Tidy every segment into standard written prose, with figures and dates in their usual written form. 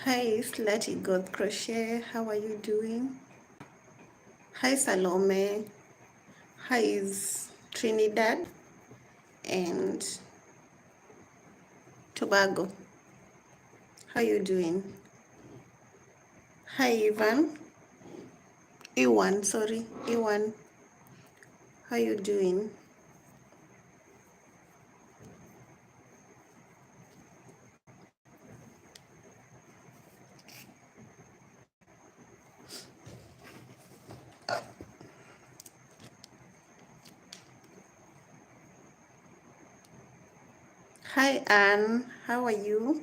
Hi, Let It Go Crochet. How are you doing? Hi, Salome. Hi, is Trinidad and Tobago. How you doing? Hi, Ivan. Iwan, sorry. Iwan. How you doing? Hi, Anne. How are you?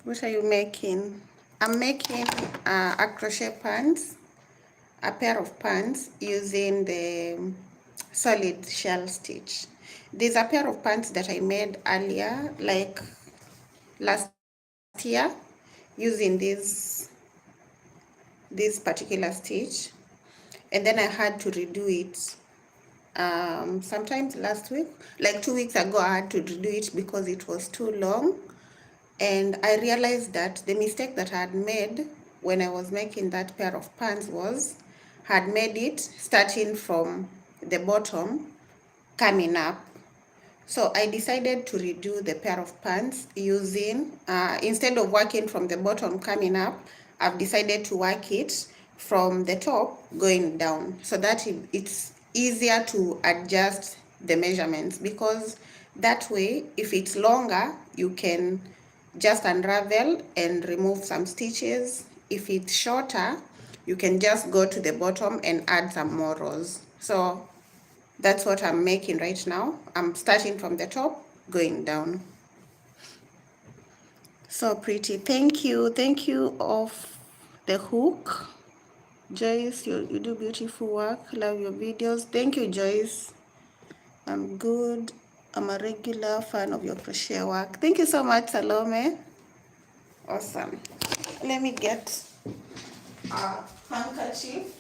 What are you making? I'm making a crochet pants, a pair of pants using the solid shell stitch. There's a pair of pants that I made earlier, like last year, using this particular stitch, and then I had to redo it sometimes last week, like 2 weeks ago. I had to redo it because it was too long, and I realized that the mistake that I had made when I was making that pair of pants was had made it starting from the bottom coming up. So I decided to redo the pair of pants using, instead of working from the bottom coming up, I've decided to work it from the top going down, so that it's easier to adjust the measurements, because that way, if it's longer, you can just unravel and remove some stitches. If it's shorter, you can just go to the bottom and add some more rows. So that's what I'm making right now. I'm starting from the top, going down. So pretty. Thank you. Thank you of the hook. Joyce, you do beautiful work. Love your videos. Thank you, Joyce. I'm good. I'm a regular fan of your crochet work. Thank you so much, Salome. Awesome. Let me get a handkerchief.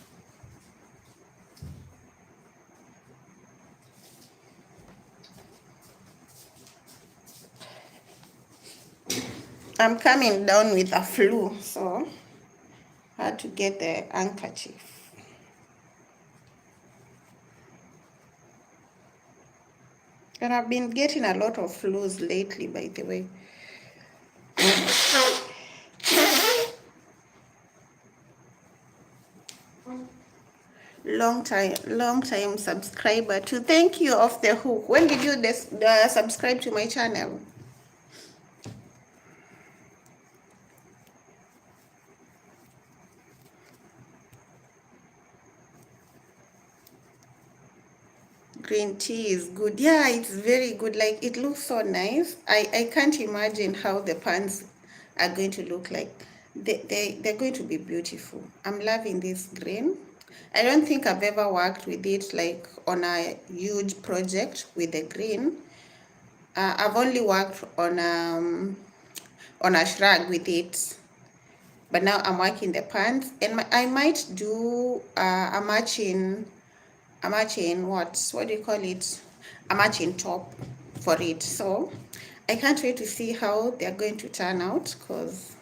I'm coming down with a flu, so I had to get the handkerchief. And I've been getting a lot of flus lately, by the way. Long time subscriber too. Thank you, Off the Hook. When did you subscribe to my channel? Green tea is good. Yeah, it's very good. Like, it looks so nice. I can't imagine how the pants are going to look like. They're going to be beautiful. I'm loving this green. I don't think I've ever worked with it like on a huge project with the green. I've only worked on a shrug with it, but now I'm working the pants, and I might do a matching what do you call it, a matching top for it. So I can't wait to see how they're going to turn out, because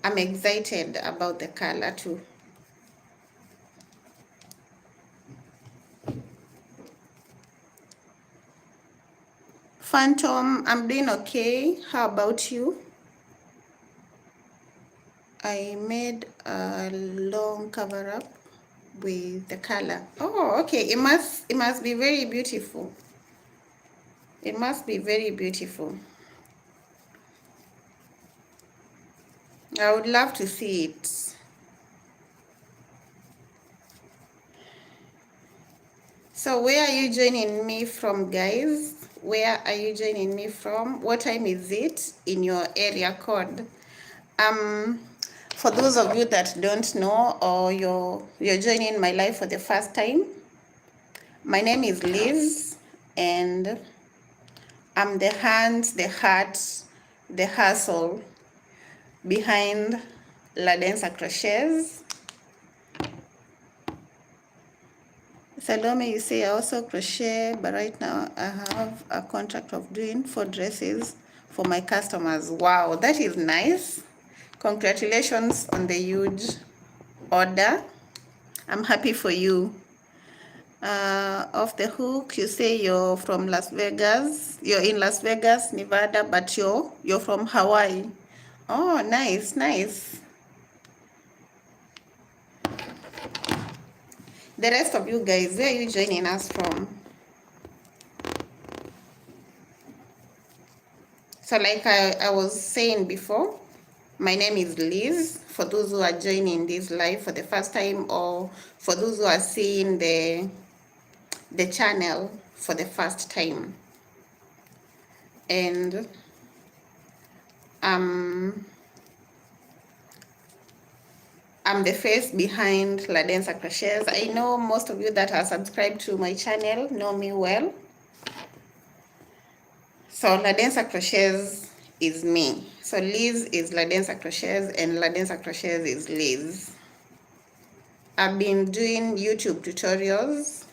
I'm excited about the color too. Phantom, I'm doing okay. How about you? I made a long cover up with the color. Oh, okay. It must be very beautiful. It must be very beautiful. I would love to see it. So where are you joining me from, guys? Where are you joining me from? What time is it in your area code? Um, for those of you that don't know, or you're joining my live for the first time, my name is Liz, and I'm the hands, the heart, the hustle behind Ladensa Crochets. Salome, you say I also crochet, but right now I have a contract of doing 4 dresses for my customers. Wow, that is nice. Congratulations on the huge order. I'm happy for you. Off the hook, you say you're from Las Vegas. You're in Las Vegas, Nevada, but you're from Hawaii. Oh, nice, nice. The rest of you guys, where are you joining us from? So like I was saying before, my name is Liz. For those who are joining this live for the first time, or for those who are seeing the channel for the first time. And I'm the face behind Ladensa Crochets. I know most of you that are subscribed to my channel know me well. So Ladensa Crochets is me. So Liz is Ladensa Crochets and Ladensa Crochets is Liz. I've been doing YouTube tutorials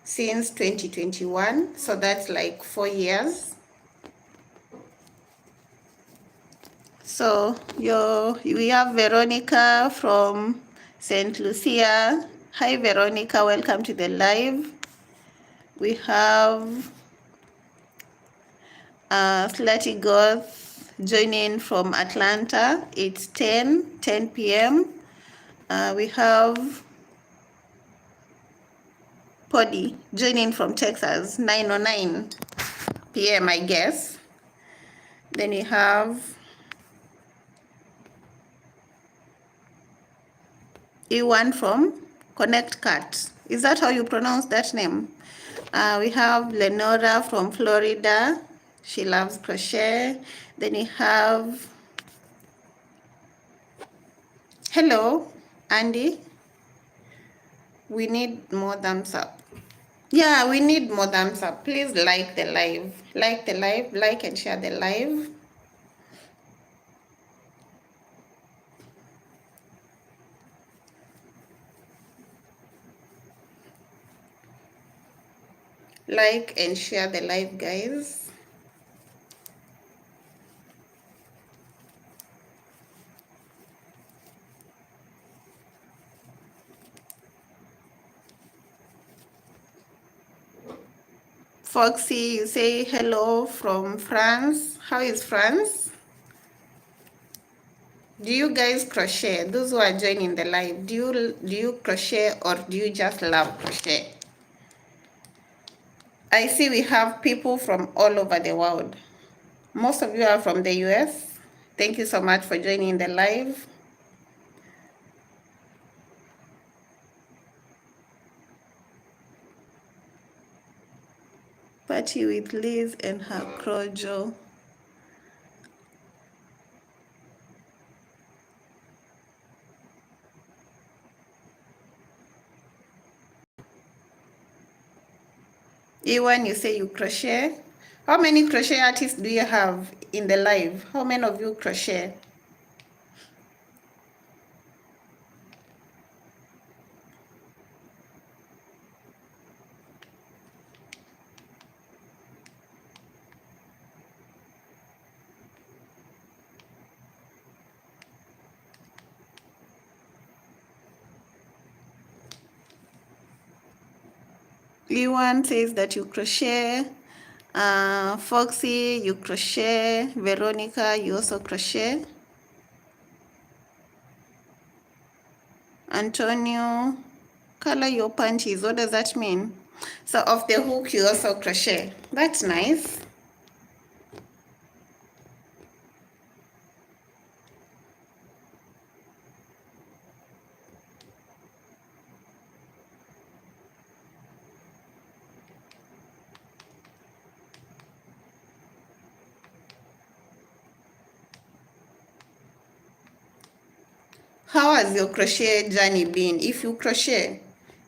since 2021, so that's like 4 years. So we have Veronica from St. Lucia. Hi Veronica, welcome to the live. We have Slutty Goth joining from Atlanta. It's 10 p.m. We have Poddy joining from Texas, 9:09 p.m. I guess. Then we have Ewan from Connecticut. Is that how you pronounce that name? We have Lenora from Florida. She loves crochet. Then we have, hello, Andy. We need more thumbs up. Yeah, we need more thumbs up. Please like the live. Like the live, like and share the live. Like and share the live, guys. Foxy, you say hello from France. How is France? Do you guys crochet? Those who are joining the live, do you crochet or do you just love crochet? I see we have people from all over the world. Most of you are from the US. Thank you so much for joining the live. Party with Liz and her crojo. Ewan, you say you crochet. How many crochet artists do you have in the live? How many of you crochet? Ewan says that you crochet. Foxy, you crochet. Veronica, you also crochet. Antonio, color your panties. What does that mean? So off the hook, you also crochet. That's nice. How has your crochet journey been? If you crochet,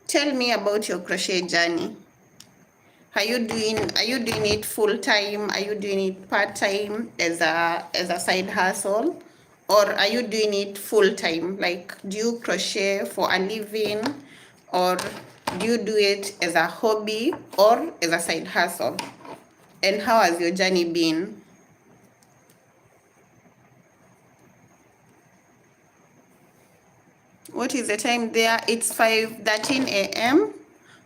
tell me about your crochet journey. Are you doing it full time? Are you doing it part time as a side hustle? Or are you doing it full time? Like, do you crochet for a living, or do you do it as a hobby or as a side hustle? And how has your journey been? What is the time there? It's 5:13 a.m.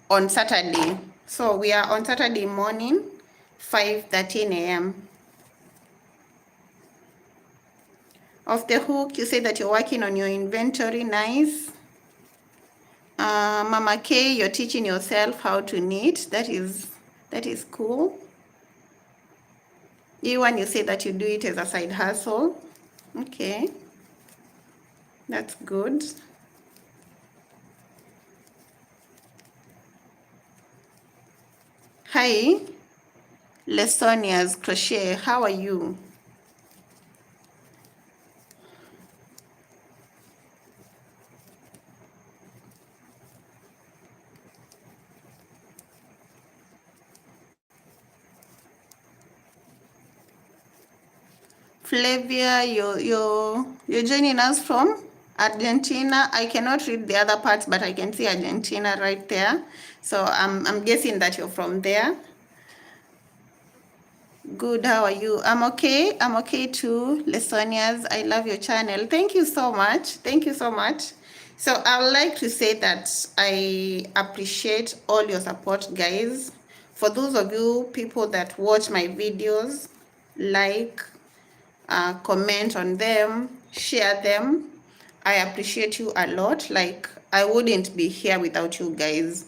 on Saturday. So we are on Saturday morning, 5:13 a.m. Off the hook, you say that you're working on your inventory. Nice. Mama K, you're teaching yourself how to knit. That is cool. You one, you say that you do it as a side hustle. Okay, that's good. Hi, Lesonia's Crochet. How are you? Flavia, you're joining us from Argentina. I cannot read the other parts, but I can see Argentina right there. So I'm guessing that you're from there. Good, how are you? I'm okay. I'm okay too. Lesonias, I love your channel. Thank you so much. Thank you so much. So I would like to say that I appreciate all your support, guys. For those of you people that watch my videos, like, comment on them, share them. I appreciate you a lot. Like, I wouldn't be here without you guys.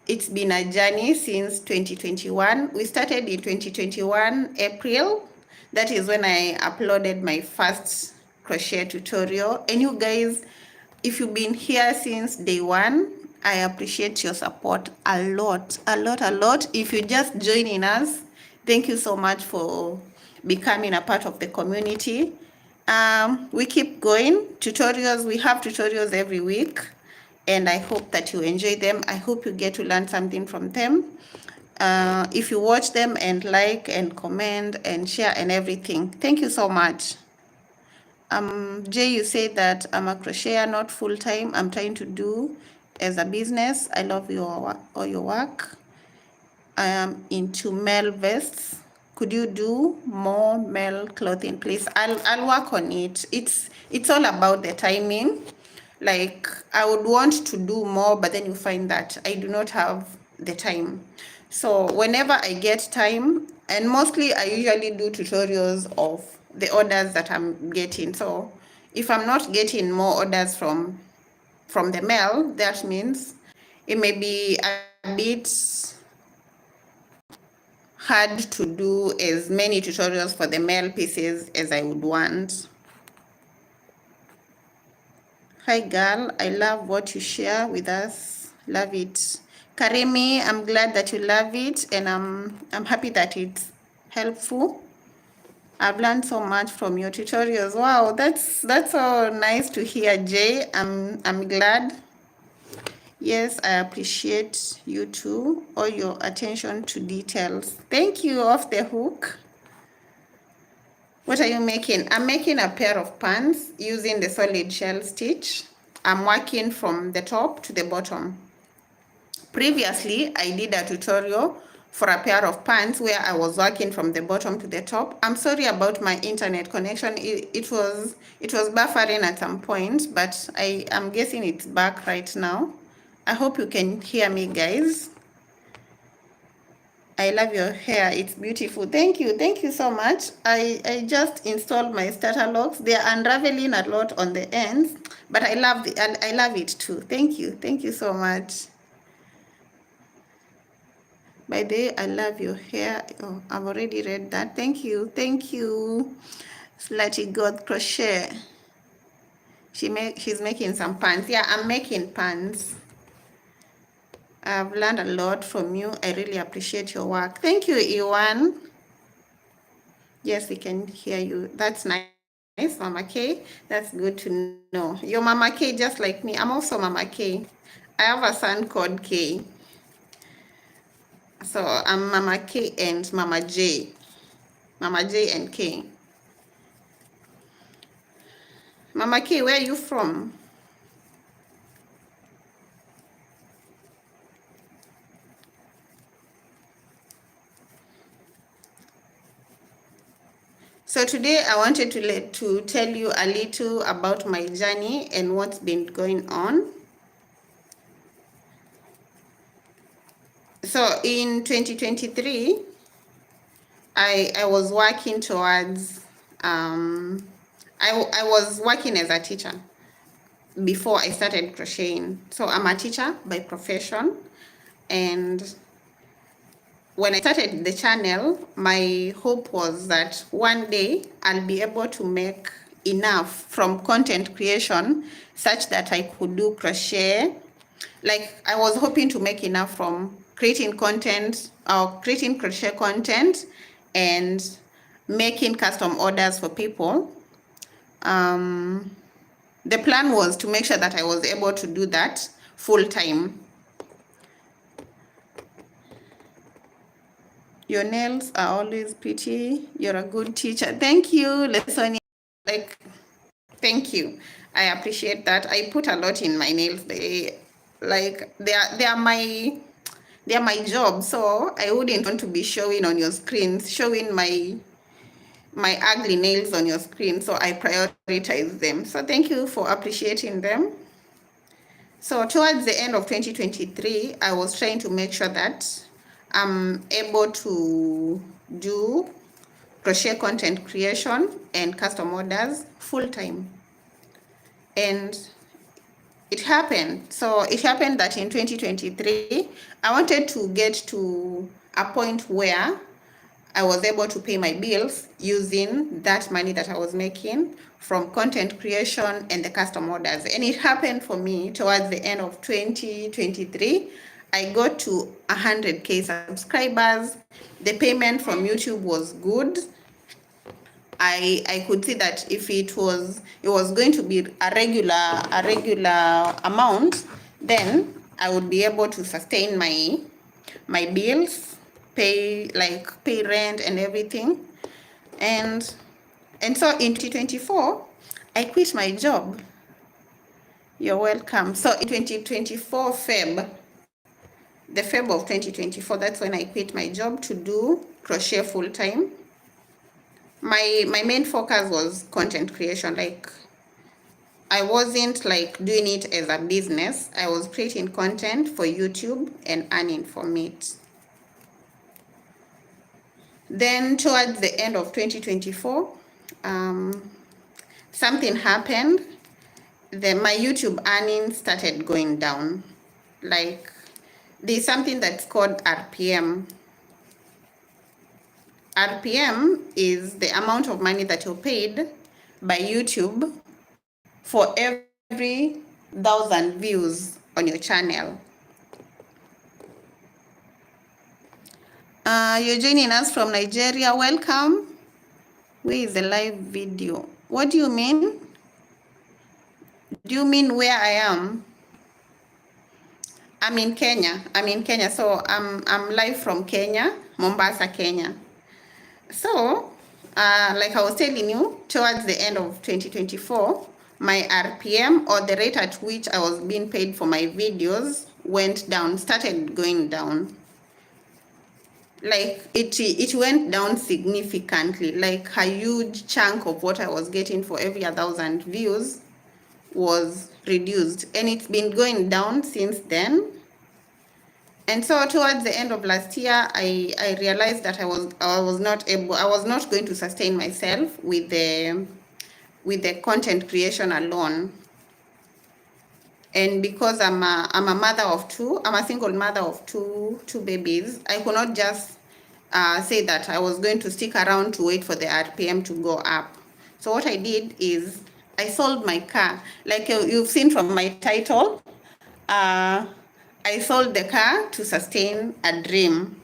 It's been a journey since 2021. We started in 2021 April. That is when I uploaded my first crochet tutorial. And you guys, if you've been here since day one, I appreciate your support a lot, a lot, a lot. If you're just joining us, thank you so much for becoming a part of the community. We keep going. Tutorials, we have tutorials every week, and I hope that you enjoy them. I hope you get to learn something from them. If you watch them and like and comment and share and everything, thank you so much. Jay, you say that I'm a crocheter, not full time. I'm trying to do as a business. I love all your work. I am into male vests. Could you do more male clothing, please? I'll work on it. It's all about the timing. Like, I would want to do more, but then you find that I do not have the time. So whenever I get time, and mostly I usually do tutorials of the orders that I'm getting. So if I'm not getting more orders from the male, that means it may be a bit hard to do as many tutorials for the male pieces as I would want. Hi girl, I love what you share with us. Love it. Karimi, I'm glad that you love it, and I'm happy that it's helpful. I've learned so much from your tutorials. Wow, that's so nice to hear, Jay. I'm glad. Yes, I appreciate you too. All your attention to details. Thank you, off the hook. What are you making? I'm making a pair of pants using the solid shell stitch. I'm working from the top to the bottom. Previously, I did a tutorial for a pair of pants where I was working from the bottom to the top. I'm sorry about my internet connection. It was buffering at some point, but I'm guessing it's back right now. I hope you can hear me, guys. I love your hair. It's beautiful. Thank you. Thank you so much. I just installed my starter locks. They are unraveling a lot on the ends, but I love I love it too. Thank you. Thank you so much. By the way, I love your hair. Oh, I've already read that. Thank you. Thank you. Slutty God Crochet. She's making some pants. Yeah, I'm making pants. I've learned a lot from you. I really appreciate your work. Thank you, Iwan. Yes, we can hear you. That's nice, Mama K. That's good to know. You're Mama K just like me. I'm also Mama K. I have a son called K. So I'm Mama K and Mama J. Mama J and K. Mama K, where are you from? So today I wanted to tell you a little about my journey and what's been going on. So in 2023, I was working towards, I was working as a teacher before I started crocheting. So I'm a teacher by profession, and when I started the channel, my hope was that one day I'll be able to make enough from content creation such that I could do crochet. Like I was hoping to make enough from creating content or creating crochet content and making custom orders for people. The plan was to make sure that I was able to do that full time. Your nails are always pretty. You're a good teacher. Thank you, Lesonia. Like, thank you. I appreciate that. I put a lot in my nails. They are my job. So I wouldn't want to be showing on your screens, showing my ugly nails on your screen. So I prioritize them. So thank you for appreciating them. So towards the end of 2023, I was trying to make sure that I'm able to do crochet content creation and custom orders full time. And it happened. So it happened that in 2023, I wanted to get to a point where I was able to pay my bills using that money that I was making from content creation and the custom orders. And it happened for me towards the end of 2023. I got to 100K subscribers. The payment from YouTube was good. I could see that if it was going to be a regular amount, then I would be able to sustain my bills, pay rent and everything. And so in 2024, I quit my job. You're welcome. So in 2024 the Feb of 2024, that's when I quit my job to do crochet full time. My main focus was content creation. Like I wasn't like doing it as a business. I was creating content for YouTube and earning from it. Then towards the end of 2024, something happened. My YouTube earnings started going down. Like there's something that's called RPM. RPM is the amount of money that you're paid by YouTube for every 1,000 views on your channel. You're joining us from Nigeria. Welcome. Where is the live video? What do you mean? Do you mean where I am? I'm in Kenya. So I'm live from Kenya, Mombasa, Kenya. So, like I was telling you, towards the end of 2024, my RPM, or the rate at which I was being paid for my videos, went down, started going down. Like it went down significantly. Like a huge chunk of what I was getting for every 1,000 views was reduced, and it's been going down since then. And so towards the end of last year, I realized that I was not able, I was not going to sustain myself with the content creation alone. And because I'm a mother of two, I'm a single mother of two babies, I could not just say that I was going to stick around to wait for the RPM to go up. So what I did is I sold my car. Like you've seen from my title, uh, I sold the car to sustain a dream.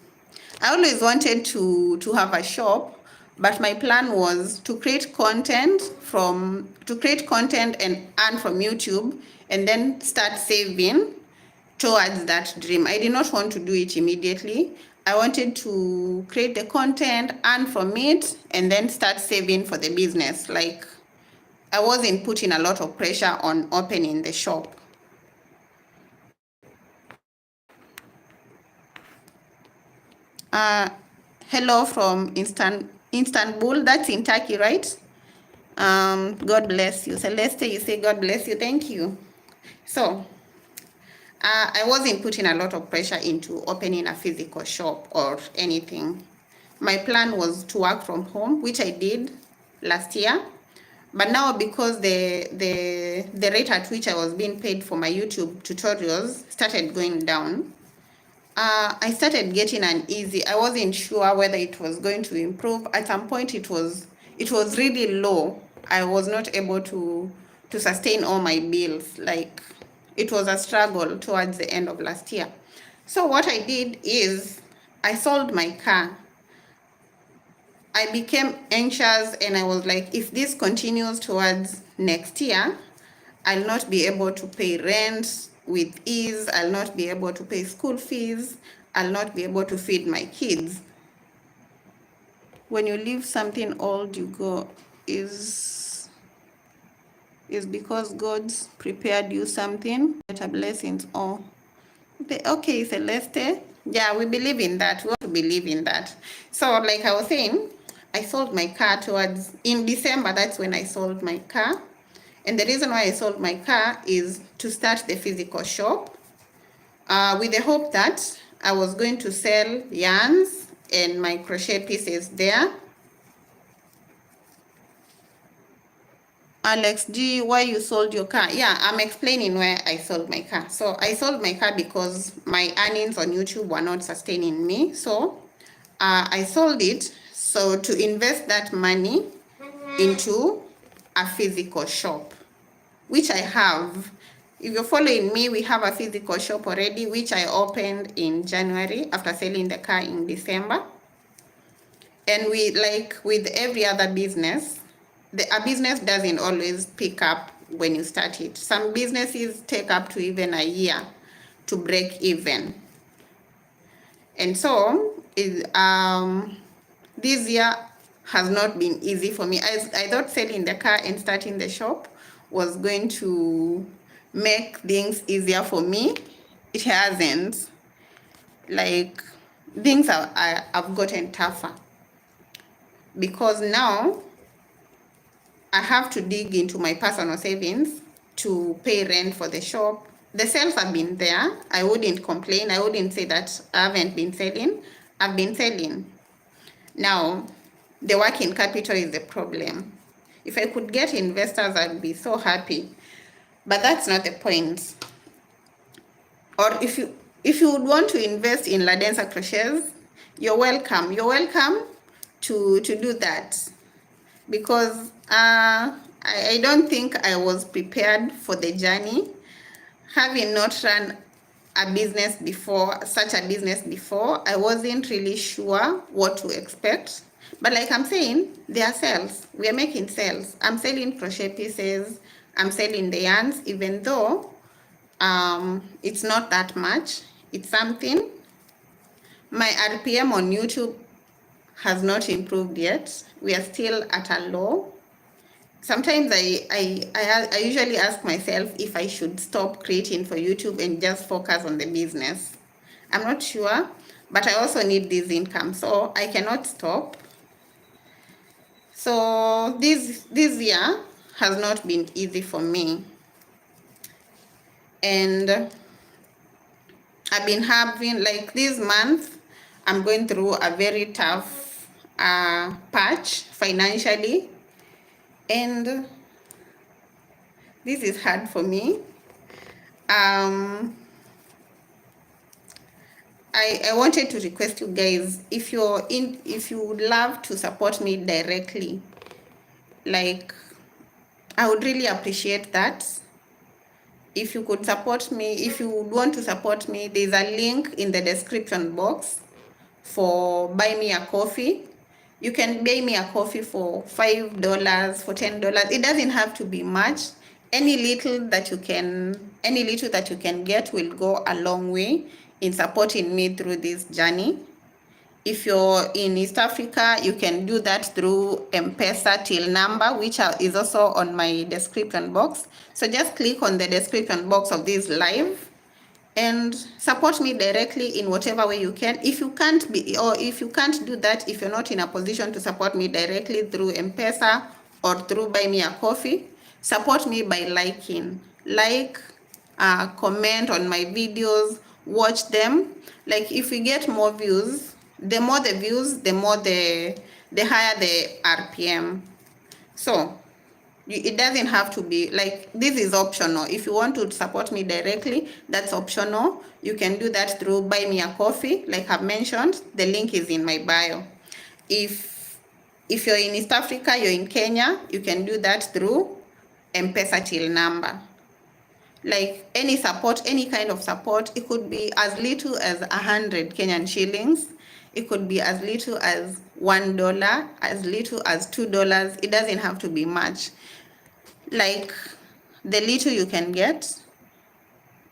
I always wanted to have a shop, but my plan was to create content and earn from YouTube, and then start saving towards that dream. I did not want to do it immediately. I wanted to create the content, earn from it, and then start saving for the business. Like I wasn't putting a lot of pressure on opening the shop. Uh, Hello from Istanbul. That's in Turkey, right? God bless you. Celeste, you say God bless you. Thank you. So, I wasn't putting a lot of pressure into opening a physical shop or anything. My plan was to work from home, which I did last year. But now, because the rate at which I was being paid for my YouTube tutorials started going down, I started getting uneasy. I wasn't sure whether it was going to improve. At some point, it was really low. I was not able to sustain all my bills. Like it was a struggle towards the end of last year. So what I did is I sold my car. I became anxious and I was like, if this continues towards next year, I'll not be able to pay rent with ease. I'll not be able to pay school fees. I'll not be able to feed my kids. When you leave something old, you go is because God's prepared you something, better blessings. Oh, okay, Celeste. Yeah, we believe in that. We want to believe in that. So, like I was saying, I sold my car in December. That's when I sold my car. And the reason why I sold my car is to start the physical shop, with the hope that I was going to sell yarns and my crochet pieces there. Alex G, why you sold your car? Yeah, I'm explaining why I sold my car. So I sold my car because my earnings on YouTube were not sustaining me. So I sold it so to invest that money into a physical shop, which I have. If you're following me, we have a physical shop already, which I opened in January after selling the car in December. And we, like with every other business, a business doesn't always pick up when you start it. Some businesses take up to even a year to break even. And so this year has not been easy for me. I thought selling the car and starting the shop was going to make things easier for me. It hasn't. Like things have gotten tougher because now I have to dig into my personal savings to pay rent for the shop. The sales have been there. I wouldn't complain. I wouldn't say that I haven't been selling. I've been selling. Now, the working capital is the problem. If I could get investors, I'd be so happy. But that's not the point. Or if you would want to invest in Ladensa Crochets, you're welcome. You're welcome to do that. Because I don't think I was prepared for the journey. Having not run a business before, such a business before, I wasn't really sure what to expect. But like I'm saying, there are sales. We are making sales. I'm selling crochet pieces. I'm selling the yarns, even though it's not that much. It's something. My RPM on YouTube has not improved yet. We are still at a low. Sometimes I usually ask myself if I should stop creating for YouTube and just focus on the business. I'm not sure, but I also need this income, so I cannot stop. So this year has not been easy for me. And I've been having, like this month, I'm going through a very tough patch financially, and this is hard for me. Um, I wanted to request you guys, if you would love to support me directly, like I would really appreciate that. If you could support me, if you would want to support me, there's a link in the description box for buy me a coffee. You can buy me a coffee for $5, for $10. It doesn't have to be much. Any little that you can get will go a long way in supporting me through this journey. If you're in East Africa, you can do that through Mpesa till number, which is also on my description box. So just click on the description box of this live and support me directly in whatever way you can. If you can't do that, if you're not in a position to support me directly through Mpesa or through buy me a coffee, support me by comment on my videos, watch them. Like if we get more views, the more the views, the higher the RPM. So it doesn't have to be like, this is optional. If you want to support me directly, that's optional. You can do that through buy me a coffee, like I've mentioned. The link is in my bio. If you're in East Africa, you're in Kenya, you can do that through Mpesa till number. Like any support, any kind of support, it could be as little as 100 Kenyan shillings. It could be as little as $1, as little as $2. It doesn't have to be much. Like the little you can get,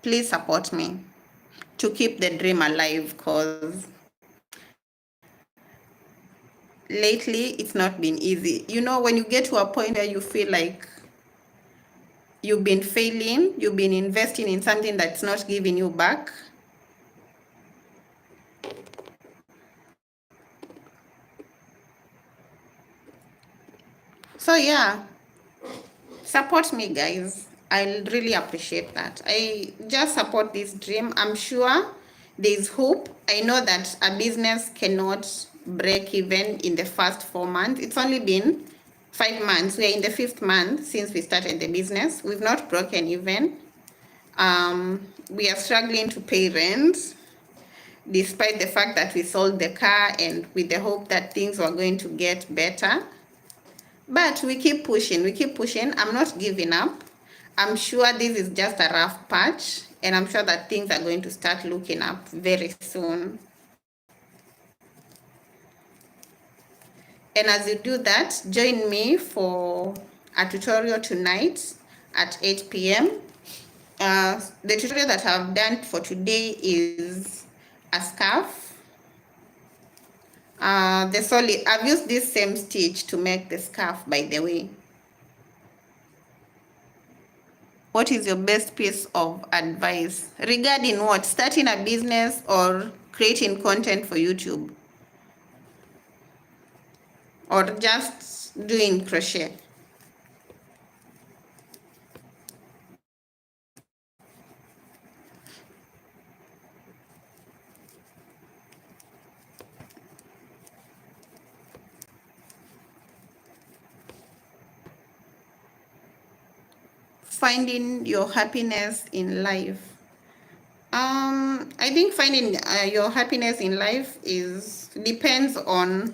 please support me to keep the dream alive, because lately it's not been easy. You know, when you get to a point where you feel like you've been failing, you've been investing in something that's not giving you back. So yeah, support me, guys. I'll really appreciate that. I just support this dream. I'm sure there's hope. I know that a business cannot break even in the first 4 months. It's only been 5 months. We're in the 5th month since we started the business. We've not broken even. We are struggling to pay rent, despite the fact that we sold the car and with the hope that things were going to get better. But we keep pushing, I'm not giving up. I'm sure this is just a rough patch, and I'm sure that things are going to start looking up very soon. And as you do that, join me for a tutorial tonight at 8 p.m. The tutorial that I've done for today is a scarf. I've used this same stitch to make the scarf, by the way. What is your best piece of advice regarding what? Starting a business or creating content for YouTube? Or just doing crochet? Finding your happiness in life. I think finding your happiness in life depends on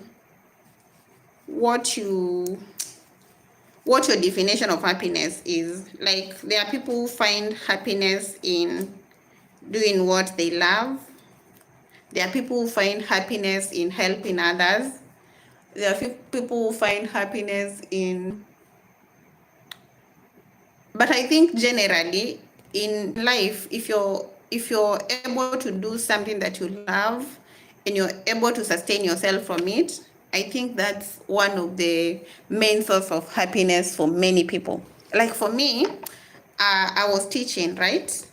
what your definition of happiness is. Like, there are people who find happiness in doing what they love. There are people who find happiness in helping others. There are people who find happiness in... But I think generally in life, if you're able to do something that you love and you're able to sustain yourself from it, I think that's one of the main source of happiness for many people. Like for me, I was teaching, right?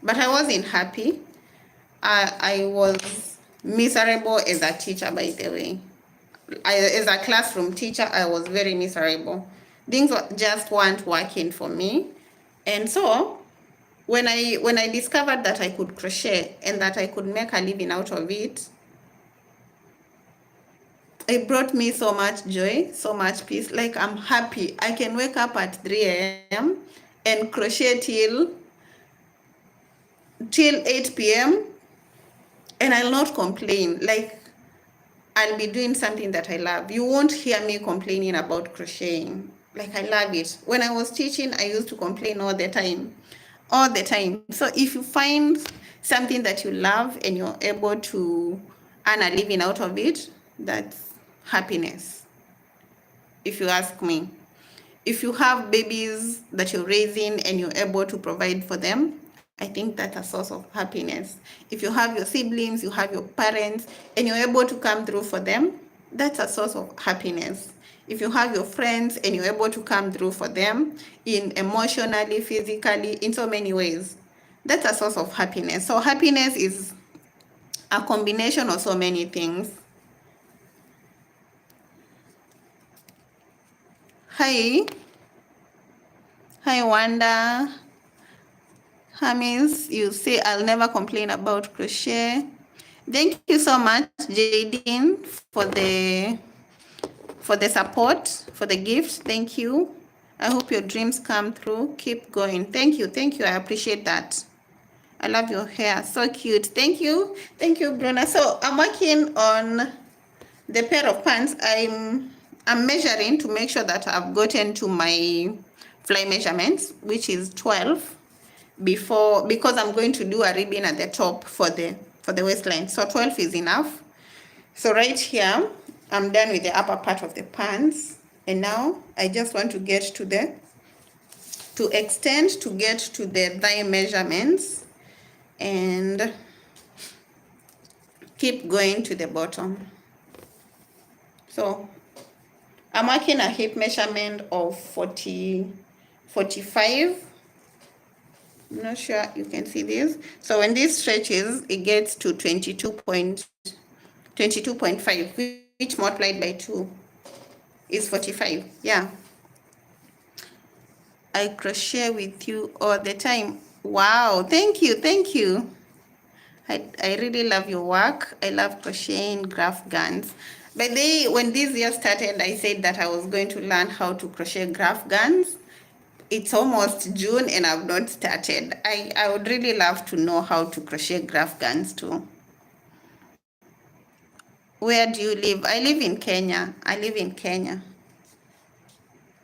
But I wasn't happy. I was miserable as a teacher, by the way. As a classroom teacher, I was very miserable. Things just weren't working for me. And so when I discovered that I could crochet and that I could make a living out of it, it brought me so much joy, so much peace. Like, I'm happy. I can wake up at 3 a.m. and crochet till 8 p.m. and I'll not complain. Like, I'll be doing something that I love. You won't hear me complaining about crocheting. Like, I love it. When I was teaching, I used to complain all the time. All the time. So if you find something that you love and you're able to earn a living out of it, that's happiness, if you ask me. If you have babies that you're raising and you're able to provide for them, I think that's a source of happiness. If you have your siblings, you have your parents, and you're able to come through for them, that's a source of happiness. If you have your friends and you're able to come through for them in emotionally, physically, in so many ways, that's a source of happiness. So happiness is a combination of so many things. Hi. Hi, Wanda. Hamis, you say I'll never complain about crochet. Thank you so much, Jadine, for the support, for the gift. Thank you. I hope your dreams come through. Keep going. Thank you. Thank you. I appreciate that. I love your hair. So cute. Thank you. Thank you, Bruna. So I'm working on the pair of pants. I'm measuring to make sure that I've gotten to my fly measurements, which is 12, because I'm going to do a ribbon at the top for the waistline. So 12 is enough. So right here, I'm done with the upper part of the pants, and now I just want to get to extend to get to the thigh measurements and keep going to the bottom. So I'm marking a hip measurement of 45. I'm not sure you can see this. So when this stretches, it gets to 22.5, which multiplied by 2 is 45. Yeah. I crochet with you all the time. Wow. Thank you. Thank you. I really love your work. I love crocheting graphghans. By the way, when this year started, I said that I was going to learn how to crochet graphghans. It's almost June and I've not started. I would really love to know how to crochet graphghans too. Where do you live? I live in Kenya. I live in Kenya.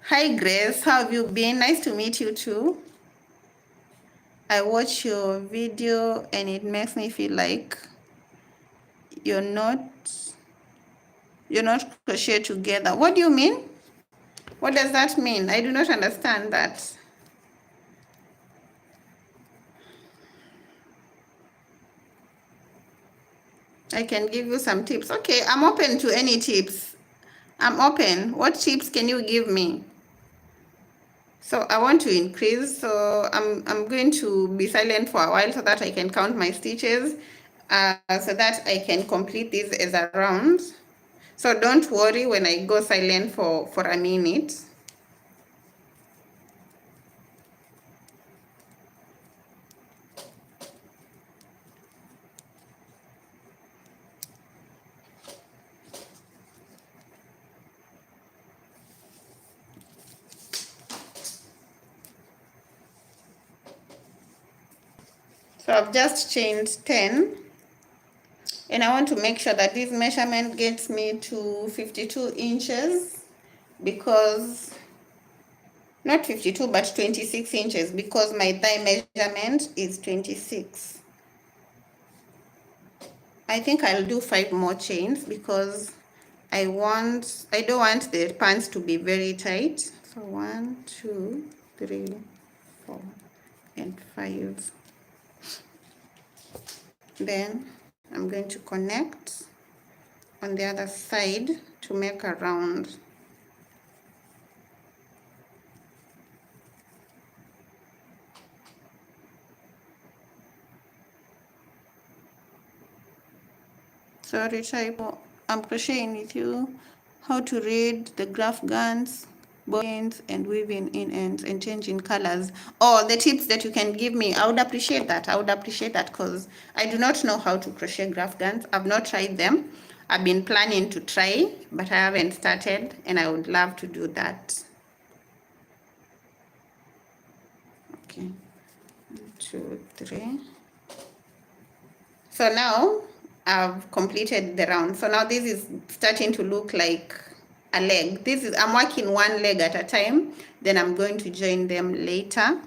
Hi, Grace. How have you been? Nice to meet you too. I watch your video and it makes me feel like you're not crochet together. What do you mean? What does that mean? I do not understand that. I can give you some tips. Okay, I'm open to any tips. I'm open. What tips can you give me? So I want to increase, so I'm going to be silent for a while so that I can count my stitches, so that I can complete this as a round. So don't worry when I go silent for a minute. So I've just chained 10. And I want to make sure that this measurement gets me to 52 inches, because, not 52, but 26 inches, because my thigh measurement is 26. I think I'll do 5 more chains because I don't want the pants to be very tight. So 1, 2, 3, 4, and 5. Then I'm going to connect on the other side to make a round. Sorry, typo. I'm crocheting with you. How to read the graphghans ends and weaving in ends and changing colors. Oh, the tips that you can give me, I would appreciate that. I would appreciate that because I do not know how to crochet graph guns. I've not tried them. I've been planning to try, but I haven't started, and I would love to do that. Okay, 1, 2, 3. So now I've completed the round. So now this is starting to look like a leg. I'm working one leg at a time, then I'm going to join them later.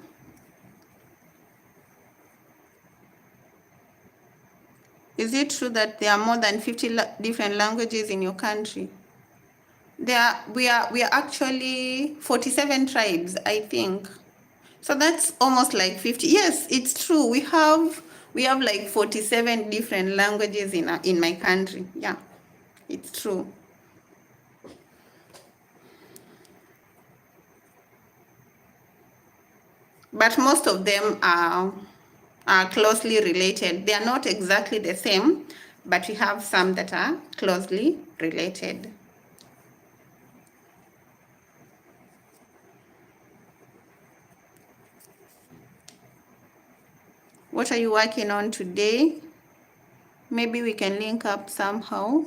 Is it true that there are more than 50 different languages in your country? We are actually 47 tribes, I think. So that's almost like 50. Yes, it's true. We have like 47 different languages in my country. Yeah, it's true. But most of them are closely related. They are not exactly the same, but we have some that are closely related. What are you working on today? Maybe we can link up somehow.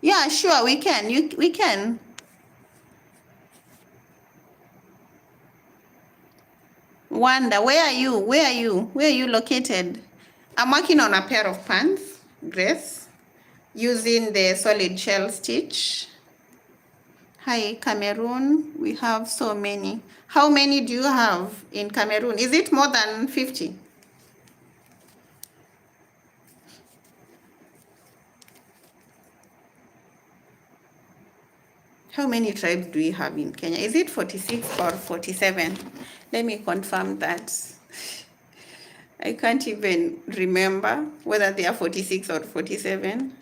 Yeah, sure, we can. We can. Wanda, where are you? Where are you? Where are you located? I'm working on a pair of pants, Grace, using the solid shell stitch. Hi, Cameroon. We have so many. How many do you have in Cameroon? Is it more than 50? How many tribes do we have in Kenya? Is it 46 or 47? Let me confirm that. I can't even remember whether they are 46 or 47.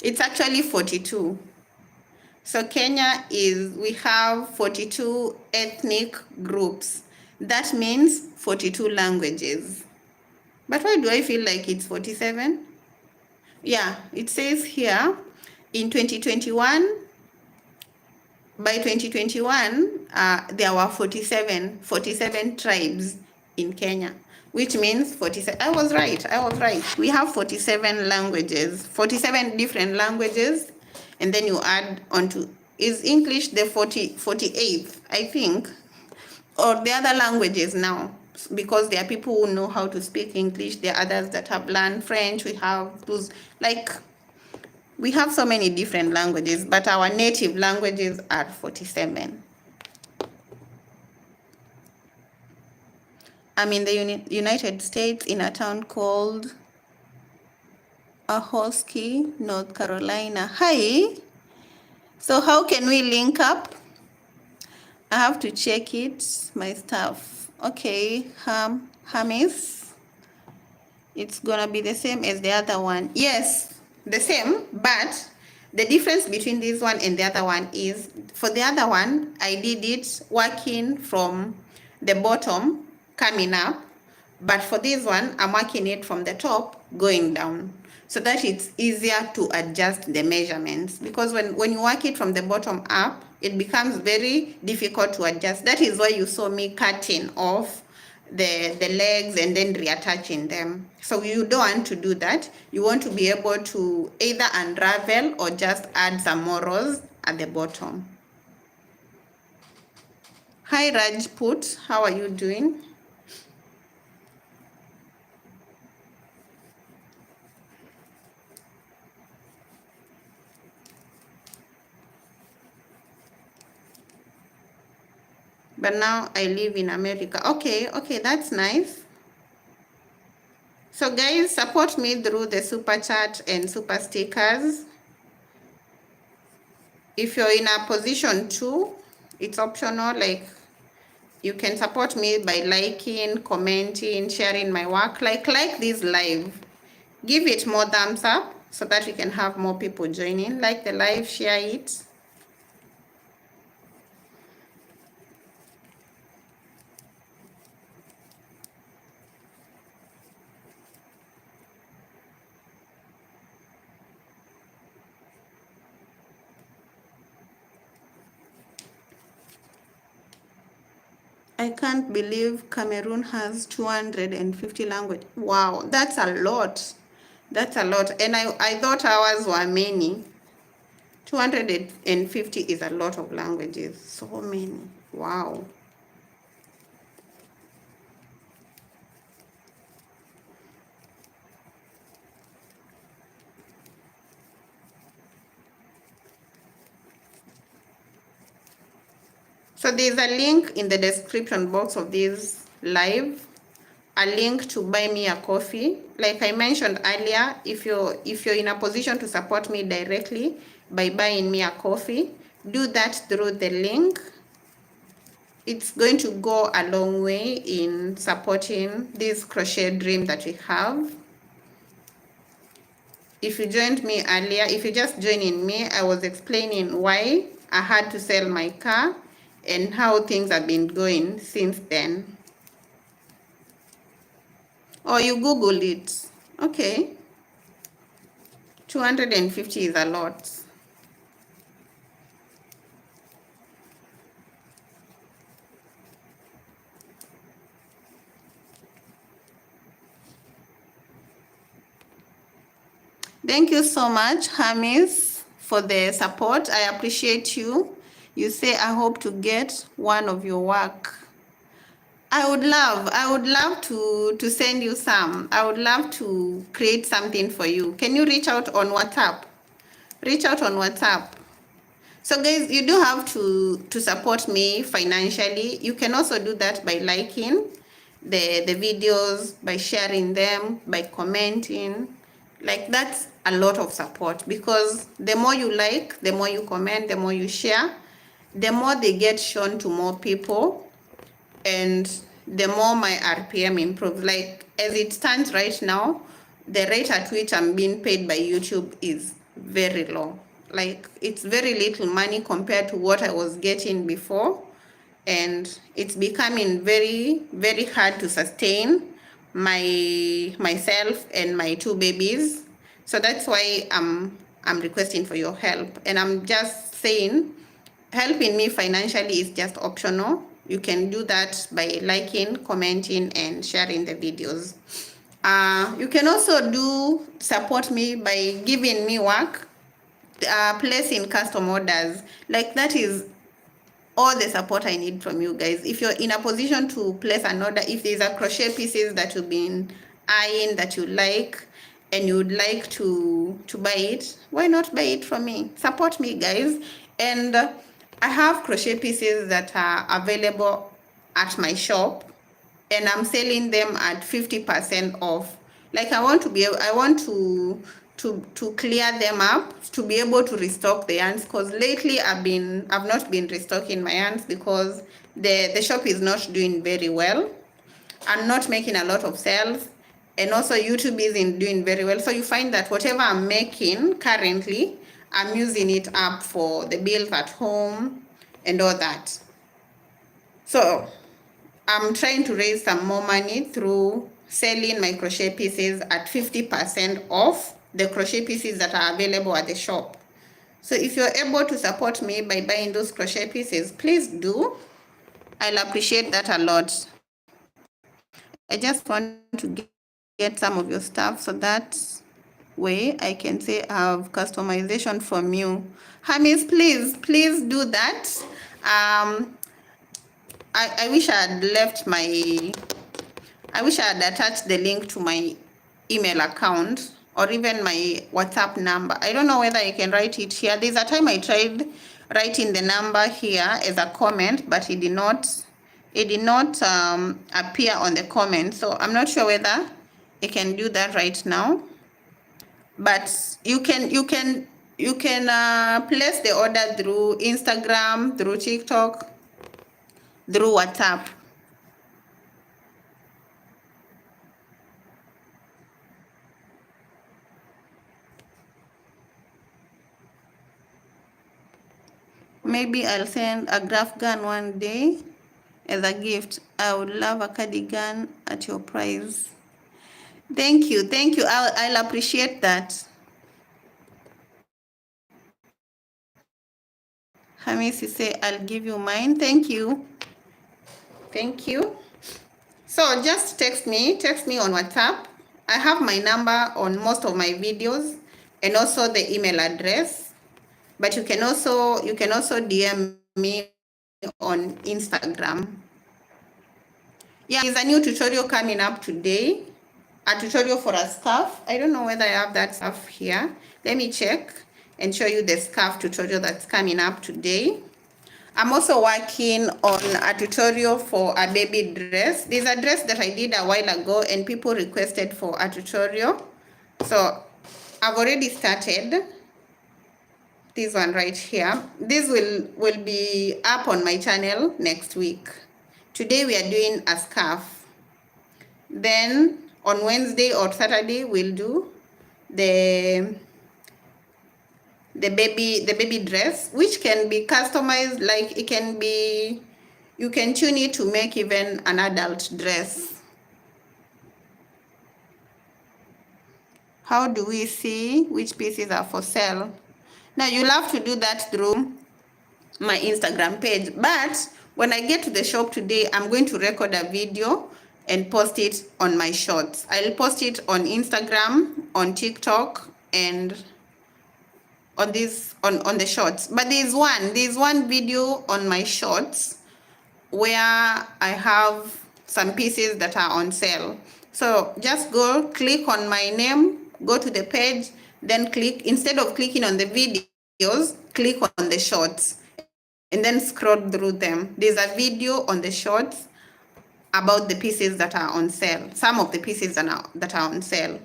It's actually 42. So Kenya we have 42 ethnic groups. That means 42 languages. But why do I feel like it's 47? Yeah, it says here in 2021, by 2021, there were 47 tribes in Kenya, which means 47. I was right. We have 47 languages, 47 different languages, and then you add onto, is English the 48th, I think, or the other languages now, because there are people who know how to speak English. There are others that have learned French. We have those, like, we have so many different languages, but our native languages are 47. I'm in the United States in a town called Ahoskie, North Carolina. Hi. So how can we link up? I have to check it, my stuff. Okay, Hamis. It's gonna be the same as the other one. Yes, the same, but the difference between this one and the other one is, for the other one, I did it working from the bottom coming up, but for this one, I'm working it from the top going down, so that it's easier to adjust the measurements, because when you work it from the bottom up, it becomes very difficult to adjust. That is why you saw me cutting off the legs and then reattaching them. So you don't want to do that. You want to be able to either unravel or just add some more rows at the bottom. Hi Rajput, how are you doing? But now I live in America. Okay, that's nice. So guys, support me through the super chat and super stickers. If you're in a position 2, it's optional. Like, you can support me by liking, commenting, sharing my work. Like this live. Give it more thumbs up so that we can have more people joining. Like the live, share it. I can't believe Cameroon has 250 language. Wow, that's a lot. That's a lot. And I thought ours were many. 250 is a lot of languages. So many. Wow. So there's a link in the description box of this live, a link to buy me a coffee. Like I mentioned earlier, if you're in a position to support me directly by buying me a coffee, do that through the link. It's going to go a long way in supporting this crochet dream that we have. If you joined me earlier, if you just joining me, I was explaining why I had to sell my car and how things have been going since then. Or you Google it. Okay. 250 is a lot. Thank you so much, Hamis, for the support. I appreciate you. You say, I hope to get one of your work. I would love to send you some. I would love to create something for you. Can you reach out on WhatsApp? Reach out on WhatsApp. So guys, you do have to support me financially. You can also do that by liking the videos, by sharing them, by commenting. Like that's a lot of support, because the more you like, the more you comment, the more you share, the more they get shown to more people, and the more my RPM improves. Like as it stands right now, the rate at which I'm being paid by YouTube is very low. Like it's very little money compared to what I was getting before, and it's becoming very, very hard to sustain myself and my two babies. So that's why I'm requesting for your help, and I'm just saying helping me financially is just optional. You can do that by liking, commenting, and sharing the videos. You can also do support me by giving me work, placing custom orders. Like that is all the support I need from you guys. If you're in a position to place an order, if there's a crochet pieces that you've been eyeing that you like and you'd like to buy it, why not buy it from me? Support me, guys. And I have crochet pieces that are available at my shop, and I'm selling them at 50% off. Like I want to clear them up to be able to restock the yarns, because lately I've not been restocking my yarns because the shop is not doing very well. I'm not making a lot of sales, and also YouTube isn't doing very well. So you find that whatever I'm making currently, I'm using it up for the bills at home and all that. So I'm trying to raise some more money through selling my crochet pieces at 50% off the crochet pieces that are available at the shop. So if you're able to support me by buying those crochet pieces, please do. I'll appreciate that a lot. I just want to get some of your stuff so that way I can say I have customization from you. Hamis, please do that. I wish I had left my I wish I had attached the link to my email account or even my WhatsApp number. I don't know whether I can write it here. There's a time I tried writing the number here as a comment, but it did not appear on the comment. So I'm not sure whether I can do that right now. But you can place the order through Instagram, through TikTok, through WhatsApp. Maybe I'll send a graphghan one day as a gift. I would love a cardigan at your price. Thank you. I'll appreciate that. Hamisi say, I'll give you mine. Thank you. Thank you. So just text me on WhatsApp. I have my number on most of my videos and also the email address. But you can also DM me on Instagram. Yeah, there's a new tutorial coming up today. A tutorial for a scarf. I don't know whether I have that scarf here. Let me check and show you the scarf tutorial that's coming up today. I'm also working on a tutorial for a baby dress. There's a dress that I did a while ago and people requested for a tutorial. So I've already started this one right here. This will be up on my channel next week. Today we are doing a scarf. Then on Wednesday or Saturday we'll do the baby dress, which can be customized. Like it can be, you can tune it to make even an adult dress. How do we see which pieces are for sale? Now you'll have to do that through my Instagram page, but when I get to the shop today, I'm going to record a video and post it on my shorts. I'll post it on Instagram, on TikTok, and on this on the shorts. But there's one video on my shorts where I have some pieces that are on sale. So just go click on my name, go to the page, then click, instead of clicking on the videos, click on the shorts and then scroll through them. There's a video on the shorts about the pieces that are on sale, some of the pieces that are on sale.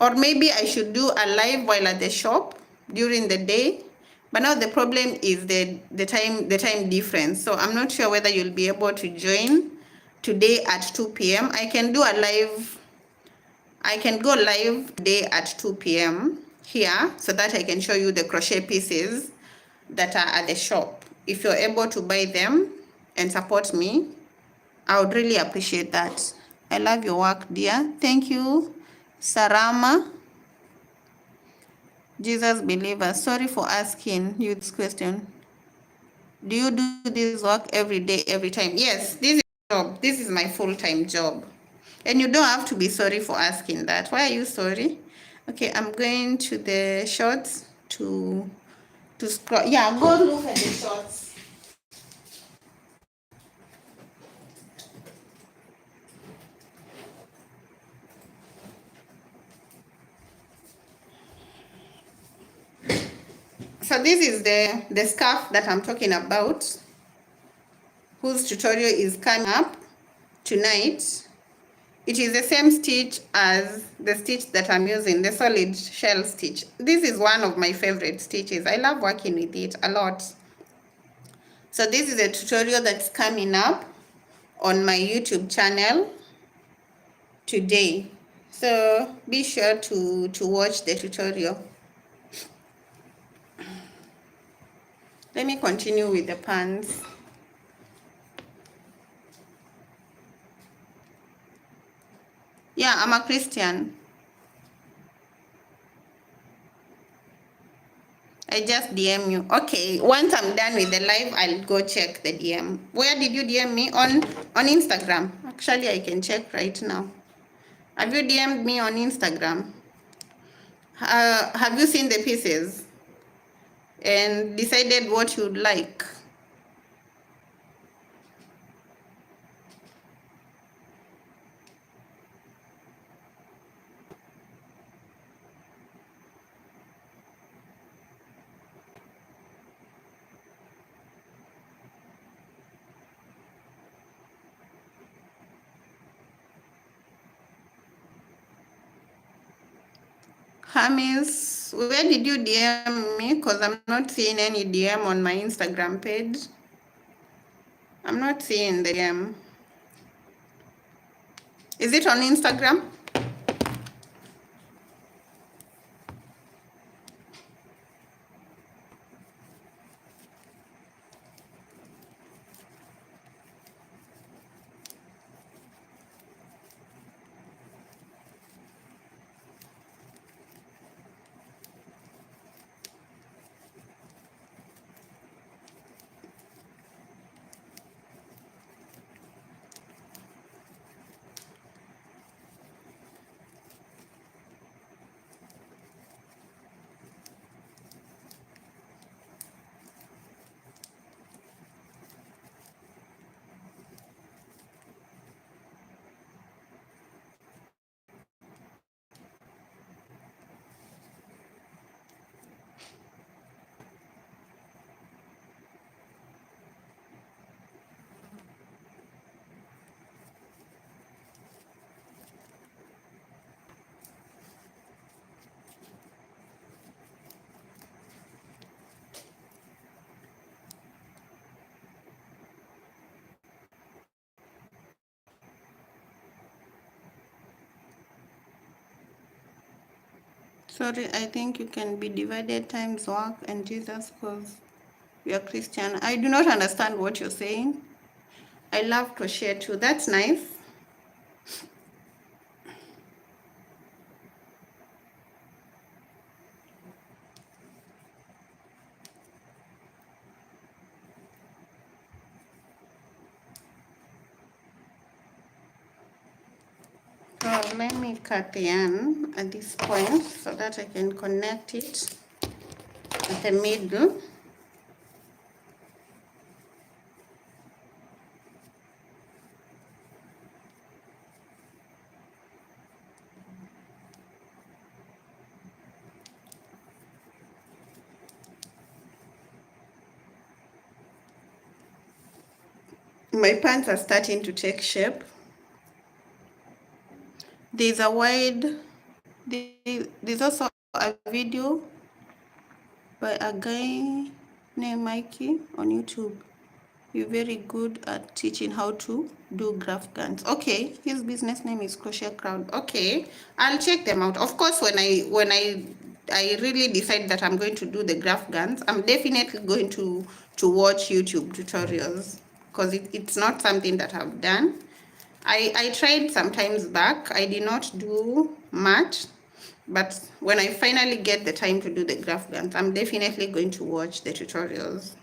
Or maybe I should do a live while at the shop during the day. But now the problem is the time difference. So I'm not sure whether you'll be able to join today at 2 p.m. I can go live today at 2 p.m. here so that I can show you the crochet pieces that are at the shop. If you're able to buy them and support me, I would really appreciate that. I love your work, dear. Thank you, Sarama. Jesus believer, sorry for asking you this question. Do you do this work every day, every time? Yes, this is my job. This is my full-time job. And you don't have to be sorry for asking that. Why are you sorry? Okay, I'm going to the shorts to scroll. Yeah, go look at the shorts. So this is the scarf that I'm talking about, whose tutorial is coming up tonight. It is the same stitch as the stitch that I'm using, the solid shell stitch. This is one of my favorite stitches. I love working with it a lot. So this is a tutorial that's coming up on my YouTube channel today. So be sure to watch the tutorial. Let me continue with the pants. Yeah, I'm a Christian. I just DM you. Okay, once I'm done with the live, I'll go check the DM. Where did you DM me? On Instagram. Actually, I can check right now. Have you DM'd me on Instagram? Have you seen the pieces and decided what you'd like? Hamis, where did you DM me? Because I'm not seeing any DM on my Instagram page. I'm not seeing the DM. Is it on Instagram? Sorry, I think you can be divided times work and Jesus because we are Christian. I do not understand what you're saying. I love crochet too. That's nice. So let me cut the yarn at this point so that I can connect it at the middle. My pants are starting to take shape. There's a wide, there's also a video by a guy named Mikey on YouTube. You're very good at teaching how to do graphghans. Okay, his business name is Crochet Crowd. Okay, I'll check them out. Of course, when I really decide that I'm going to do the graphghans, I'm definitely going to watch YouTube tutorials because it's not something that I've done. I tried sometimes back. I did not do much, but when I finally get the time to do the graphghans, I'm definitely going to watch the tutorials.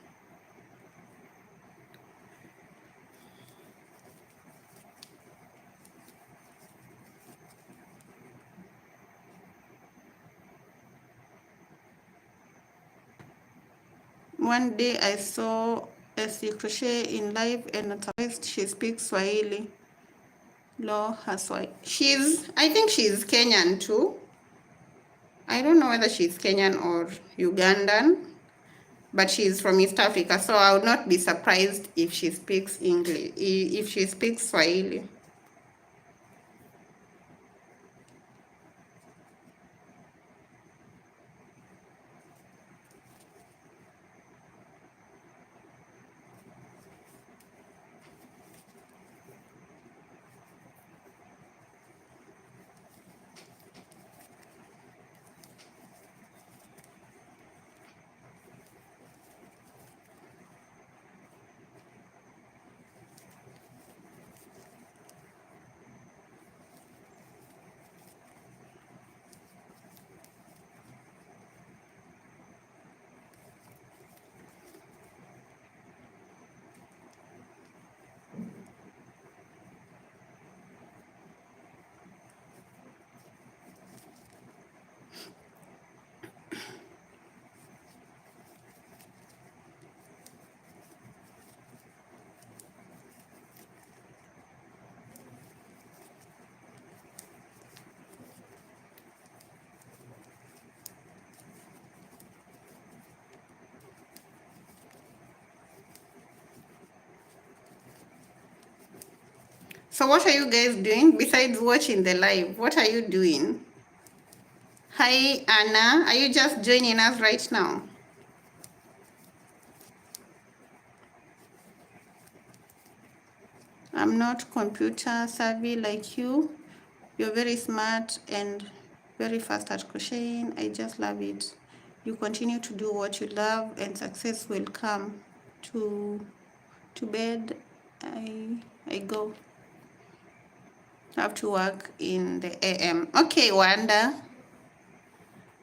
One day I saw Essie Crochet in live and at first she speaks Swahili. Lo Haswai. I think she's Kenyan too. I don't know whether she's Kenyan or Ugandan, but she's from East Africa, so I would not be surprised if she speaks English, if she speaks Swahili. So what are you guys doing besides watching the live? What are you doing? Hi, Anna. Are you just joining us right now? I'm not computer savvy like you. You're very smart and very fast at crocheting. I just love it. You continue to do what you love and success will come. To bed, I go. Have to work in the AM. Okay, Wanda.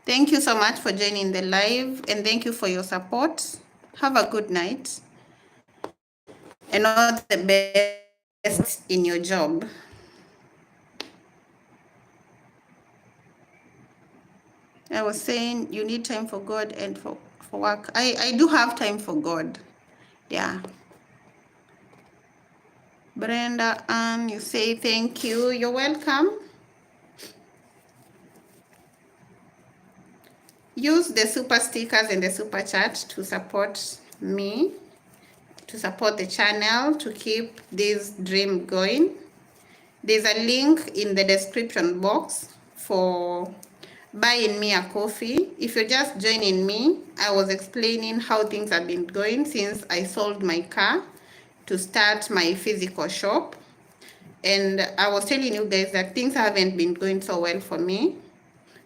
Thank you so much for joining the live and thank you for your support. Have a good night and all the best in your job. I was saying you need time for God and for work. I do have time for God. Yeah. Brenda, you say thank you. You're welcome. Use the super stickers and the super chat to support me, to support the channel, to keep this dream going. There's a link in the description box for buying me a coffee. If you're just joining me, I was explaining how things have been going since I sold my car to start my physical shop. And I was telling you guys that things haven't been going so well for me.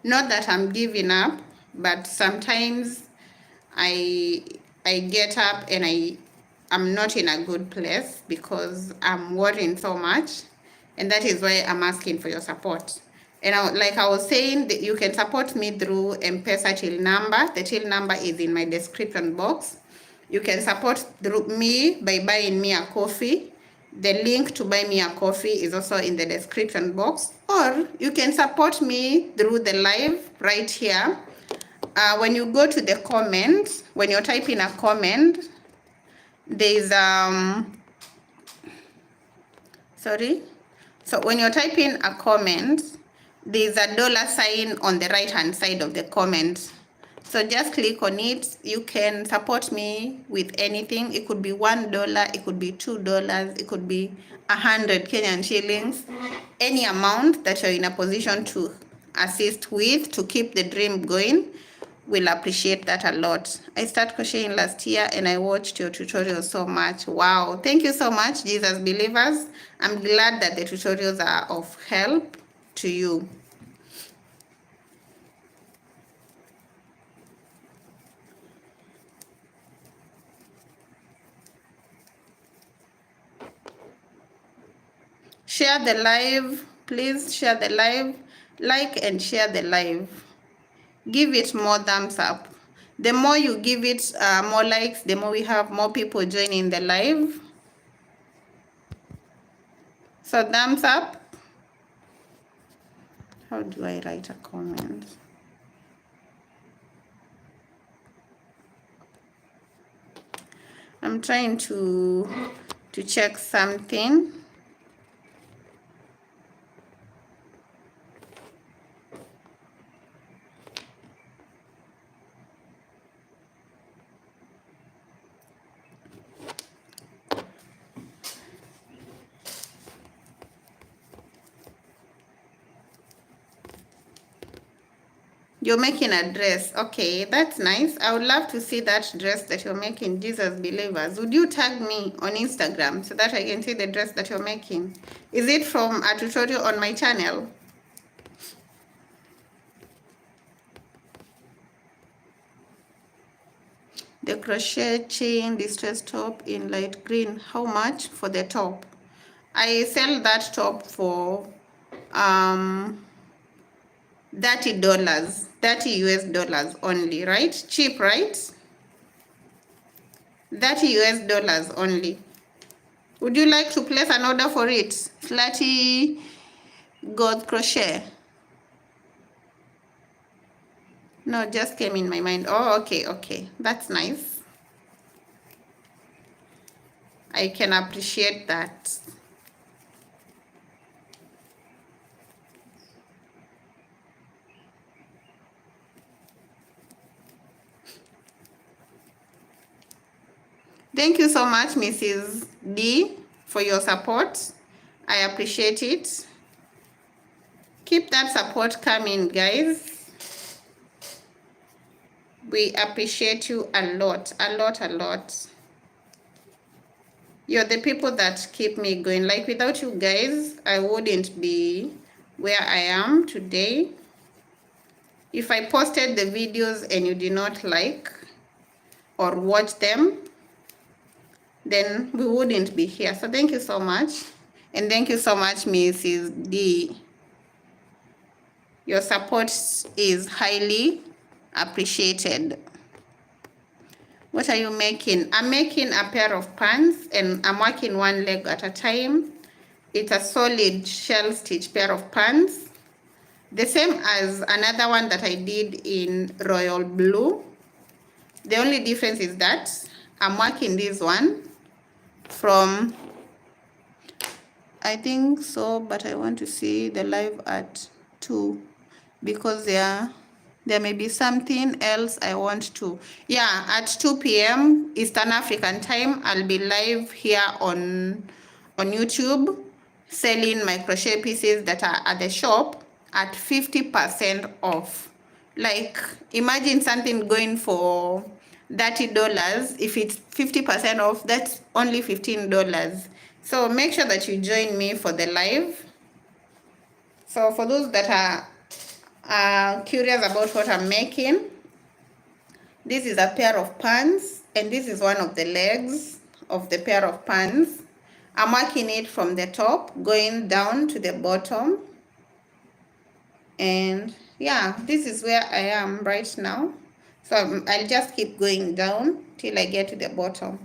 Not that I'm giving up, but sometimes I get up and I'm not in a good place because I'm worrying so much, and that is why I'm asking for your support. And like I was saying, that you can support me through Mpesa till number. The till number is in my description box. You can support through me by buying me a coffee. The link to buy me a coffee is also in the description box. Or you can support me through the live right here. When you go to the comment, when you're typing a comment, there's sorry. So when you're typing a comment, there's a dollar sign on the right hand side of the comment. So just click on it. You can support me with anything. It could be $1, it could be $2, it could be 100 Kenyan shillings. Any amount that you're in a position to assist with to keep the dream going, will appreciate that a lot. I started crocheting last year and I watched your tutorials so much. Wow, thank you so much, Jesus believers. I'm glad that the tutorials are of help to you. Share the live, please share the live, like and share the live. Give it more thumbs up. The more you give it more likes, the more we have more people joining the live. So thumbs up. How do I write a comment? I'm trying to check something. You're making a dress. Okay, that's nice. I would love to see that dress that you're making, Jesus believers. Would you tag me on Instagram so that I can see the dress that you're making? Is it from a tutorial on my channel? The crochet chain distress top in light green. How much for the top? I sell that top for $30, 30 US dollars only, right? Cheap, right? 30 US dollars only. Would you like to place an order for it? Slutty God crochet. No, just came in my mind. Oh, okay. That's nice. I can appreciate that. Thank you so much, Mrs. D, for your support. I appreciate it. Keep that support coming, guys. We appreciate you a lot. You're the people that keep me going. Like, without you guys, I wouldn't be where I am today. If I posted the videos and you did not like or watch them, then we wouldn't be here. So thank you so much. And thank you so much, Mrs. D. Your support is highly appreciated. What are you making? I'm making a pair of pants and I'm working one leg at a time. It's a solid shell stitch pair of pants. The same as another one that I did in royal blue. The only difference is that I'm working this one from, I think so, but I want to see the live at 2 because there may be something else I want to. Yeah, at 2 p.m. Eastern African time, I'll be live here on YouTube selling my crochet pieces that are at the shop at 50% off. Like, imagine something going for $30. If it's 50% off, that's only $15. So make sure that you join me for the live. So for those that are curious about what I'm making, this is a pair of pants, and this is one of the legs of the pair of pants. I'm working it from the top going down to the bottom, and yeah, this is where I am right now. So I'll just keep going down till I get to the bottom.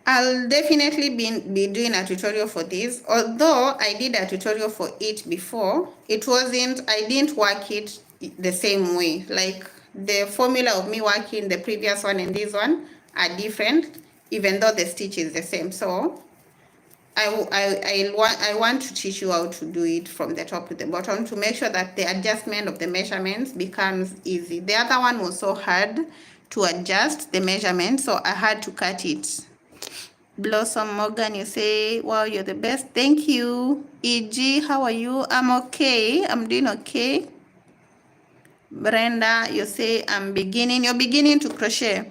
I'll definitely be doing a tutorial for this, although I did a tutorial for it before. I didn't work it the same way. Like the formula of me working the previous one and this one are different, even though the stitch is the same. So I want to teach you how to do it from the top to the bottom to make sure that the adjustment of the measurements becomes easy. The other one was so hard to adjust the measurement, so I had to cut it. Blossom Morgan, you say, wow, you're the best. Thank you. EG, how are you? I'm okay. I'm doing okay. Brenda, you say, you're beginning to crochet.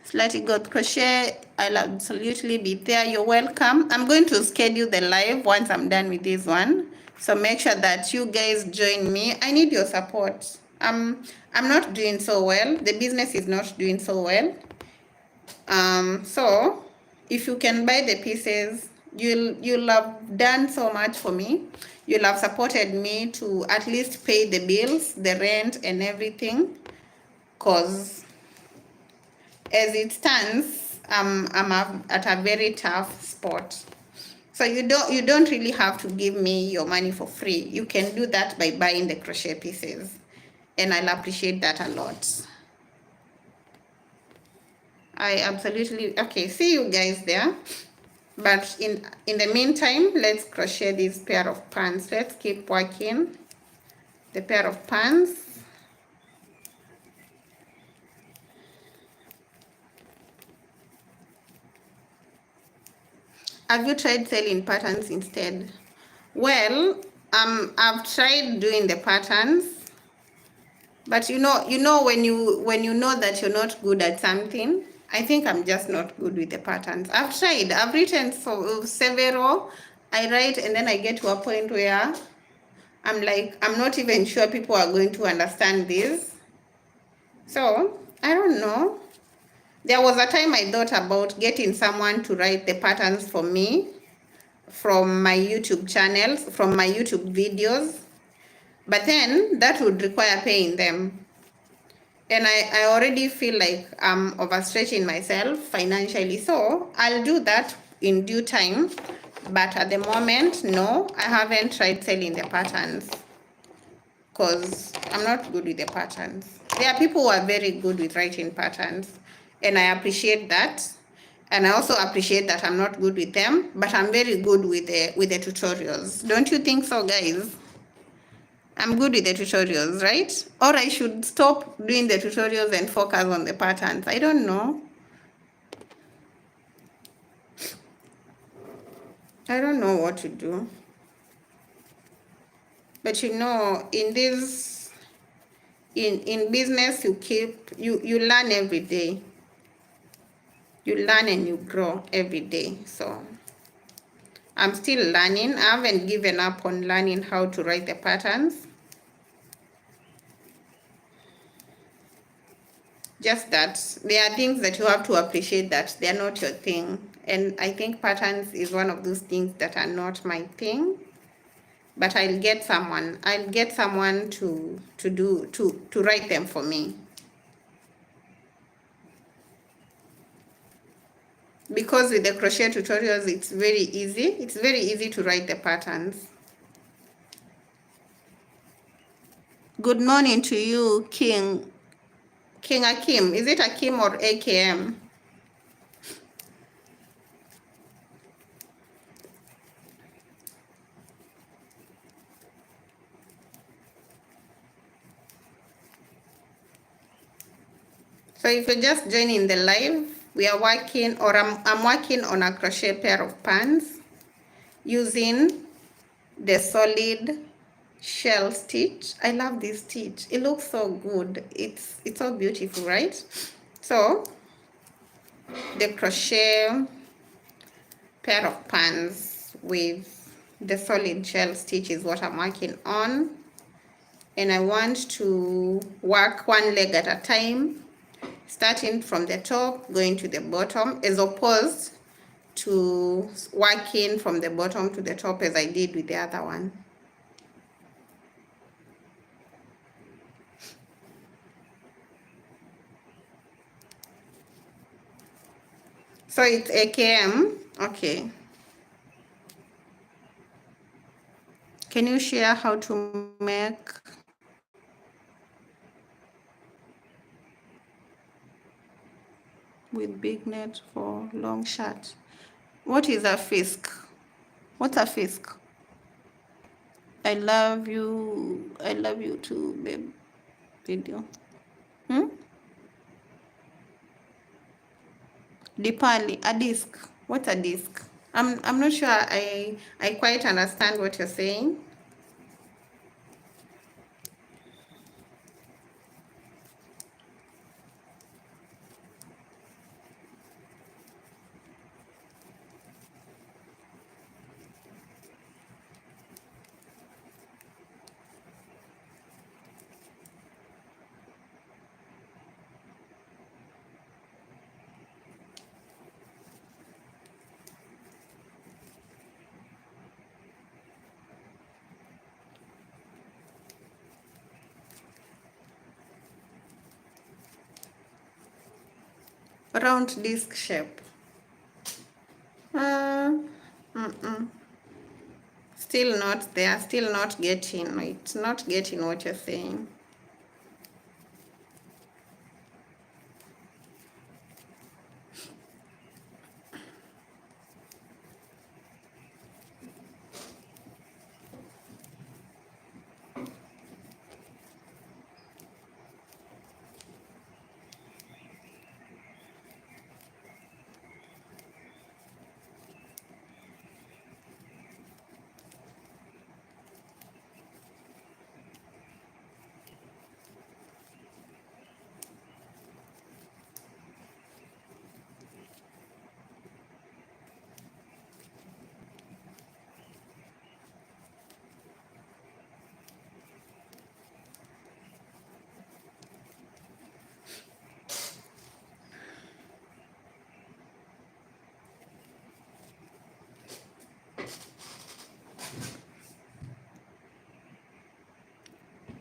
Slutty God Crochet, I'll absolutely be there. You're welcome. I'm going to schedule the live once I'm done with this one. So make sure that you guys join me. I need your support. I'm not doing so well. The business is not doing so well. So if you can buy the pieces, you'll have done so much for me. You'll have supported me to at least pay the bills, the rent and everything. Cause as it stands, I'm at a very tough spot. So you don't really have to give me your money for free. You can do that by buying the crochet pieces, and I'll appreciate that a lot. I absolutely okay. See you guys there. But in the meantime, let's crochet this pair of pants. Let's keep working the pair of pants. Have you tried selling patterns instead? Well, I've tried doing the patterns, but you know when you know that you're not good at something. I think I'm just not good with the patterns. I've tried. I've written for several. I write and then I get to a point where I'm like, I'm not even sure people are going to understand this. So I don't know. There was a time I thought about getting someone to write the patterns for me from my YouTube channels, from my YouTube videos, but then that would require paying them. And I already feel like I'm overstretching myself financially, so I'll do that in due time. But at the moment, no, I haven't tried selling the patterns because I'm not good with the patterns. There are people who are very good with writing patterns, and I appreciate that. And I also appreciate that I'm not good with them, but I'm very good with the tutorials. Don't you think so, guys? I'm good with the tutorials, right? Or I should stop doing the tutorials and focus on the patterns. I don't know. I don't know what to do. But you know, in this, in business, you learn every day. You learn and you grow every day. So I'm still learning. I haven't given up on learning how to write the patterns. Just that there are things that you have to appreciate that they're not your thing. And I think patterns is one of those things that are not my thing. But I'll get someone to write them for me. Because with the crochet tutorials, it's very easy. It's very easy to write the patterns. Good morning to you, King Akim. Is it Akim or AKM? So if you're just joining the live, we are working, or I'm working on a crochet pair of pants using the solid shell stitch. I love this stitch. It looks so good. It's so beautiful, right? So the crochet pair of pants with The solid shell stitch is what I'm working on, and I want to work one leg at a time, starting from the top going to the bottom, as opposed to working from the bottom to the top as I did with the other one. So it's AKM. Okay. Can you share how to make with big net for long shirt? What is a fisk? What's a fisk? I love you. I love you too, babe. Video. Dipali, a disc. What's a disc? I'm not sure I quite understand what you're saying. Round disc shape. Still not there. Still not getting. It's not getting what you're saying.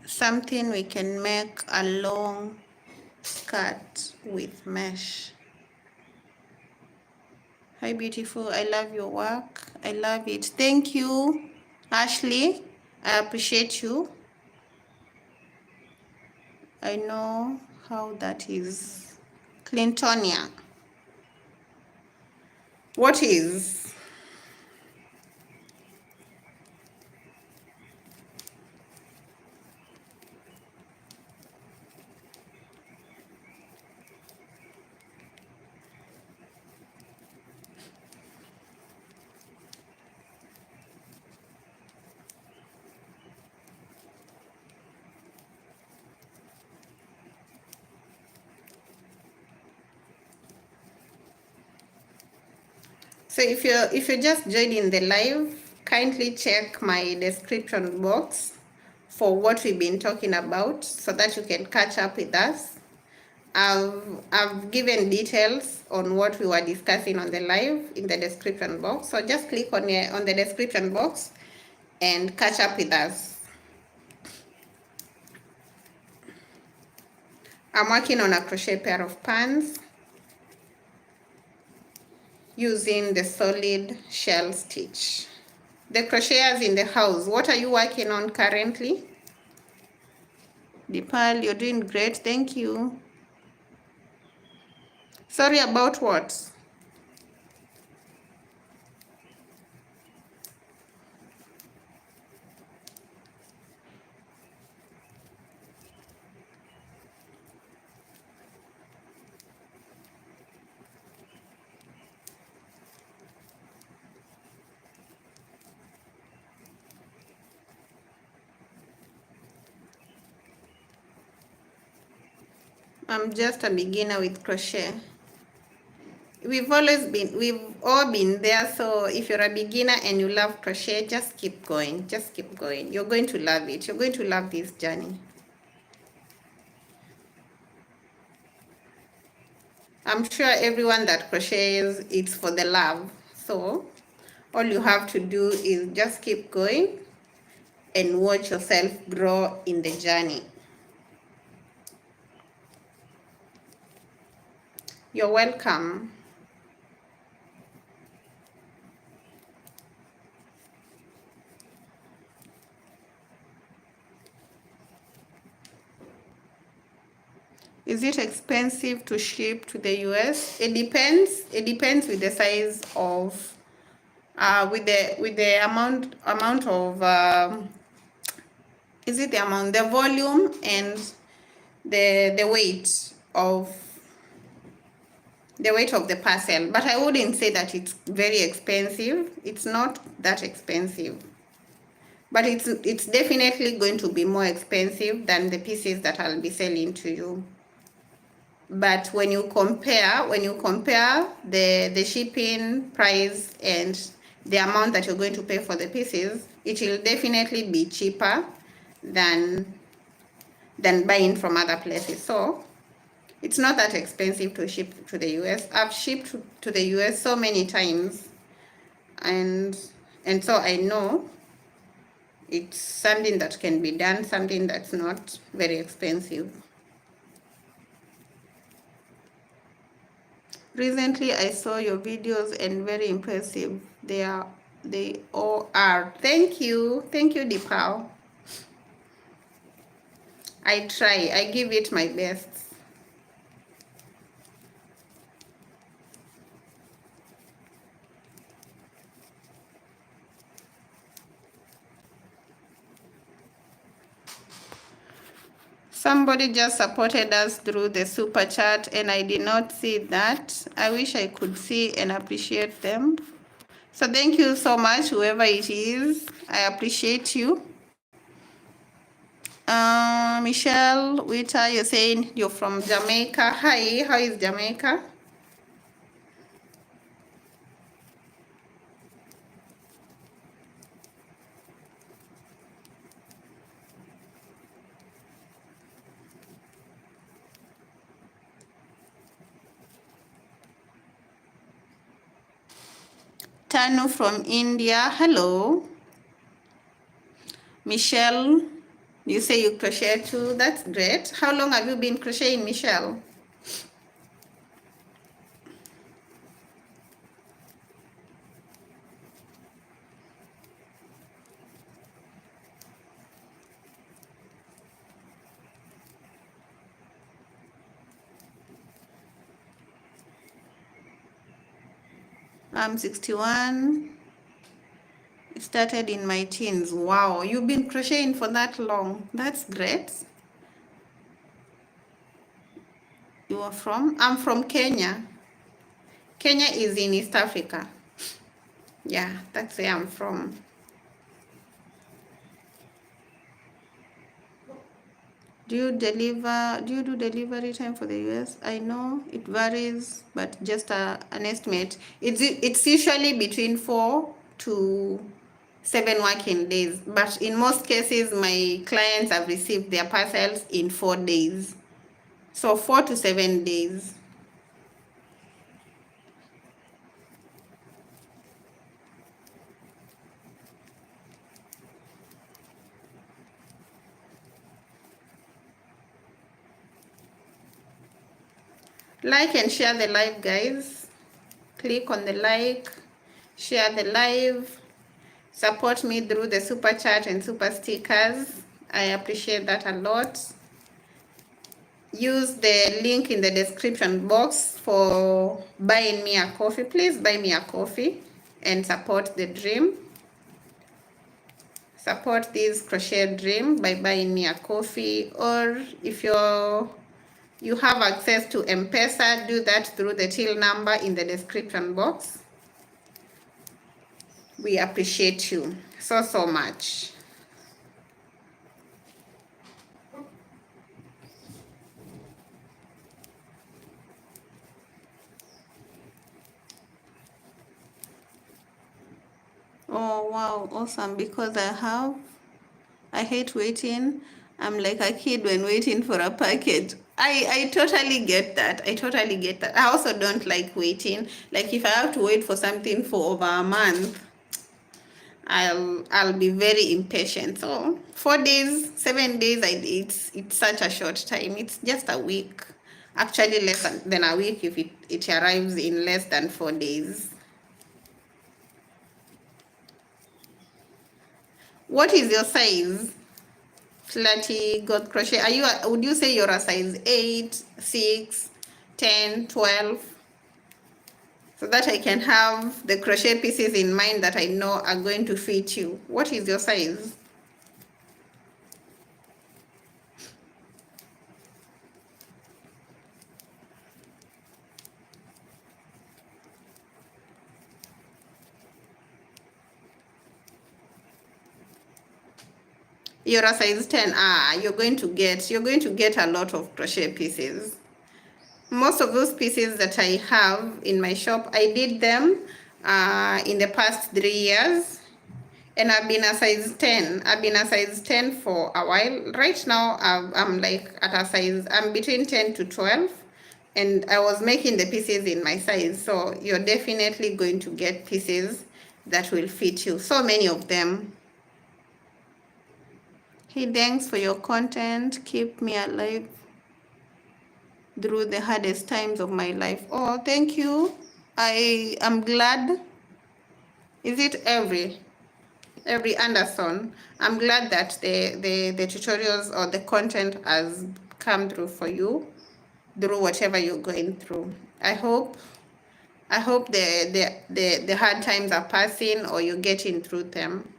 Something we can make a long skirt with mesh. Hi beautiful, I love your work. I love it. Thank you, Ashley. I appreciate you. I know how that is. Clintonia. What is? So if you're just joining the live, kindly check my description box for what we've been talking about so that you can catch up with us. I've given details on what we were discussing on the live in the description box. So just click on the description box and catch up with us. I'm working on a crochet pair of pants using the solid shell stitch. The crocheters in the house, what are you working on currently? Dipal, you're doing great, thank you. Sorry about what? I'm just a beginner with crochet. we've all been there. So if you're a beginner and you love crochet, just keep going. Just keep going. You're going to love it. You're going to love this journey. I'm sure everyone that crochets, it's for the love. So all you have to do is just keep going and watch yourself grow in the journey. You're welcome. Is it expensive to ship to the US? It depends. It depends with the size of, with the amount of, is it the amount, the volume, and the weight of the parcel. But I wouldn't say that it's very expensive. It's not that expensive. But it's definitely going to be more expensive than the pieces that I'll be selling to you. But when you compare the shipping price and the amount that you're going to pay for the pieces, it will definitely be cheaper than buying from other places. So it's not that expensive to ship to the US. I've shipped to the US so many times, and so I know it's something that can be done, something that's not very expensive. Recently, I saw your videos and very impressive. They all are. Thank you, Deepal. I try. I give it my best. Somebody just supported us through the super chat and I did not see that. I wish I could see and appreciate them. So thank you so much, whoever it is. I appreciate you. Michelle Witter, you're saying you're from Jamaica. Hi, how is Jamaica? Tanu from India. Hello. Michelle, you say you crochet too. That's great. How long have you been crocheting, Michelle? I'm 61. It started in my teens. Wow, you've been crocheting for that long. That's great. You are from? I'm from Kenya. Kenya is in East Africa. Yeah, that's where I'm from. Do you do delivery time for the US? I know it varies, but just an estimate. It's usually between 4 to 7 working days. But in most cases, my clients have received their parcels in 4 days. So 4 to 7 days. Like and share the live, guys. Click on the like, share the live, support me through the super chat and super stickers. I appreciate that a lot. Use the link in the description box for buying me a coffee. Please buy me a coffee and support the dream. Support this crochet dream by buying me a coffee, or if you have access to Mpesa, do that through the till number in the description box. We appreciate you so much. Oh wow, awesome. Because I hate waiting. I'm like a kid when waiting for a package. I totally get that. I totally get that. I also don't like waiting. Like if I have to wait for something for over a month, I'll be very impatient. So 4 days, 7 days, it's such a short time. It's just a week. Actually less than a week if it arrives in less than 4 days. What is your size? Flirty got crochet. Would you say you're a size 8, 6, 10, 12? So that I can have the crochet pieces in mind that I know are going to fit you. What is your size? You're a size 10. You're going to get a lot of crochet pieces. Most of those pieces that I have in my shop, I did them in the past 3 years. And I've been a size 10. I've been a size 10 for a while. Right now, I'm like at a size, I'm between 10 to 12. And I was making the pieces in my size. So you're definitely going to get pieces that will fit you. So many of them. Hey, thanks for your content. Keep me alive through the hardest times of my life. Oh, thank you. I am glad. Is it every Anderson? I'm glad that the tutorials or the content has come through for you through whatever you're going through. I hope the hard times are passing or you're getting through them.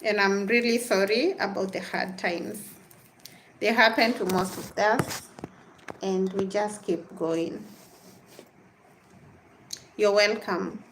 And I'm really sorry about the hard times. They happen to most of us, and we just keep going. You're welcome.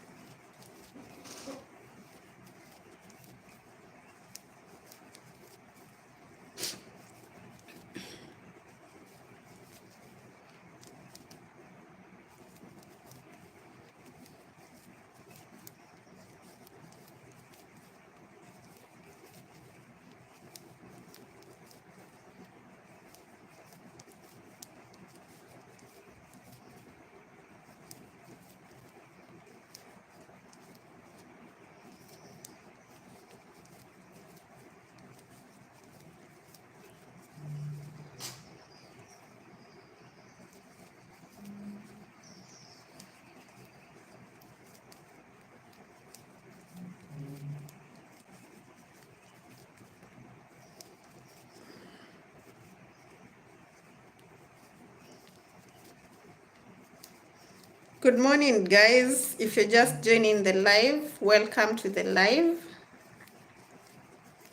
Good morning, guys. If you're just joining the live, welcome to the live.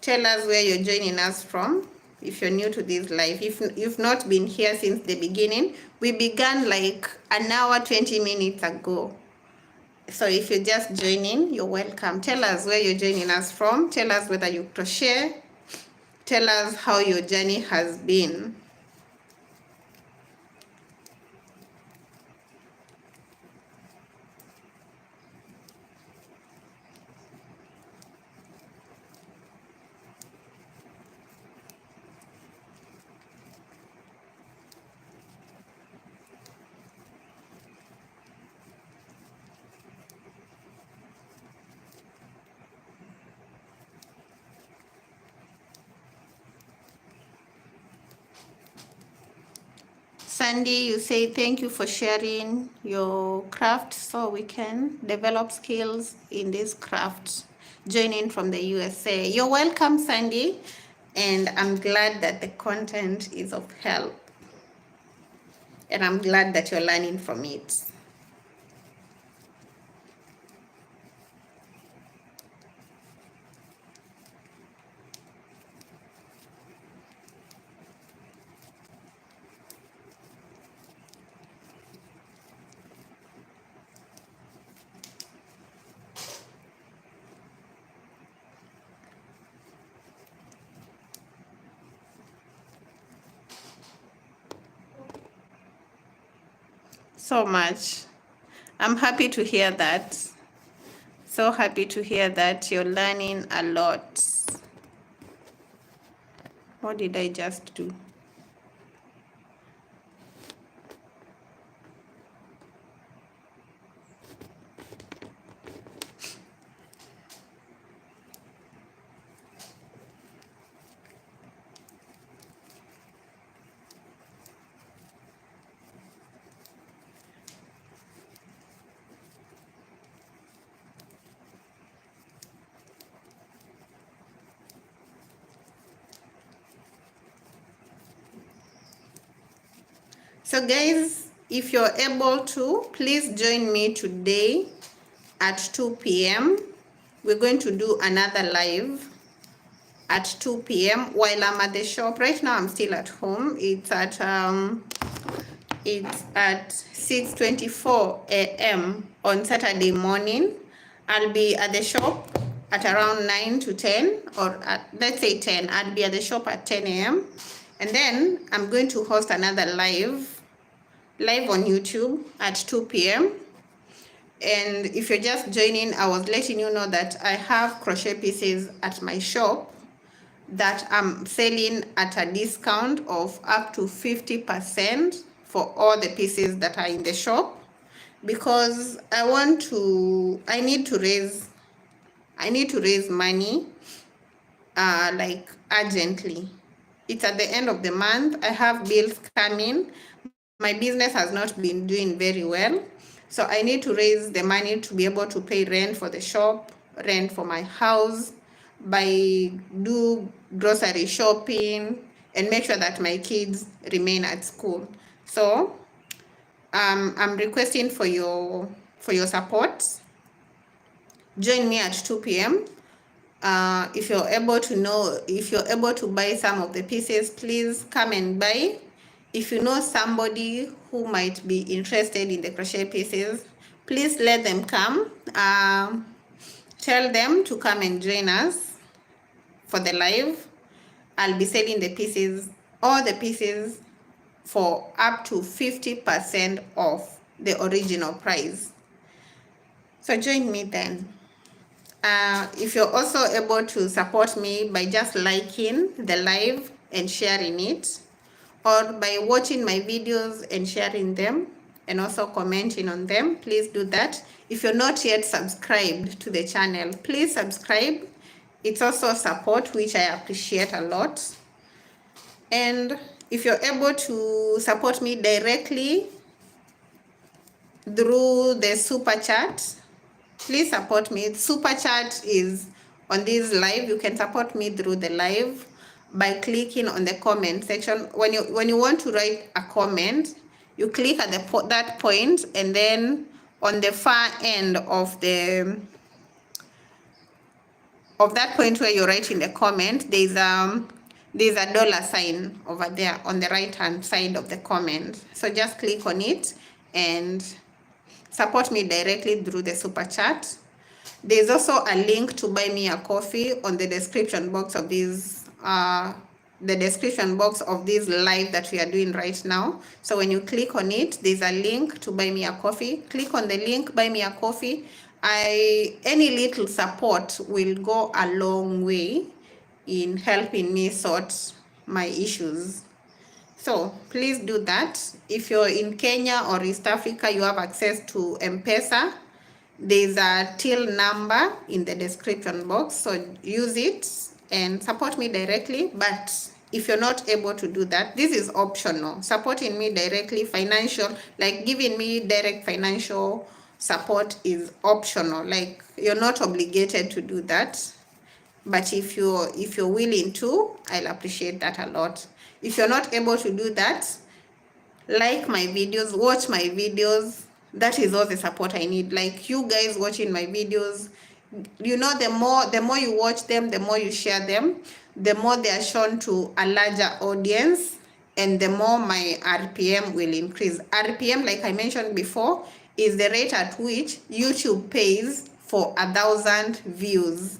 Tell us where you're joining us from if you're new to this live. If you've not been here since the beginning, we began like an hour, 20 minutes ago. So if you're just joining, you're welcome. Tell us where you're joining us from. Tell us whether you crochet. Tell us how your journey has been. Sandy, you say thank you for sharing your craft so we can develop skills in this craft. Joining from the USA. You're welcome, Sandy, and I'm glad that the content is of help. And I'm glad that you're learning from it. so much. I'm happy to hear that. So happy to hear that you're learning a lot. What did I just do? So guys, if you're able to, please join me today at 2 p.m. We're going to do another live at 2 p.m. while I'm at the shop. Right now I'm still at home. It's at 6:24 a.m. on Saturday morning. I'll be at the shop at around 9 to 10, or let's say 10. I'll be at the shop at 10 a.m. and then I'm going to host another live on YouTube at 2 p.m. And if you're just joining, I was letting you know that I have crochet pieces at my shop that I'm selling at a discount of up to 50% for all the pieces that are in the shop, because I need to raise money like urgently. It's at the end of the month. I have bills coming. My business has not been doing very well, so I need to raise the money to be able to pay rent for the shop, rent for my house, do grocery shopping, and make sure that my kids remain at school. So I'm requesting for your support. Join me at 2 p.m. If you're able to buy some of the pieces, please come and buy. If you know somebody who might be interested in the crochet pieces, please let them come. Tell them to come and join us for the live. I'll be selling all the pieces for up to 50% off the original price. So join me then. If you're also able to support me by just liking the live and sharing it, or by watching my videos and sharing them and also commenting on them, please do that. If you're not yet subscribed to the channel, please subscribe. It's also support, which I appreciate a lot. And if you're able to support me directly through the super chat, please support me. Super chat is on this live. You can support me through the live by clicking on the comment section. When you want to write a comment, you click at that point, and then on the far end of that point where you're writing the comment, there's a $sign over there on the right hand side of the comment. So just click on it and support me directly through the super chat. There's also a link to buy me a coffee on the description box of this live that we are doing right now. So when you click on it, there's a link to buy me a coffee. Click on the link, buy me a coffee. Any little support will go a long way in helping me sort my issues. So please do that. If you're in Kenya or East Africa, you have access to Mpesa. There's a till number in the description box, so use it and support me directly. But if you're not able to do that, this is optional. Supporting me directly, like giving me direct financial support, is optional. Like, you're not obligated to do that. But if you're willing to, I'll appreciate that a lot. If you're not able to do that, like my videos, watch my videos. That is all the support I need. Like, you guys watching my videos, the more you watch them, the more you share them, the more they are shown to a larger audience, and the more my RPM will increase. RPM, like I mentioned before, is the rate at which YouTube pays for 1,000 views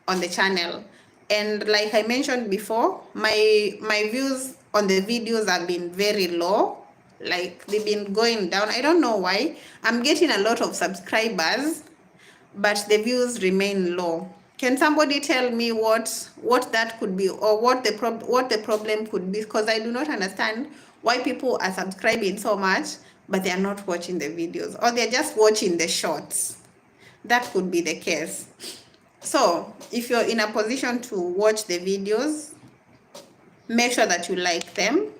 on the channel. And like I mentioned before, my views on the videos have been very low. like they've been going down. I don't know why. I'm getting a lot of subscribers, but the views remain low. Can somebody tell me what that could be, or what the problem could be? Because I do not understand why people are subscribing so much but they are not watching the videos, or they're just watching the shorts. That could be the case. So if you're in a position to watch the videos, make sure that you like them.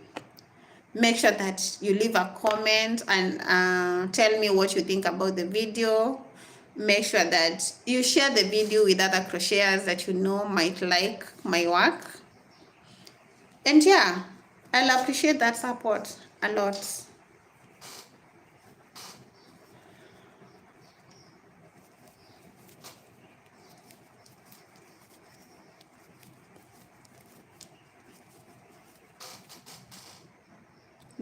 Make sure that you leave a comment and tell me what you think about the video. Make sure that you share the video with other crocheters that you know might like my work. And yeah, I'll appreciate that support a lot.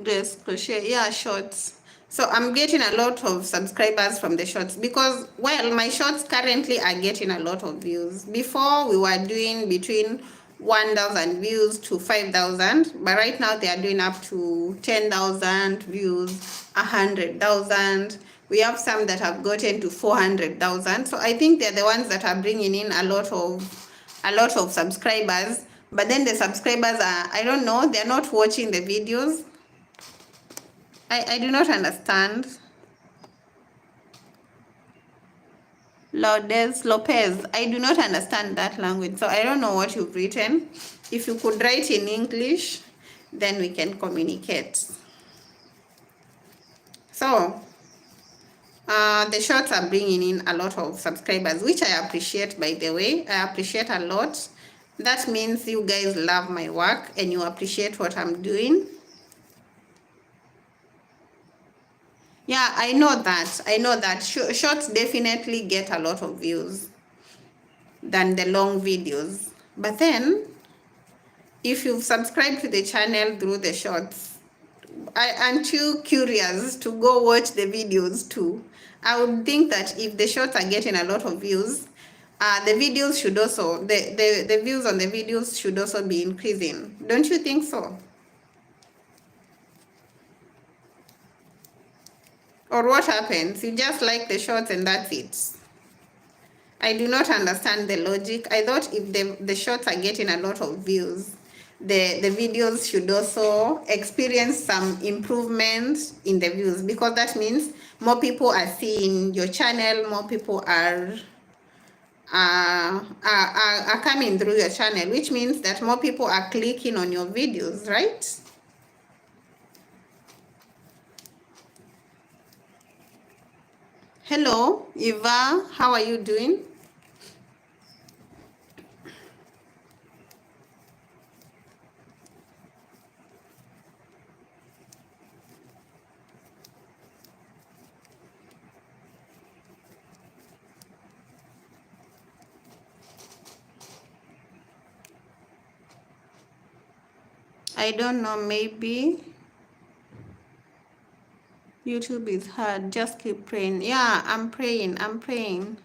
Yes, crochet, yeah, shorts. So I'm getting a lot of subscribers from the shorts because, well, my shorts currently are getting a lot of views. Before we were doing between 1,000 views to 5,000, but right now they are doing up to 10,000 views, 100,000. We have some that have gotten to 400,000. So I think they're the ones that are bringing in a lot of subscribers. But then the subscribers are, I don't know, they're not watching the videos. I do not understand. Lourdes Lopez, I do not understand that language, so I don't know what you've written. If you could write in English, then we can communicate. So, the shorts are bringing in a lot of subscribers, which I appreciate, by the way. I appreciate a lot. That means you guys love my work and you appreciate what I'm doing. Yeah, I know that. I know that. Shorts definitely get a lot of views than the long videos. But then, if you've subscribed to the channel through the shorts, aren't you curious to go watch the videos too? I would think that if the shorts are getting a lot of views, the videos should also, the views on the videos should also be increasing. Don't you think so? Or what happens? You just like the shorts and that's it. I do not understand the logic. I thought if the shorts are getting a lot of views, the videos should also experience some improvement in the views, because that means more people are seeing your channel, more people are coming through your channel, which means that more people are clicking on your videos, right? Hello, Eva, how are you doing? I don't know, maybe YouTube is hard. Just keep praying. Yeah, I'm praying. I'm praying.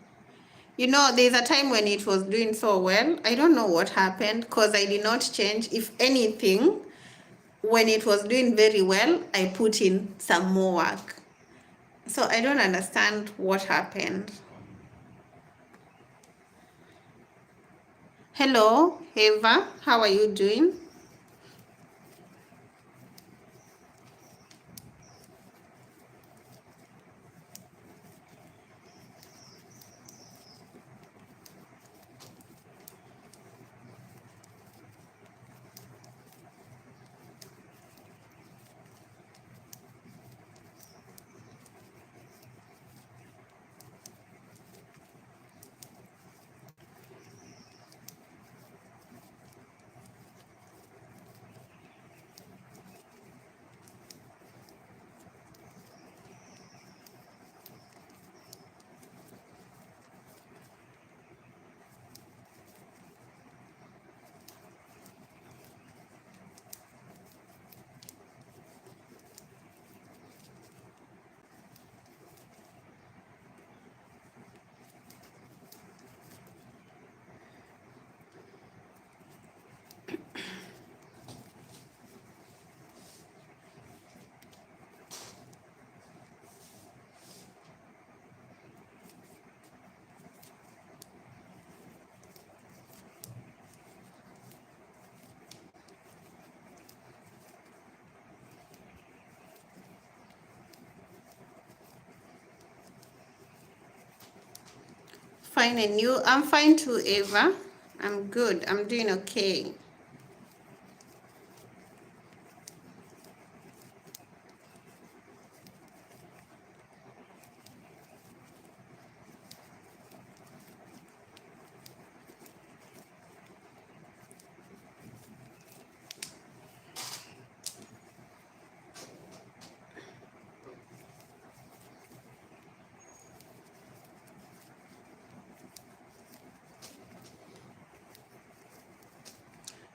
You know, there's a time when it was doing so well. I don't know what happened because I did not change. If anything, when it was doing very well, I put in some more work. So I don't understand what happened. Hello, Eva. How are you doing? fine, and you? I'm fine too, Eva. I'm good. I'm doing okay.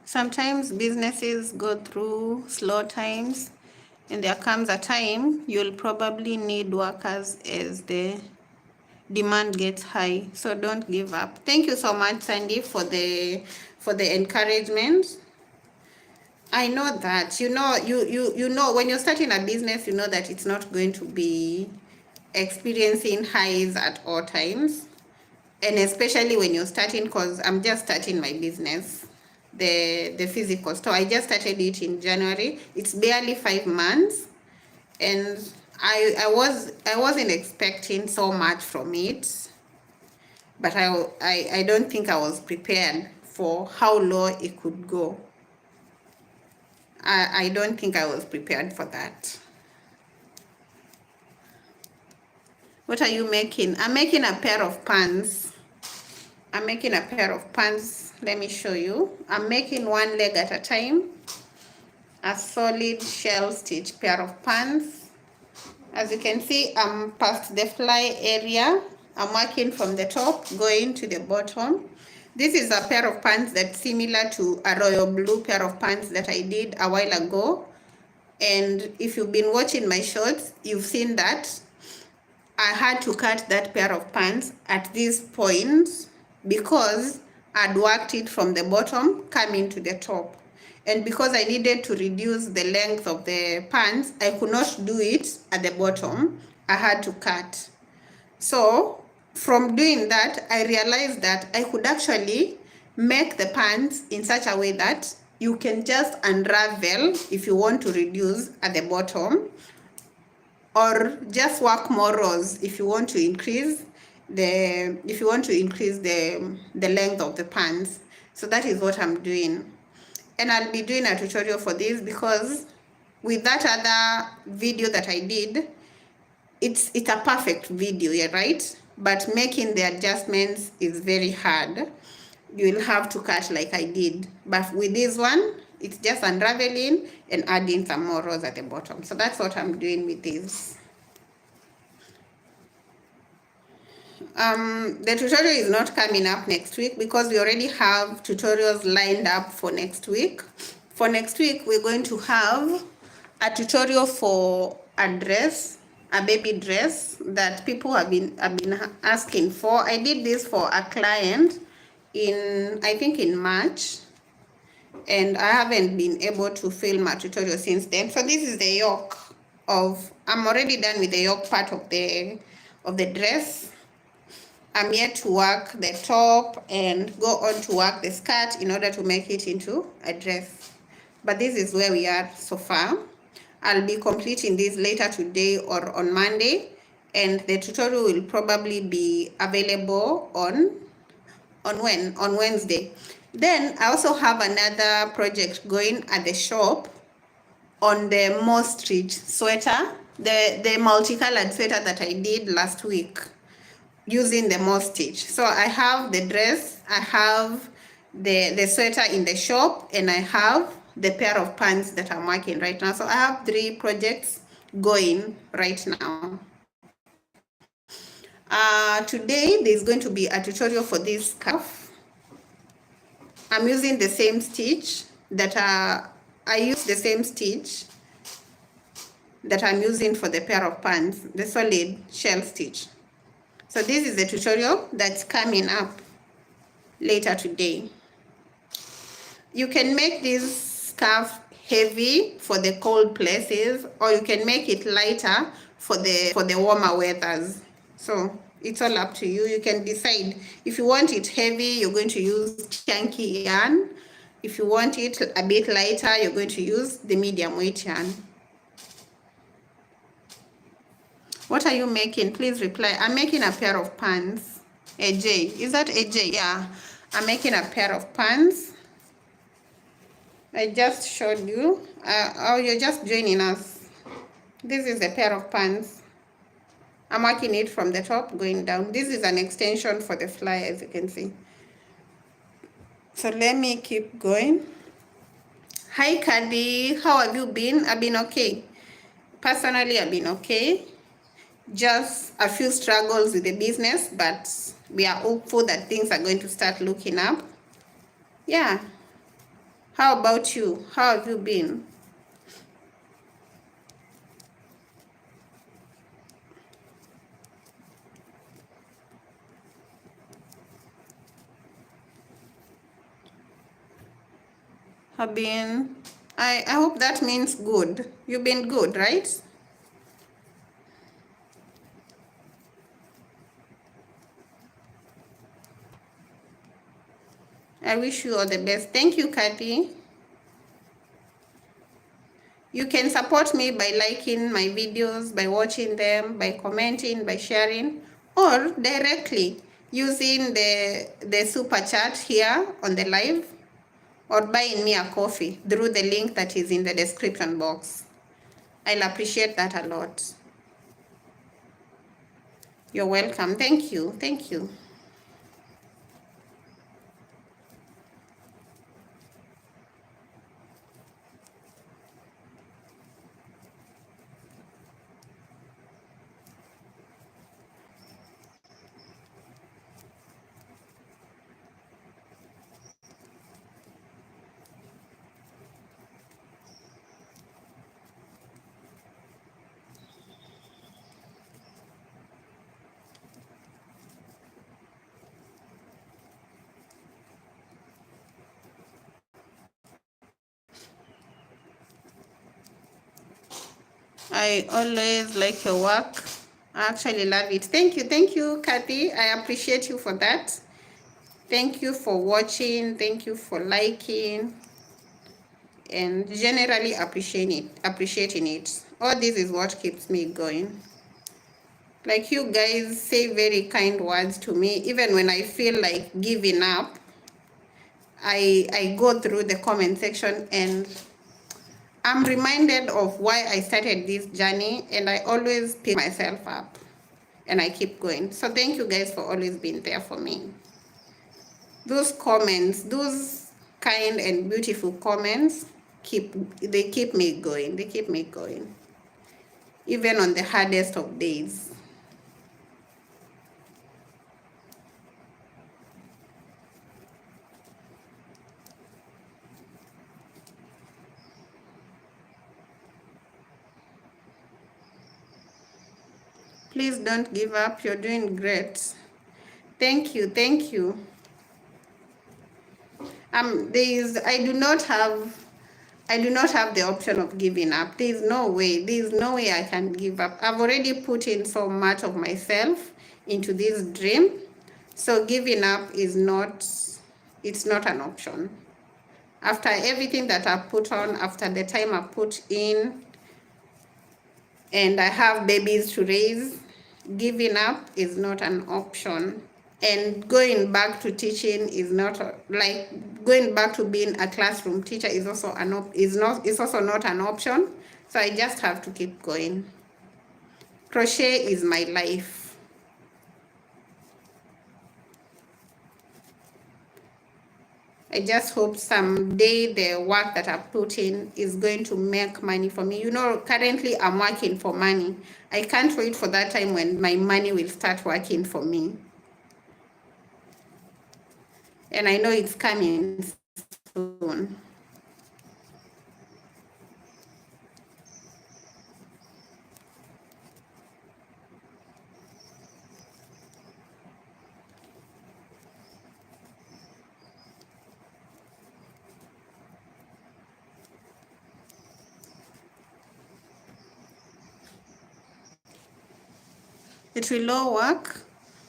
Sometimes businesses go through slow times, and there comes a time you'll probably need workers as the demand gets high. So don't give up. Thank you so much, Sandy, for the encouragement. I know that you know when you're starting a business, you know that it's not going to be experiencing highs at all times, and especially when you're starting, because I'm just starting my business, the physical store. I just started it in January. It's barely 5 months, and I wasn't expecting so much from it, but I don't think I was prepared for how low it could go. I don't think I was prepared for that. What are you making? I'm making a pair of pants. I'm making a pair of pants. Let me show you. I'm making one leg at a time. A solid shell stitch pair of pants. As you can see, I'm past the fly area. I'm working from the top going to the bottom. This is a pair of pants that's similar to a royal blue pair of pants that I did a while ago. And if you've been watching my shorts, you've seen that I had to cut that pair of pants at this point because I'd worked it from the bottom coming to the top. And because I needed to reduce the length of the pants, I could not do it at the bottom. I had to cut. So from doing that, I realized that I could actually make the pants in such a way that you can just unravel if you want to reduce at the bottom, or just work more rows if you want to increase the length of the pants. So that is what I'm doing, and I'll be doing a tutorial for this because with that other video that I did, it's a perfect video, yeah, right? But making the adjustments is very hard. You will have to cut like I did, but with this one it's just unraveling and adding some more rows at the bottom. So that's what I'm doing with this. The tutorial is not coming up next week because we already have tutorials lined up for next week. For next week, we're going to have a tutorial for a dress, a baby dress that people have been asking for. I did this for a client I think in March, and I haven't been able to film a tutorial since then. So this is the yoke I'm already done with the yoke part of the dress. I'm yet to work the top and go on to work the skirt in order to make it into a dress. But this is where we are so far. I'll be completing this later today or on Monday, and the tutorial will probably be available on Wednesday. Then I also have another project going at the shop on the moss stitch sweater, the multicolored sweater that I did last week using the moss stitch. So I have the dress, I have the sweater in the shop, and I have the pair of pants that I'm working right now. So I have 3 projects going right now. Today there's going to be a tutorial for this scarf. I'm using the same stitch that I use the same stitch that I'm using for the pair of pants, the solid shell stitch. So this is the tutorial that's coming up later today. You can make this scarf heavy for the cold places, or you can make it lighter for the warmer weathers. So it's all up to you. You can decide. If you want it heavy, you're going to use chunky yarn. If you want it a bit lighter, you're going to use the medium weight yarn. What are you making? Please reply. I'm making a pair of pants. AJ. Is that AJ? Yeah. I'm making a pair of pants. I just showed you. Oh, you're just joining us. This is a pair of pants. I'm working it from the top going down. This is an extension for the fly, as you can see. So let me keep going. Hi, Candy. How have you been? I've been okay. Personally, I've been okay. Just a few struggles with the business, but we are hopeful that things are going to start looking up. Yeah. How about you? How have you been? Have been... I hope that means good. You've been good, right? I wish you all the best. Thank you, Kathy. You can support me by liking my videos, by watching them, by commenting, by sharing, or directly using the super chat here on the live, or buying me a coffee through the link that is in the description box. I'll appreciate that a lot. You're welcome. Thank you. Thank you. I always like your work. I actually love it. Thank you, Kathy. I appreciate you for that. Thank you for watching. Thank you for liking and generally appreciating it. All this is what keeps me going. Like, you guys say very kind words to me. Even when I feel like giving up, I go through the comment section and I'm reminded of why I started this journey, and I always pick myself up and I keep going. So thank you guys for always being there for me. Those comments, those kind and beautiful comments, they keep me going. They keep me going. Even on the hardest of days. Please don't give up. You're doing great. Thank you. Thank you. I do not have the option of giving up. There is no way I can give up. I've already put in so much of myself into this dream. So giving up is not, it's not an option. After everything that I put on, after the time I put in, and I have babies to raise, giving up is not an option. And going back to teaching is not like going back to being a classroom teacher is also not an option. So I just have to keep going. Crochet is my life. I just hope someday the work that I put in is going to make money for me. You know, currently I'm working for money. I can't wait for that time when my money will start working for me. And I know it's coming soon. It will all work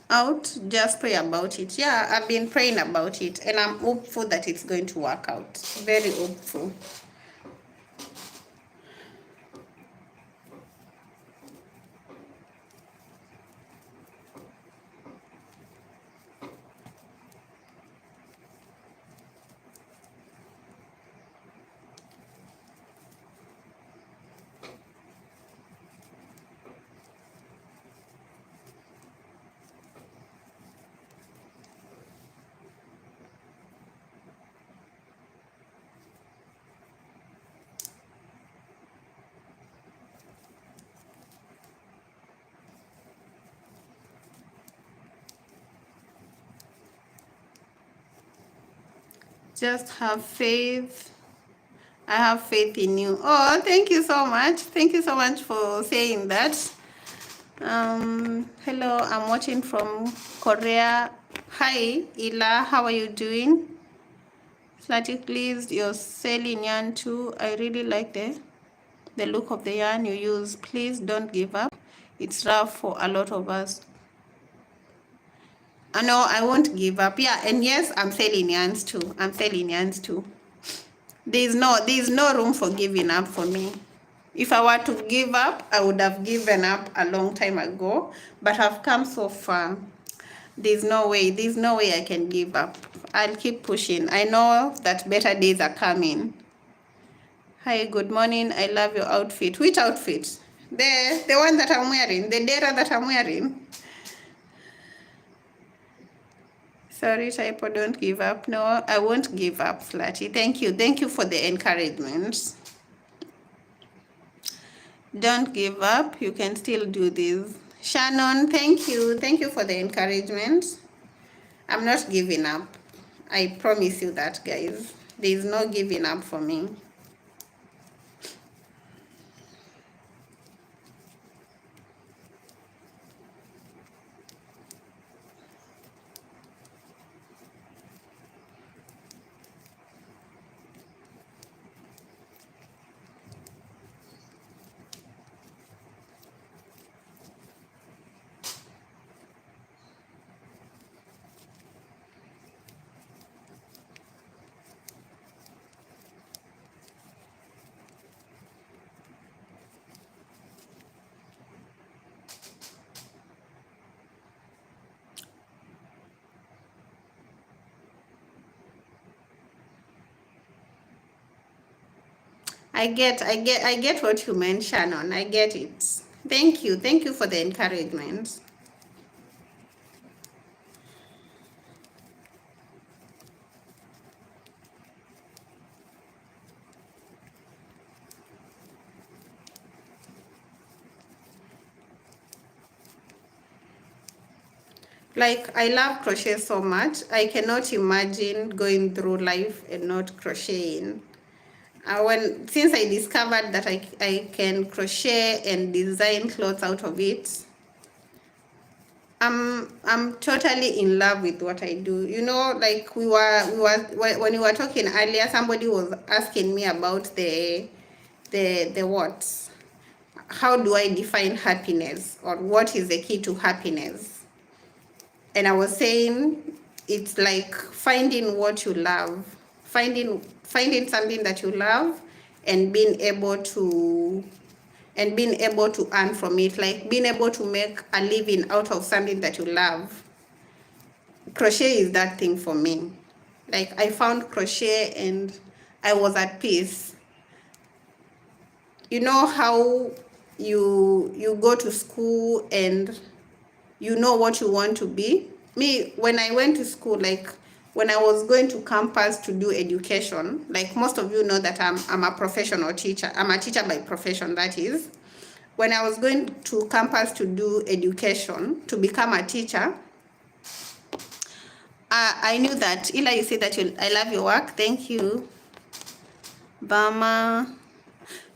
out. Just pray about it. Yeah, I've been praying about it, and I'm hopeful that it's going to work out. Very hopeful. Just have faith. I have faith in you. Oh, thank you so much. Thank you so much for saying that. Hello, I'm watching from Korea. Hi, Ila, how are you doing? Slutty, please, you're selling yarn too. I really like the look of the yarn you use. Please don't give up. It's rough for a lot of us. No, I won't give up. Yeah, and yes, I'm selling yarns too. I'm selling yarns too. There's no room for giving up for me. If I were to give up, I would have given up a long time ago, but I've come so far. There's no way I can give up. I'll keep pushing. I know that better days are coming. Hi, good morning. I love your outfit. Which outfit? The one that I'm wearing, the dera that I'm wearing. Sorry, typo, don't give up. No, I won't give up, Slutty. Thank you. Thank you for the encouragement. Don't give up. You can still do this. Shannon, thank you. Thank you for the encouragement. I'm not giving up. I promise you that, guys. There's no giving up for me. I get what you meant, Shannon. I get it. Thank you. Thank you for the encouragement. Like, I love crochet so much. I cannot imagine going through life and not crocheting. Since I discovered that I can crochet and design clothes out of it, I'm totally in love with what I do. You know, like when we were talking earlier, somebody was asking me about the what? How do I define happiness, or what is the key to happiness? And I was saying it's like finding what you love, finding something that you love, and being able to earn from it, like being able to make a living out of something that you love. Crochet is that thing for me. Like, I found crochet and I was at peace. You know how you go to school and you know what you want to be? Me, when I went to school, like when I was going to campus to do education, like most of you know that I'm a professional teacher. I'm a teacher by profession, that is. When I was going to campus to do education, to become a teacher, I knew that. Ila, you say that I love your work. Thank you. Bama.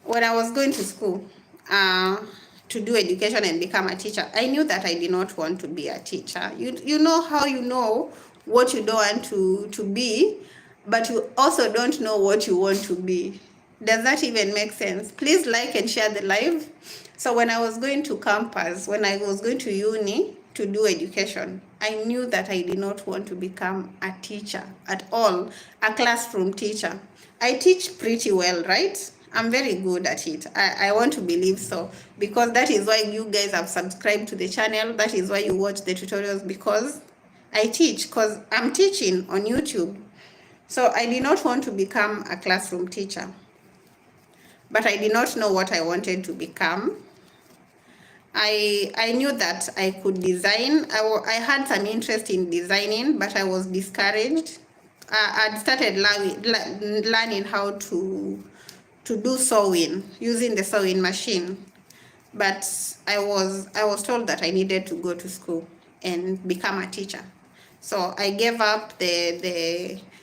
When I was going to school to do education and become a teacher, I knew that I did not want to be a teacher. You know how you know what you don't want to be, but you also don't know what you want to be. Does that even make sense? Please like and share the live. So when I was going to campus, when I was going to uni to do education, I knew that I did not want to become a teacher at all, a classroom teacher. I teach pretty well, right? I'm very good at it. I want to believe so, because that is why you guys have subscribed to the channel. That is why you watch the tutorials, because I teach, because I'm teaching on YouTube. So I did not want to become a classroom teacher, but I did not know what I wanted to become. I knew that I could design. I had some interest in designing, but I was discouraged. I'd started learning how to do sewing using the sewing machine, but I was told that I needed to go to school and become a teacher. So I gave up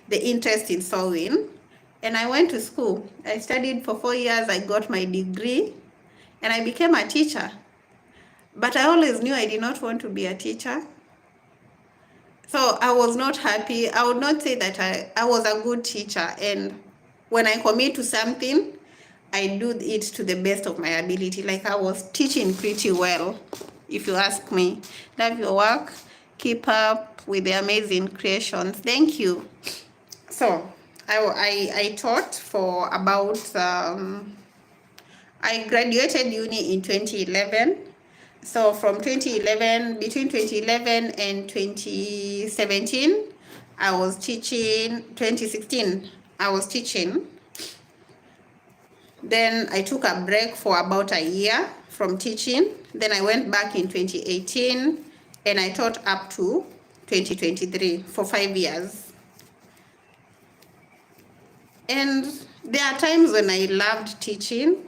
the interest in sewing. And I went to school. I studied for 4 years. I got my degree and I became a teacher. But I always knew I did not want to be a teacher. So I was not happy. I would not say that I was a good teacher. And when I commit to something, I do it to the best of my ability. Like I was teaching pretty well, if you ask me. Love your work. Keep up with the amazing creations. Thank you. So I taught for about, I graduated uni in 2011. So from 2011, between 2011 and 2017, I was teaching. 2016, I was teaching. Then I took a break for about a year from teaching. Then I went back in 2018 and I taught up to 2023 for 5 years. And there are times when I loved teaching,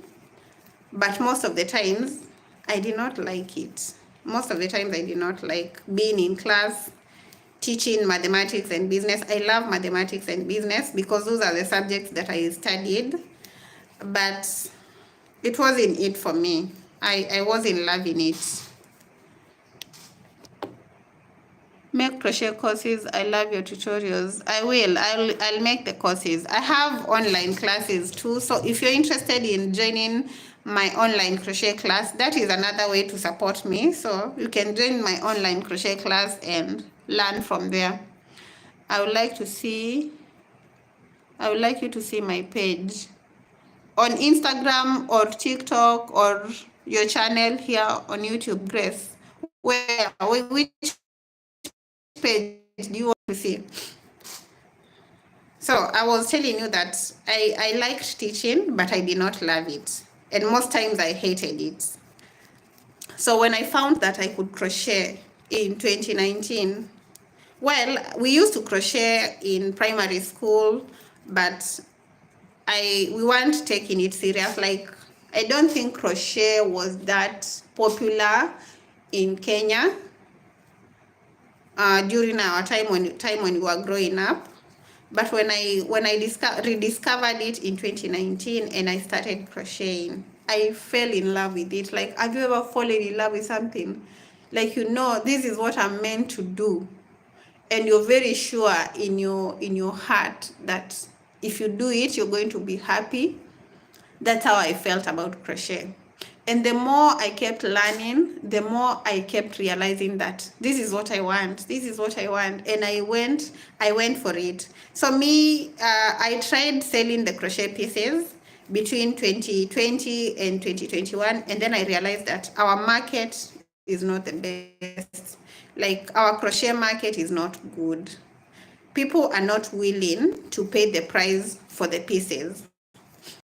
but most of the times I did not like it. Most of the times I did not like being in class, teaching mathematics and business. I love mathematics and business because those are the subjects that I studied, but it wasn't it for me. I wasn't loving it. Make crochet courses. I love your tutorials. I will. I'll make the courses. I have online classes too. So if you're interested in joining my online crochet class, that is another way to support me. So you can join my online crochet class and learn from there. I would like you to see my page on Instagram or TikTok or your channel here on YouTube, Grace. Which page do you want to see? So I was telling you that I liked teaching, but I did not love it. And most times I hated it. So when I found that I could crochet in 2019, well, we used to crochet in primary school, but we weren't taking it serious. Like, I don't think crochet was that popular in Kenya during our time when we were growing up. But when I rediscovered it in 2019 and I started crocheting, I fell in love with it. Like, have you ever fallen in love with something? Like, this is what I'm meant to do. And you're very sure in your heart that if you do it, you're going to be happy. That's how I felt about crochet. And the more I kept learning, the more I kept realizing that this is what I want. This is what I want. And I went for it. So I tried selling the crochet pieces between 2020 and 2021. And then I realized that our market is not the best. Like, our crochet market is not good. People are not willing to pay the price for the pieces.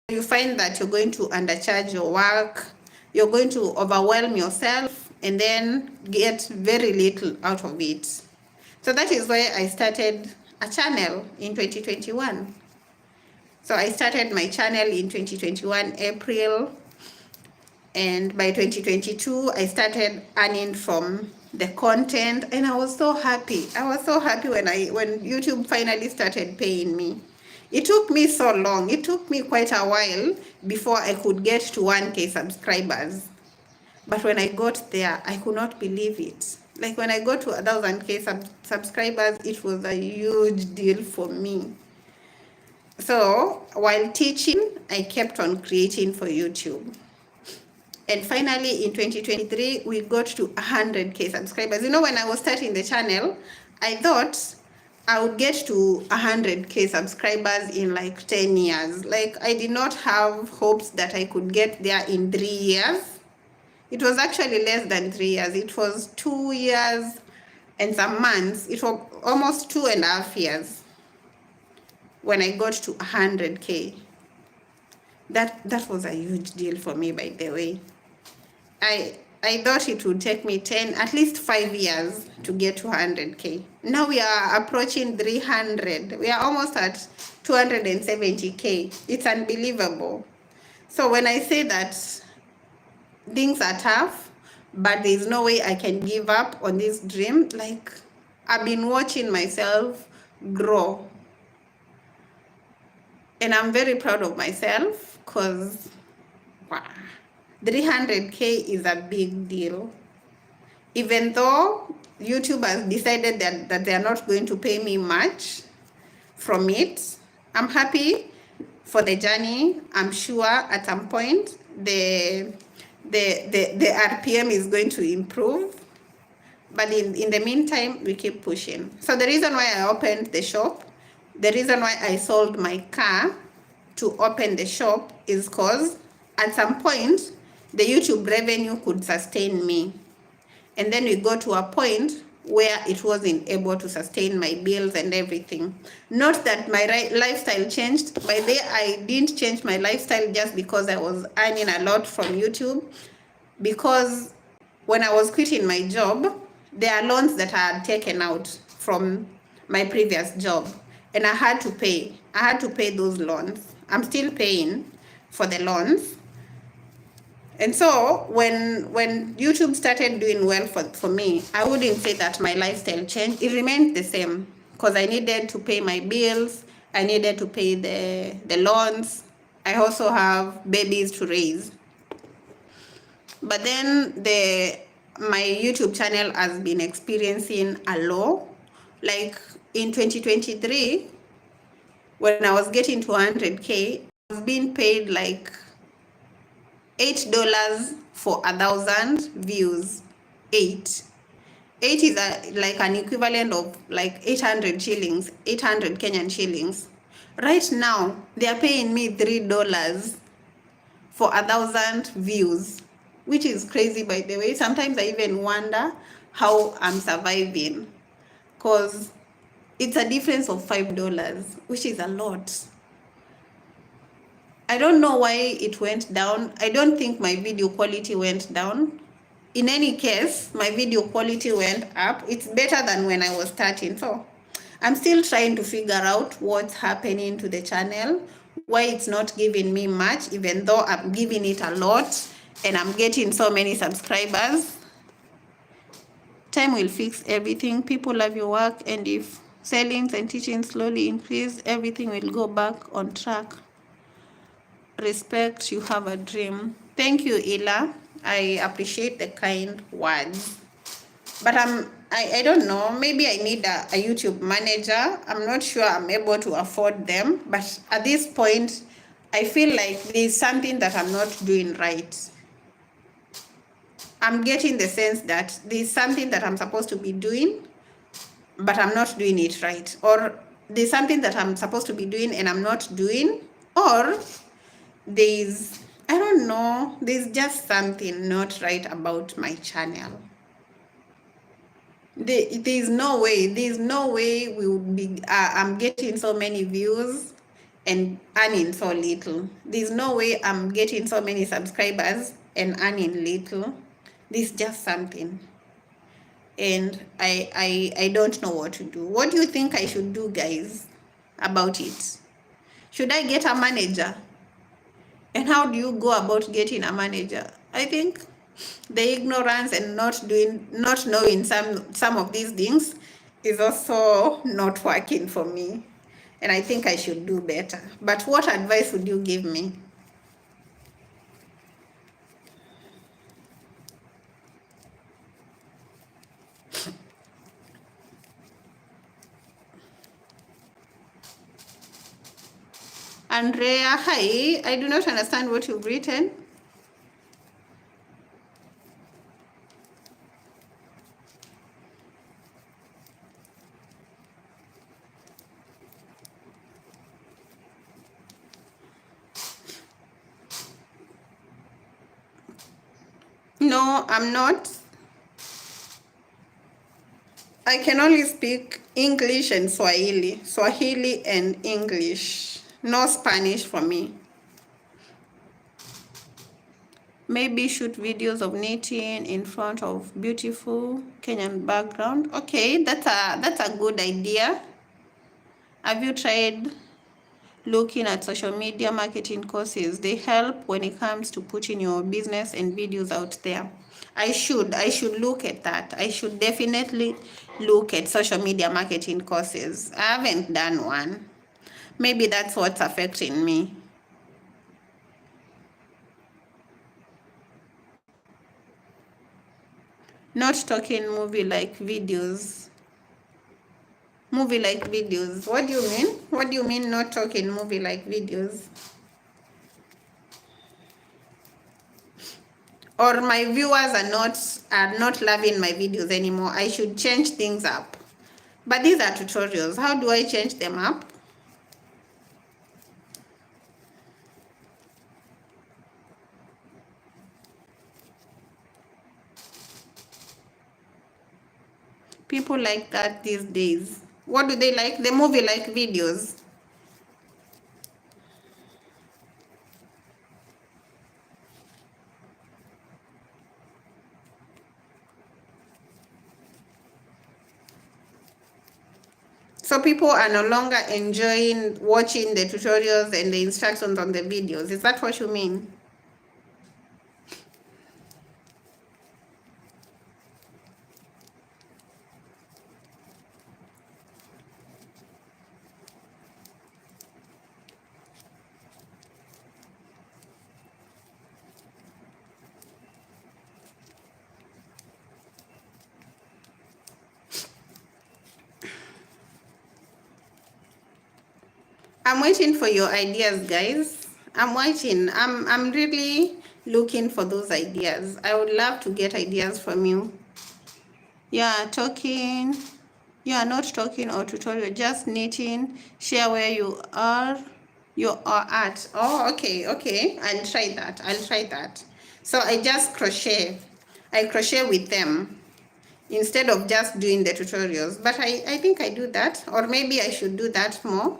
You find that you're going to undercharge your work, you're going to overwhelm yourself, and then get very little out of it. So that is why I started a channel in 2021. So I started my channel in 2021, April, and by 2022, I started earning from the content, and I was so happy. I was so happy when YouTube finally started paying me. It took me so long. It took me quite a while before I could get to 1K subscribers. But when I got there, I could not believe it. Like, when I got to 1,000K subscribers, it was a huge deal for me. So while teaching, I kept on creating for YouTube. And finally, in 2023, we got to 100K subscribers. When I was starting the channel, I thought I would get to 100K subscribers in like 10 years. Like, I did not have hopes that I could get there in 3 years. It was actually less than 3 years. It was 2 years and some months. It was almost 2.5 years when I got to 100K. That was a huge deal for me, by the way. I thought it would take me at least 5 years to get to 100K. Now we are approaching 300. We are almost at 270K. It's unbelievable. So when I say that things are tough, but there's no way I can give up on this dream, like, I've been watching myself grow. And I'm very proud of myself because wow, 300K is a big deal. Even though YouTube has decided that they are not going to pay me much from it, I'm happy for the journey. I'm sure at some point the RPM is going to improve. But in the meantime, we keep pushing. So the reason why I opened the shop, the reason why I sold my car to open the shop is because at some point, the YouTube revenue could sustain me. And then we got to a point where it wasn't able to sustain my bills and everything. Not that my lifestyle changed. By the way, I didn't change my lifestyle just because I was earning a lot from YouTube. Because when I was quitting my job, there are loans that I had taken out from my previous job. And I had to pay. I had to pay those loans. I'm still paying for the loans. And so when YouTube started doing well for me, I wouldn't say that my lifestyle changed. It remained the same because I needed to pay my bills. I needed to pay the loans. I also have babies to raise. But then my YouTube channel has been experiencing a low. Like in 2023, when I was getting to 100K, I was being paid like $8 for 1,000 views. Eight is like an equivalent of like 800 shillings, 800 Kenyan shillings. Right now, they are paying me $3 for 1,000 views, which is crazy, by the way. Sometimes I even wonder how I'm surviving, because it's a difference of $5, which is a lot. I don't know why it went down. I don't think my video quality went down. In any case, my video quality went up. It's better than when I was starting. So I'm still trying to figure out what's happening to the channel, why it's not giving me much, even though I'm giving it a lot and I'm getting so many subscribers. Time will fix everything. People love your work, and if sellings and teaching slowly increase, everything will go back on track. Respect, you have a dream. Thank you, Ila. I appreciate the kind words. But I don't know, maybe I need a YouTube manager. I'm not sure I'm able to afford them. But at this point, I feel like there's something that I'm not doing right. I'm getting the sense that there's something that I'm supposed to be doing, but I'm not doing it right. Or there's something that I'm supposed to be doing and I'm not doing. Or I don't know, there's just something not right about my channel. There's no way we would be, I'm getting so many views and earning so little. There's no way I'm getting so many subscribers and earning little. There's just something. And I don't know what to do. What do you think I should do, guys, about it? Should I get a manager? And how do you go about getting a manager? I think the ignorance and not knowing some of these things is also not working for me. And I think I should do better. But what advice would you give me? Andrea, hi. I do not understand what you've written. No, I'm not. I can only speak English and Swahili. Swahili and English. No Spanish for me. Maybe shoot videos of knitting in front of beautiful Kenyan background. Okay, that's a good idea. Have you tried looking at social media marketing courses? They help when it comes to putting your business and videos out there. I should look at that. I should definitely look at social media marketing courses. I haven't done one. Maybe that's what's affecting me. Not talking movie like videos. Movie like videos. What do you mean? What do you mean not talking movie like videos? Or my viewers are not loving my videos anymore. I should change things up. But these are tutorials. How do I change them up? People like that these days. What do they like? The movie like videos. So people are no longer enjoying watching the tutorials and the instructions on the videos. Is that what you mean? I'm waiting for your ideas, guys. I'm waiting. I'm really looking for those ideas. I would love to get ideas from you. Yeah, talking. Yeah, not talking or tutorial, just knitting. Share where you are at. Oh, okay, okay. I'll try that. I'll try that. So I just crochet. I crochet with them instead of just doing the tutorials. But I think I do that. Or maybe I should do that more.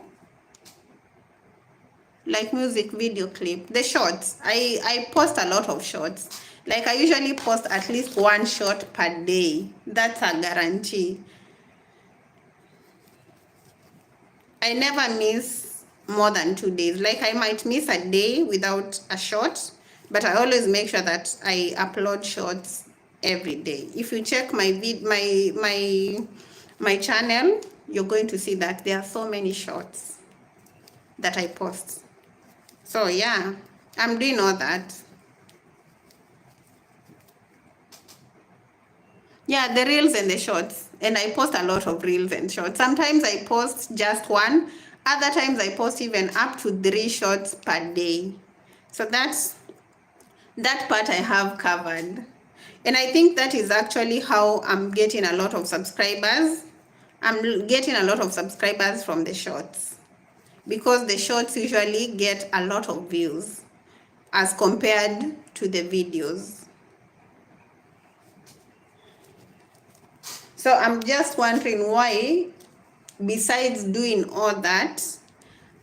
Like music video clip, the shorts. I post a lot of shorts. Like I usually post at least one short per day. That's a guarantee. I never miss more than 2 days. Like I might miss a day without a short, but I always make sure that I upload shorts every day. If you check my my channel, you're going to see that there are so many shorts that I post. So yeah, I'm doing all that. Yeah, the reels and the shorts. And I post a lot of reels and shorts. Sometimes I post just one. Other times I post even up to 3 shorts per day. So that part I have covered. And I think that is actually how I'm getting a lot of subscribers. I'm getting a lot of subscribers from the shorts. Because the shorts usually get a lot of views as compared to the videos. So I'm just wondering why, besides doing all that,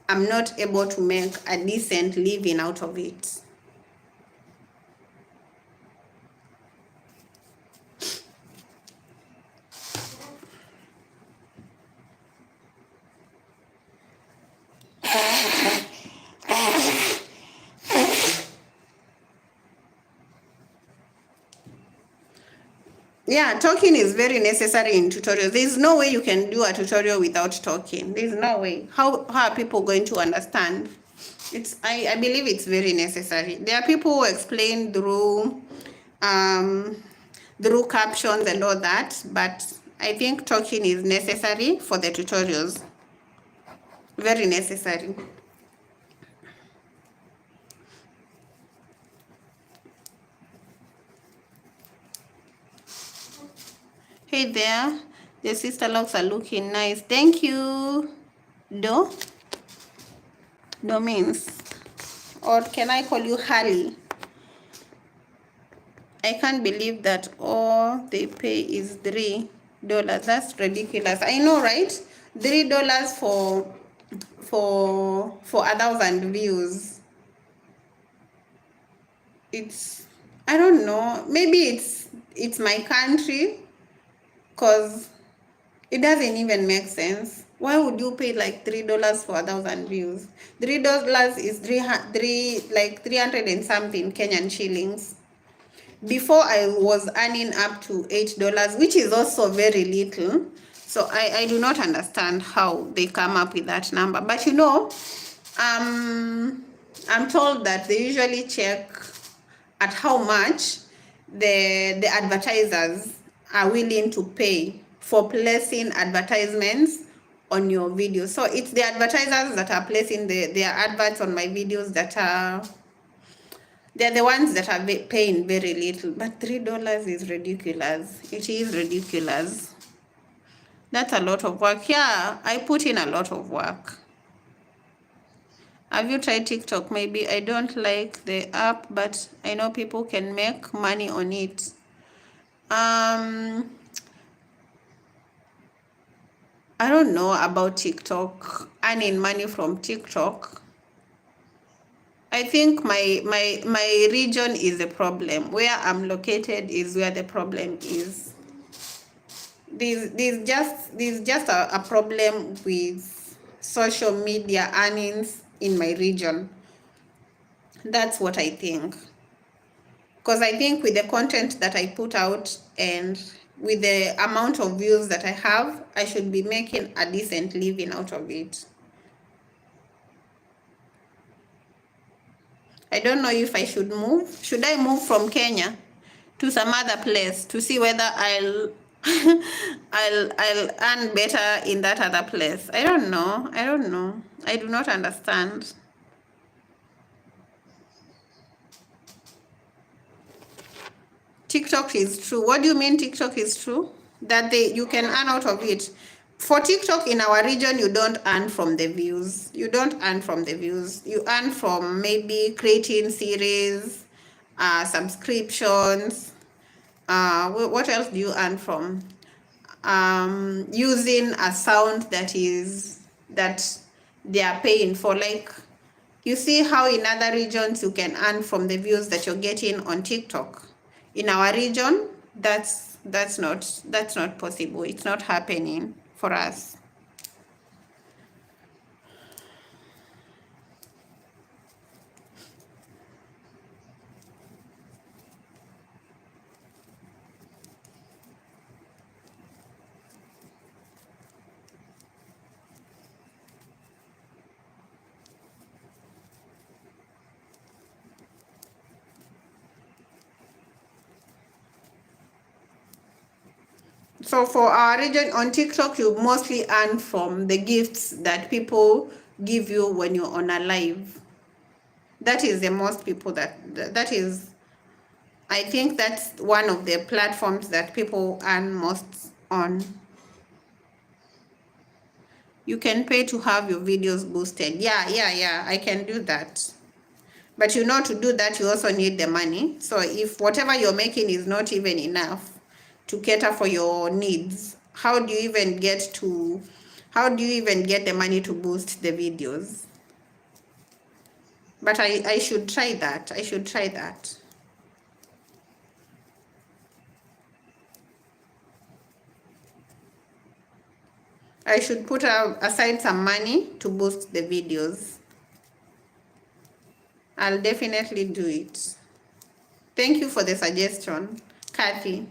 I'm not able to make a decent living out of it. Yeah, talking is very necessary in tutorials. There's no way you can do a tutorial without talking. There's no way. How are people going to understand? I believe it's very necessary. There are people who explain through captions and all that, but I think talking is necessary for the tutorials. Very necessary. Hey there, the sister locks are looking nice. Thank you. Do means, or can I call you Harley? I can't believe that all they pay is $3. That's ridiculous. I know, right? $3 for 1,000 views. It's, I don't know. Maybe it's my country, because it doesn't even make sense. Why would you pay like $3 for 1,000 views? $3 is like 300 and something Kenyan shillings. Before I was earning up to $8, which is also very little. So I do not understand how they come up with that number. But you know, I'm told that they usually check at how much the advertisers are willing to pay for placing advertisements on your video. So it's the advertisers that are placing their adverts on my videos that are, they're the ones that are paying very little. But $3 is ridiculous. It is ridiculous. That's a lot of work. Yeah, I put in a lot of work. Have you tried TikTok? Maybe. I don't like the app, but I know people can make money on it. I don't know about TikTok, earning money from TikTok. I think my region is the problem. Where I'm located is where the problem is. There's just a problem with social media earnings in my region. That's what I think. Because I think with the content that I put out and with the amount of views that I have, I should be making a decent living out of it. I don't know if I should move. Should I move from Kenya to some other place to see whether I'll I'll earn better in that other place? I don't know. I don't know. I do not understand. TikTok is true. What do you mean TikTok is true? That you can earn out of it. For TikTok in our region, you don't earn from the views. You don't earn from the views. You earn from maybe creating series, subscriptions. What else do you earn from? Using a sound that they are paying for. Like, you see how in other regions you can earn from the views that you're getting on TikTok. In our region, that's not possible. It's not happening for us. So for our region on TikTok, you mostly earn from the gifts that people give you when you're on a live. That is the most people that is, I think that's one of the platforms that people earn most on. You can pay to have your videos boosted. Yeah, I can do that. But you know, to do that, you also need the money. So if whatever you're making is not even enough to cater for your needs, how do you even get the money to boost the videos? But I should try that. I should try that. I should put aside some money to boost the videos. I'll definitely do it. Thank you for the suggestion, Kathy.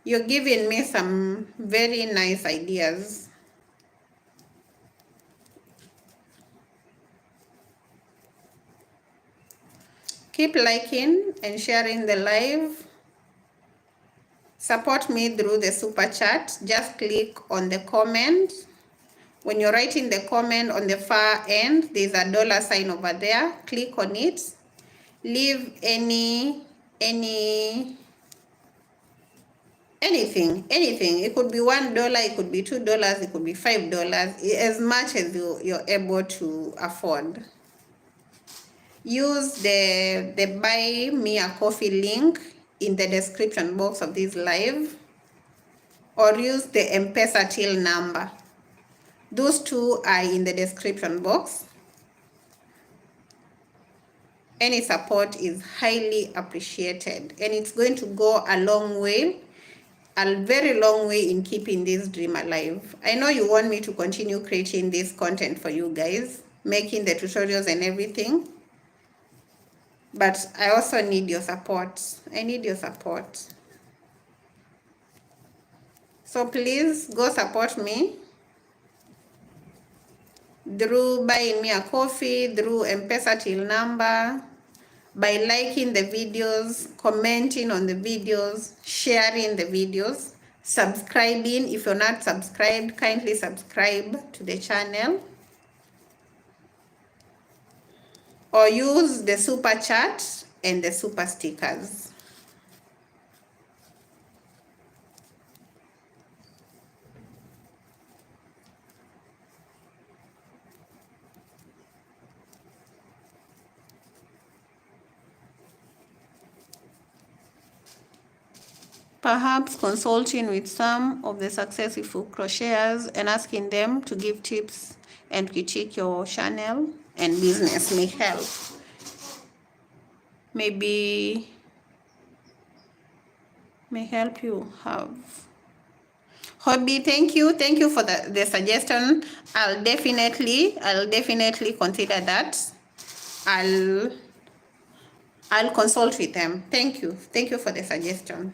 You're giving me some very nice ideas. Keep liking and sharing the live. Support me through the super chat. Just click on the comment. When you're writing the comment on the far end, there's a $sign over there. Click on it. Leave anything. It could be $1, it could be $2, it could be $5, as much as you're able to afford. Use the buy me a coffee link in the description box of this live, or use the Mpesa till number. Those two are in the description box. Any support is highly appreciated, and it's going to go a long way, a very long way in keeping this dream alive. I know you want me to continue creating this content for you guys, making the tutorials and everything, but I also need your support. I need your support. So please go support me through buying me a coffee, through Mpesa till number, by liking the videos, commenting on the videos, sharing the videos, subscribing. If you're not subscribed, kindly subscribe to the channel, or use the super chat and the super stickers. Perhaps consulting with some of the successful crocheters and asking them to give tips and critique your channel and business may help. Maybe may help you have hobby. Thank you for the suggestion. I'll definitely consider that. I'll consult with them. Thank you for the suggestion.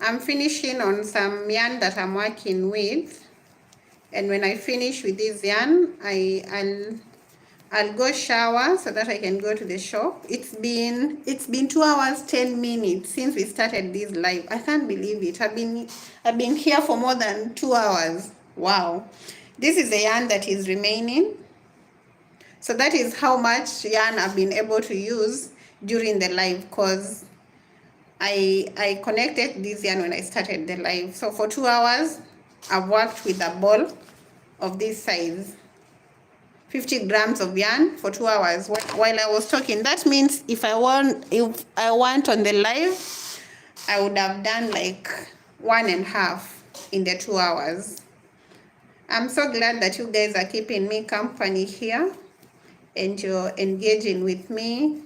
I'm finishing on some yarn that I'm working with, and when I finish with this yarn, I'll go shower so that I can go to the shop. It's been 2 hours 10 minutes since we started this live. I can't believe it. I've been here for more than 2 hours. Wow. This is the yarn that is remaining. So that is how much yarn I've been able to use during the live, because I connected this yarn when I started the live. So for 2 hours, I've worked with a ball of this size. 50 grams of yarn for 2 hours while I was talking. That means if I want on the live, I would have done like 1.5 in the 2 hours. I'm so glad that you guys are keeping me company here and you're engaging with me,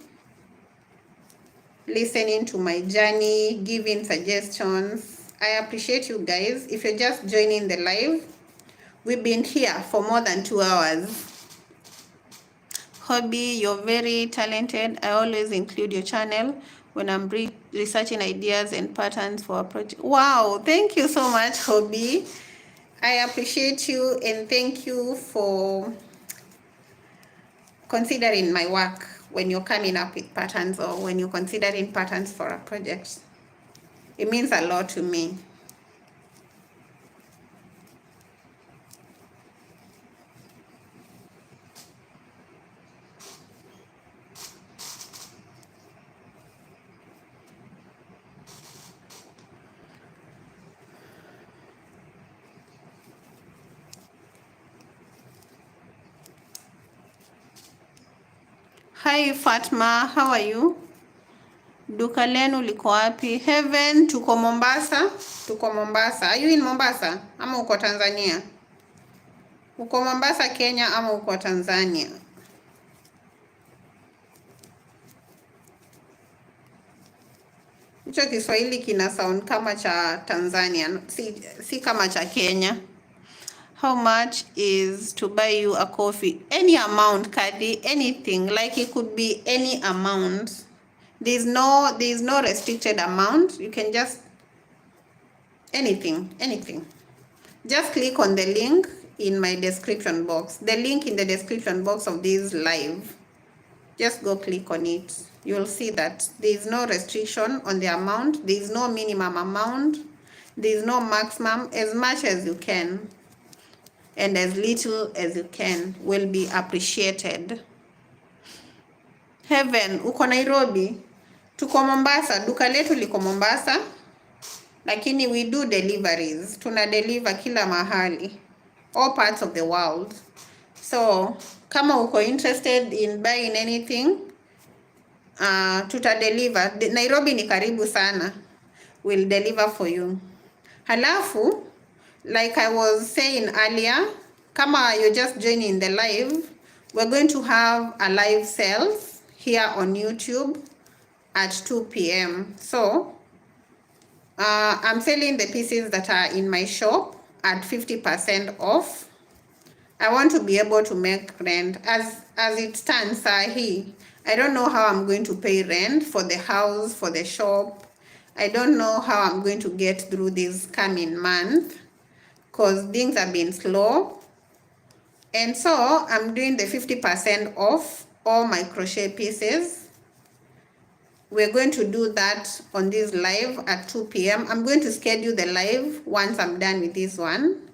listening to my journey, giving suggestions. I appreciate you guys. If you're just joining the live, we've been here for more than 2 hours. Hobby, you're very talented. I always include your channel when I'm researching ideas and patterns for a project. Wow, thank you so much, Hobby. I appreciate you, and thank you for considering my work when you're coming up with patterns, or when you're considering patterns for a project. It means a lot to me. Hi Fatma, how are you? Duka lenu liko wapi? Heaven, tuko Mombasa. Are you in Mombasa? Ama uko Tanzania? Uko Mombasa, Kenya ama uko Tanzania? Hicho Kiswahili kina sound kama cha Tanzania, si kama cha Kenya. How much is to buy you a coffee? Any amount, Kadi, anything. Like it could be any amount. There's no restricted amount. You can just anything. Just click on the link in my description box. The link in the description box of this live. Just go click on it. You'll see that there is no restriction on the amount. There is no minimum amount. There is no maximum. As much as you can and as little as you can will be appreciated. Heaven, uko Nairobi? Tuko Mombasa. Duka letu liko Mombasa. Lakini we do deliveries. Tuna deliver kila mahali. All parts of the world. So, kama uko interested in buying anything, tuta deliver. Nairobi ni karibu sana. We'll deliver for you. Halafu, like I was saying earlier, kama you're just joining the live, we're going to have a live sales here on YouTube at 2 p.m. So, I'm selling the pieces that are in my shop at 50% off. I want to be able to make rent. As it stands here, I don't know how I'm going to pay rent for the house, for the shop. I don't know how I'm going to get through this coming month because things have been slow. And so I'm doing the 50% off all my crochet pieces. We're going to do that on this live at 2 p.m. I'm going to schedule the live once I'm done with this one.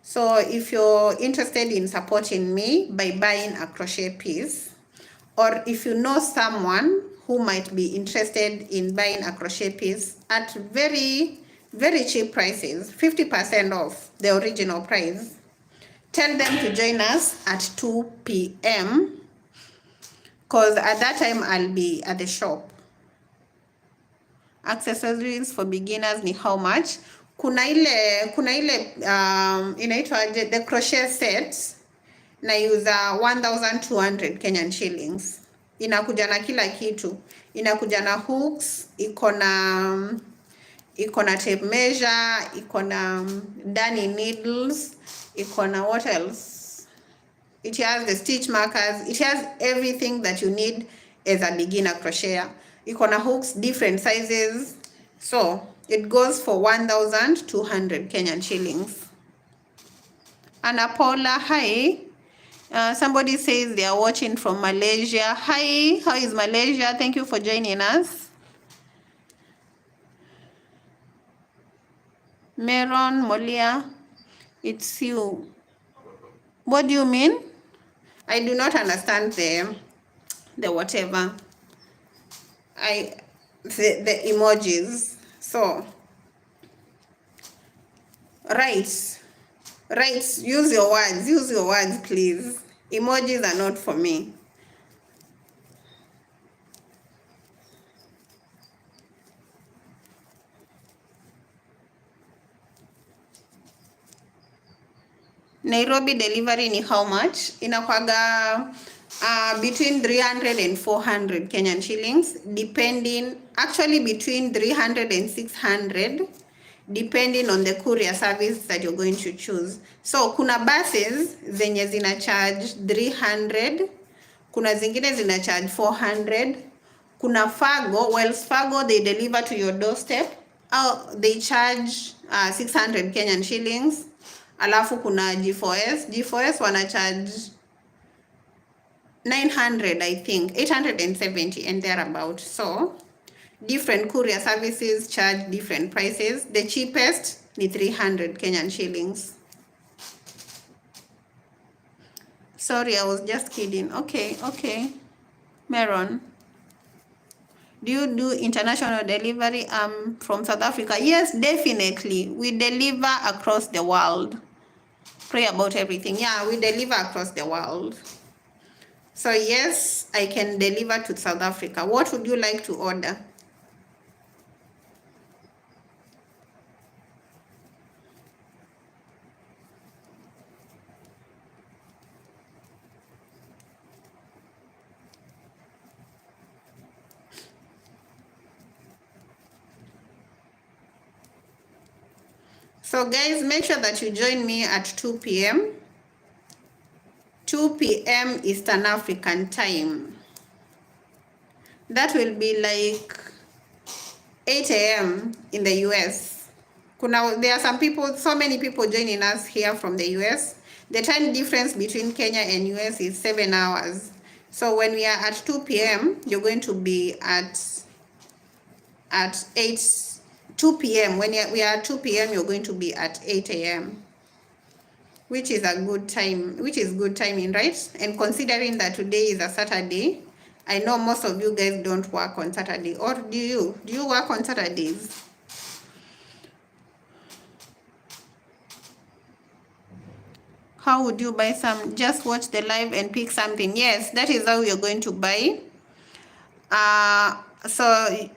So if you're interested in supporting me by buying a crochet piece, or if you know someone who might be interested in buying a crochet piece at very, very cheap prices, 50% off the original price, tell them to join us at 2 p.m. because at that time I'll be at the shop. Accessories for beginners ni how much? Kuna ile inaitwaje, the crochet set na user 1200 Kenyan shillings. Inakuja na kila kitu. Inakuja na hooks, iko na tape measure, iko na darning needles, iko na what else? It has the stitch markers. It has everything that you need as a beginner crocheter. Iko na hooks, different sizes. So, it goes for 1200 Kenyan shillings. Anna Paula, hi. Somebody says they are watching from Malaysia. Hi, how is Malaysia? Thank you for joining us. Meron, Molia, it's you. What do you mean? I do not understand the whatever. The emojis. So, right, use your words, please. Emojis are not for me. Nairobi delivery ni how much? Inakwaga between 300 and 400 Kenyan shillings, depending, actually between 300 and 600, depending on the courier service that you're going to choose. So, kuna buses zenye zina charge 300, kuna zingine zina charge 400, kuna Fargo, Wells Fargo, they deliver to your doorstep. They charge 600 Kenyan shillings. Alafu kuna G4S wana charge 900, I think, 870 and thereabout. So, different courier services charge different prices. The cheapest ni 300 Kenyan shillings. Sorry, I was just kidding. Okay. Meron, do you do international delivery? From South Africa. Yes, definitely. We deliver across the world. Pray about everything. Yeah, we deliver across the world. So yes, I can deliver to South Africa. What would you like to order? So guys, make sure that you join me at 2 p.m. 2 p.m. Eastern African time. That will be like 8 a.m. in the US. There are some people, so many people joining us here from the US. The time difference between Kenya and US is 7 hours. So when we are at 2 p.m., you're going to be at 2 p.m. When we are at 2 p.m., you're going to be at 8 a.m., which is a good time, which is good timing, right? And considering that today is a Saturday, I know most of you guys don't work on Saturday. Or do you? Do you work on Saturdays? How would you buy some? Just watch the live and pick something. Yes, that is how you're going to buy. So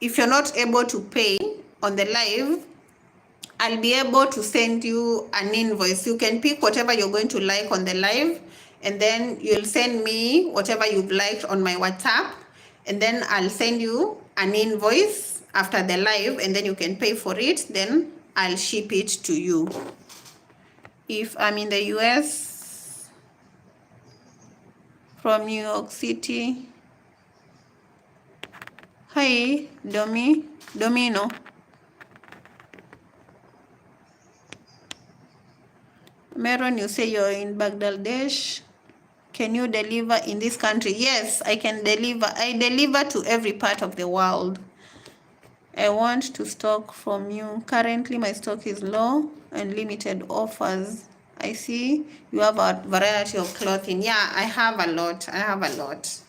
if you're not able to pay on the live, I'll be able to send you an invoice. You can pick whatever you're going to like on the live, and then you'll send me whatever you've liked on my WhatsApp, and then I'll send you an invoice after the live, and then you can pay for it. Then I'll ship it to you. If I'm in the US, from New York City. Hi, Domino. Meron, you say you're in Bangladesh. Can you deliver in this country? Yes, I can deliver. I deliver to every part of the world. I want to stock from you. Currently, my stock is low and limited offers. I see you have a variety of clothing. Yeah, I have a lot. I have a lot.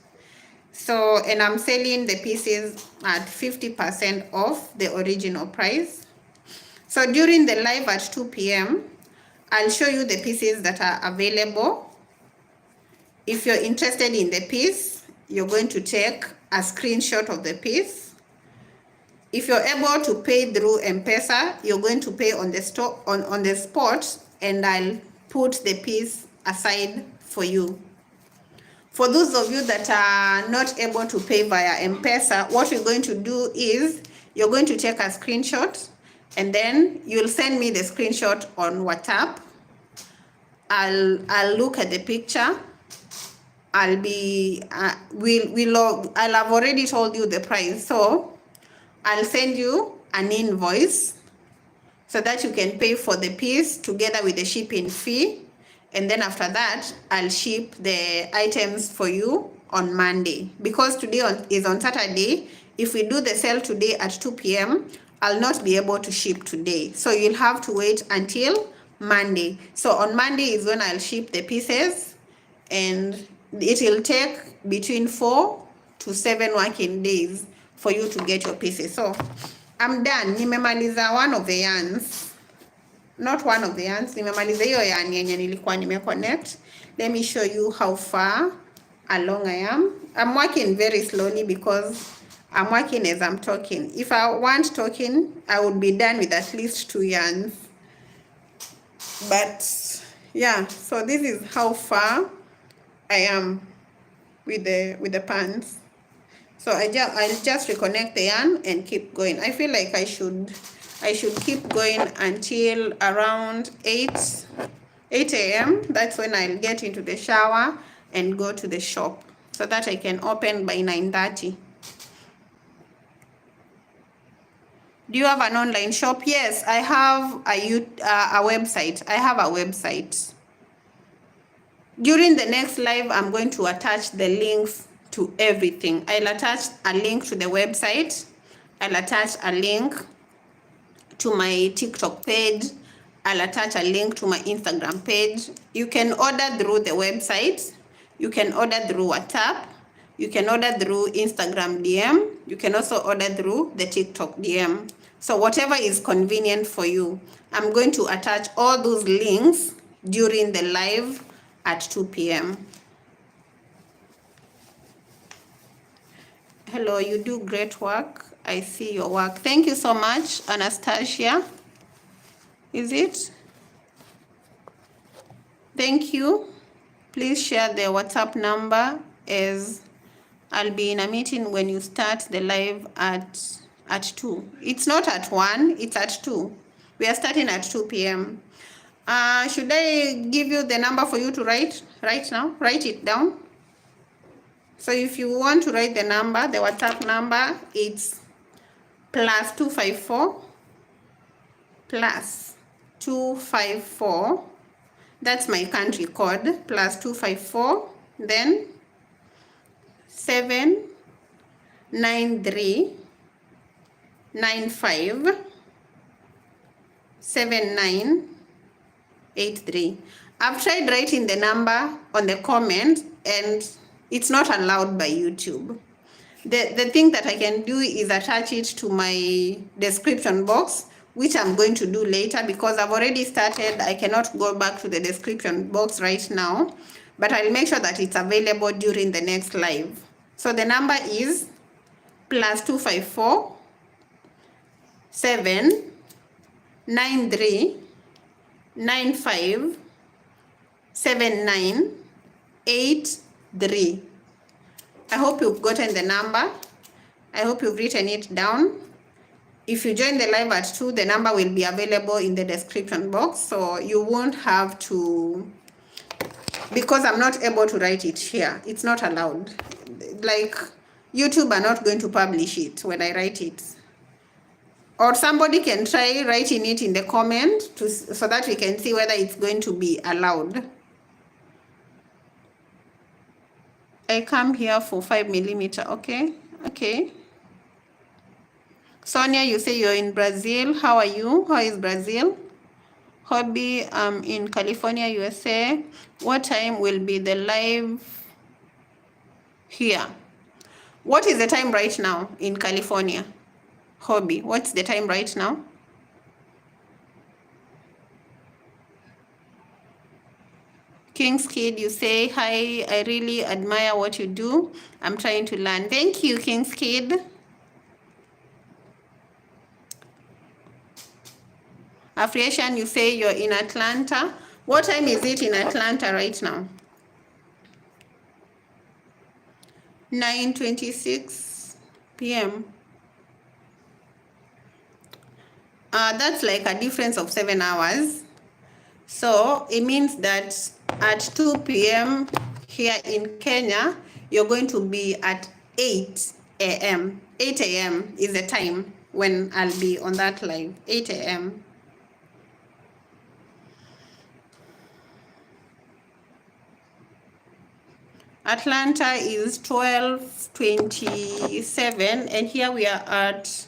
So, and I'm selling the pieces at 50% off the original price. So during the live at 2 p.m., I'll show you the pieces that are available. If you're interested in the piece, you're going to take a screenshot of the piece. If you're able to pay through Mpesa, you're going to pay on the on the spot, and I'll put the piece aside for you. For those of you that are not able to pay via Mpesa, what you're going to do is you're going to take a screenshot, and then you'll send me the screenshot on WhatsApp. I'll look at the picture. I'll have already told you the price, so I'll send you an invoice so that you can pay for the piece together with the shipping fee. And then after that, I'll ship the items for you on Monday. Because today is on Saturday, if we do the sale today at 2 p.m., I'll not be able to ship today. So you'll have to wait until Monday. So on Monday is when I'll ship the pieces, and it will take between 4 to 7 working days for you to get your pieces. So I'm done. Nimemaliza one of the yarns. Not one of the yarns. Nimemaliza hiyo yarn yenye nilikuwa nimeconnect. Let me show you how far along I am. I'm working very slowly because I'm working as I'm talking. If I weren't talking, I would be done with at least 2 yarns. But yeah, so this is how far I am with the pants. So I'll just reconnect the yarn and keep going. I feel like I should keep going until around 8 a.m. That's when I'll get into the shower and go to the shop so that I can open by 9:30. Do you have an online shop? Yes, I have a website. I have a website. During the next live, I'm going to attach the links to everything. I'll attach a link to the website. I'll attach a link to my TikTok page. I'll attach a link to my Instagram page. You can order through the website. You can order through WhatsApp. You can order through Instagram DM. You can also order through the TikTok DM. So whatever is convenient for you. I'm going to attach all those links during the live at 2 p.m. Hello, you do great work. I see your work. Thank you so much, Anastasia. Is it? Thank you. Please share the WhatsApp number, as I'll be in a meeting when you start the live at 2. It's not at 1, it's at 2. We are starting at 2 p.m. Should I give you the number for you to write right now? Write it down. So if you want to write the number, the WhatsApp number, it's +254 +254. That's my country code. +254. Then 793957983. I've tried writing the number on the comment and it's not allowed by YouTube. The thing that I can do is attach it to my description box, which I'm going to do later because I've already started. I cannot go back to the description box right now, but I'll make sure that it's available during the next live. So the number is +254 793 95 7983. I hope you've gotten the number. I hope you've written it down. If you join the live at 2, the number will be available in the description box, so you won't have to, because I'm not able to write it here. It's not allowed. Like, YouTube are not going to publish it when I write it. Or somebody can try writing it in the comment so that we can see whether it's going to be allowed. I come here for 5mm. Okay. Sonia, you say you're in Brazil. How are you? How is Brazil? Hobby, in California, USA. What time will be the live here? What is the time right now in California? Hobby, what's the time right now? King's Kid, you say, hi, I really admire what you do. I'm trying to learn. Thank you, King's Kid. Affiliation, you say you're in Atlanta. What time is it in Atlanta right now? 9:26 p.m. That's like a difference of 7 hours. So it means that at 2 p.m. here in Kenya, you're going to be at 8 a.m. 8 a.m. is the time when I'll be on that live. 8 a.m. Atlanta is 12:27 and here we are at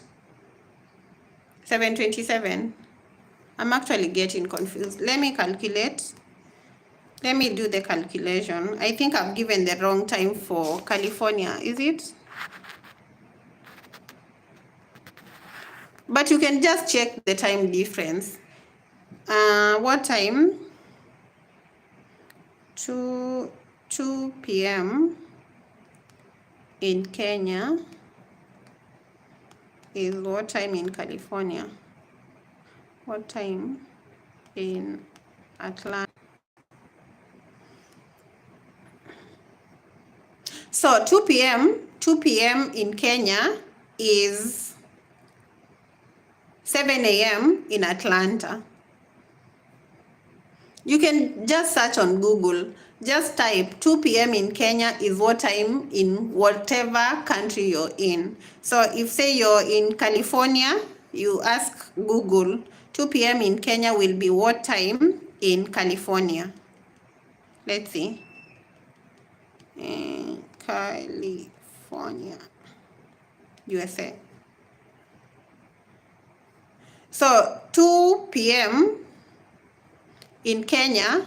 7:27. I'm actually getting confused. Let me calculate. Let me do the calculation. I think I've given the wrong time for California, is it? But you can just check the time difference. What time? 2 p.m. in Kenya is what time in California? What time in Atlanta? So 2 p.m. in Kenya is 7 a.m. in Atlanta. You can just search on Google. Just type 2 p.m. in Kenya is what time in whatever country you're in. So if say you're in California, you ask Google, 2 p.m. in Kenya will be what time in California? Let's see. In California, USA. So 2 p.m. in Kenya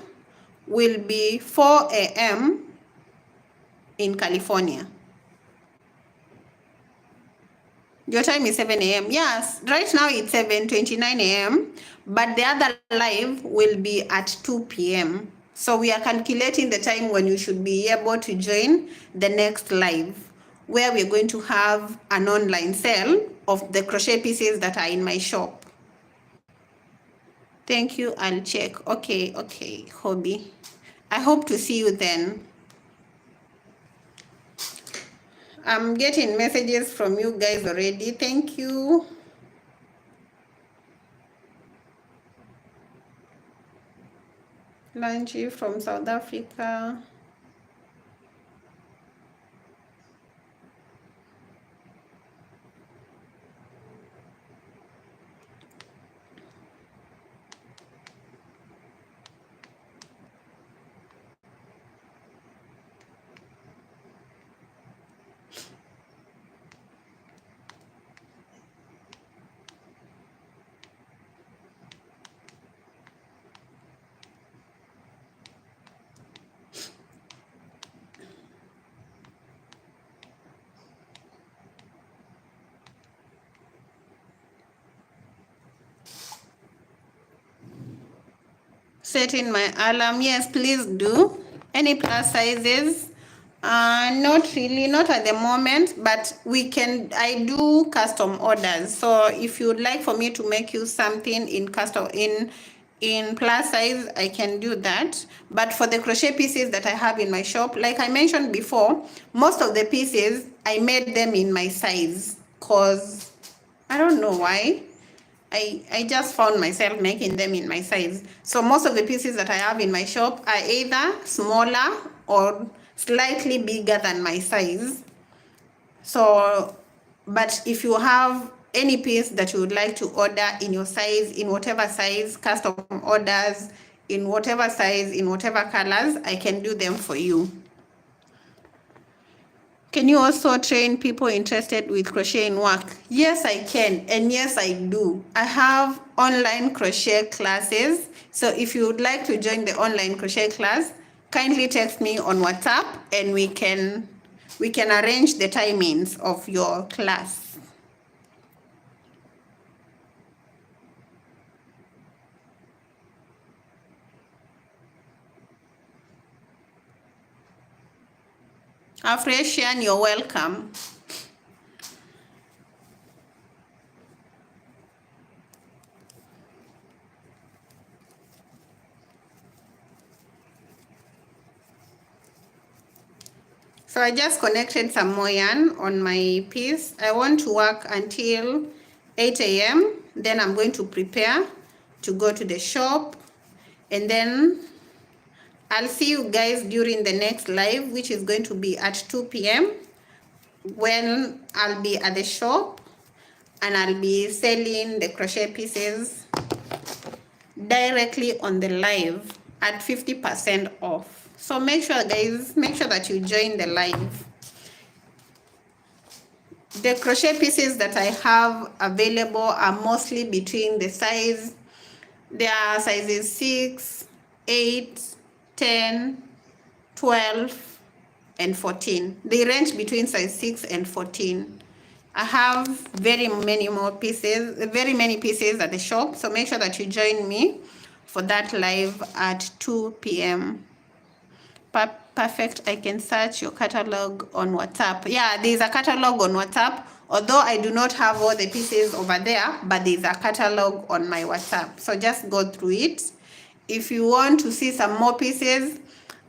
will be 4 a.m. in California. Your time is 7 a.m. Yes, right now it's 7:29 a.m. But the other live will be at 2 p.m. So we are calculating the time when you should be able to join the next live, where we're going to have an online sale of the crochet pieces that are in my shop. Thank you, I'll check. Okay, Hobby. I hope to see you then. I'm getting messages from you guys already. Thank you. Lanji from South Africa. Setting my alarm. Yes, please do. Any plus sizes? Not really, not at the moment, but I do custom orders. So if you'd like for me to make you something in plus size, I can do that. But for the crochet pieces that I have in my shop, like I mentioned before, most of the pieces I made them in my size, cause I don't know why. I just found myself making them in my size. So most of the pieces that I have in my shop are either smaller or slightly bigger than my size. So, but if you have any piece that you would like to order in your size, in whatever size, custom orders, in whatever size, in whatever colors, I can do them for you. Can you also train people interested with crocheting work? Yes, I can, and yes, I do. I have online crochet classes. So if you would like to join the online crochet class, kindly text me on WhatsApp and we can arrange the timings of your class. Afreshian, you're welcome. So I just connected some more yarn on my piece. I want to work until 8 a.m. Then I'm going to prepare to go to the shop. And then I'll see you guys during the next live, which is going to be at 2 p.m. when I'll be at the shop and I'll be selling the crochet pieces directly on the live at 50% off. So make sure guys, make sure that you join the live. The crochet pieces that I have available are mostly between the size, there are sizes 6, 8, 10, 12, and 14. They range between size 6 and 14. I have very many pieces at the shop, so make sure that you join me for that live at 2 p.m. Perfect. I can search your catalog on WhatsApp. Yeah, there's a catalog on WhatsApp, although I do not have all the pieces over there, but there's a catalog on my WhatsApp. So just go through it. If you want to see some more pieces,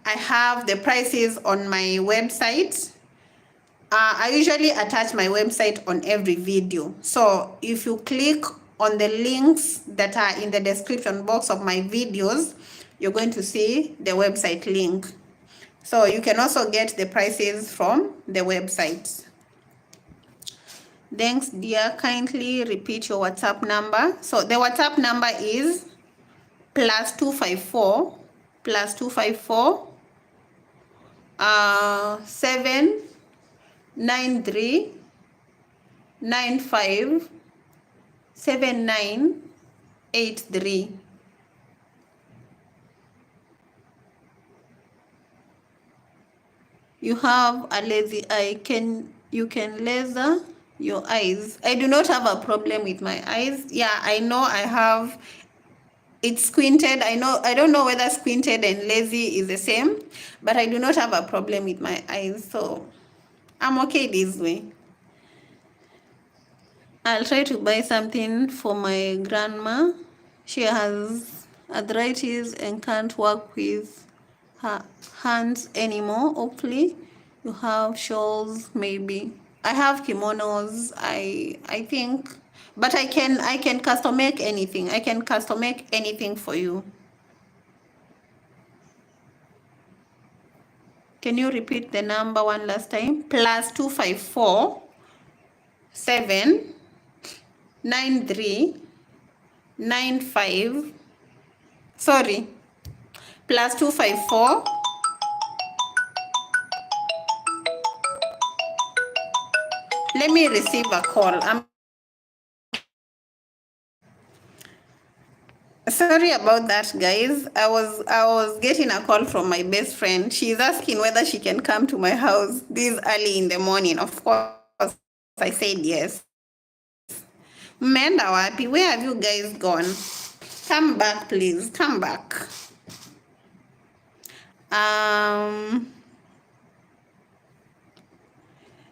I have the prices on my website. I usually attach my website on every video. So if you click on the links that are in the description box of my videos, you're going to see the website link. So you can also get the prices from the website. Thanks, dear. Kindly repeat your WhatsApp number. So the WhatsApp number is +254 793 95 7983. You have a lazy eye. You can laser your eyes. I do not have a problem with my eyes. Yeah, I know I have. It's squinted. I don't know whether squinted and lazy is the same, but I do not have a problem with my eyes, so I'm okay this way. I'll try to buy something for my grandma. She has arthritis and can't work with her hands anymore. Hopefully you have shawls, maybe. I have kimonos, I think, but I can custom make anything. I can custom make anything for you. Can you repeat the number one last time? Plus 254 7 93 95. Sorry. Plus 254. Let me receive a call. I'm sorry about that, guys. I was getting a call from my best friend. She's asking whether she can come to my house this early in the morning. Of course, I said yes. Menda wapi? Where have you guys gone? Come back, please. Come back.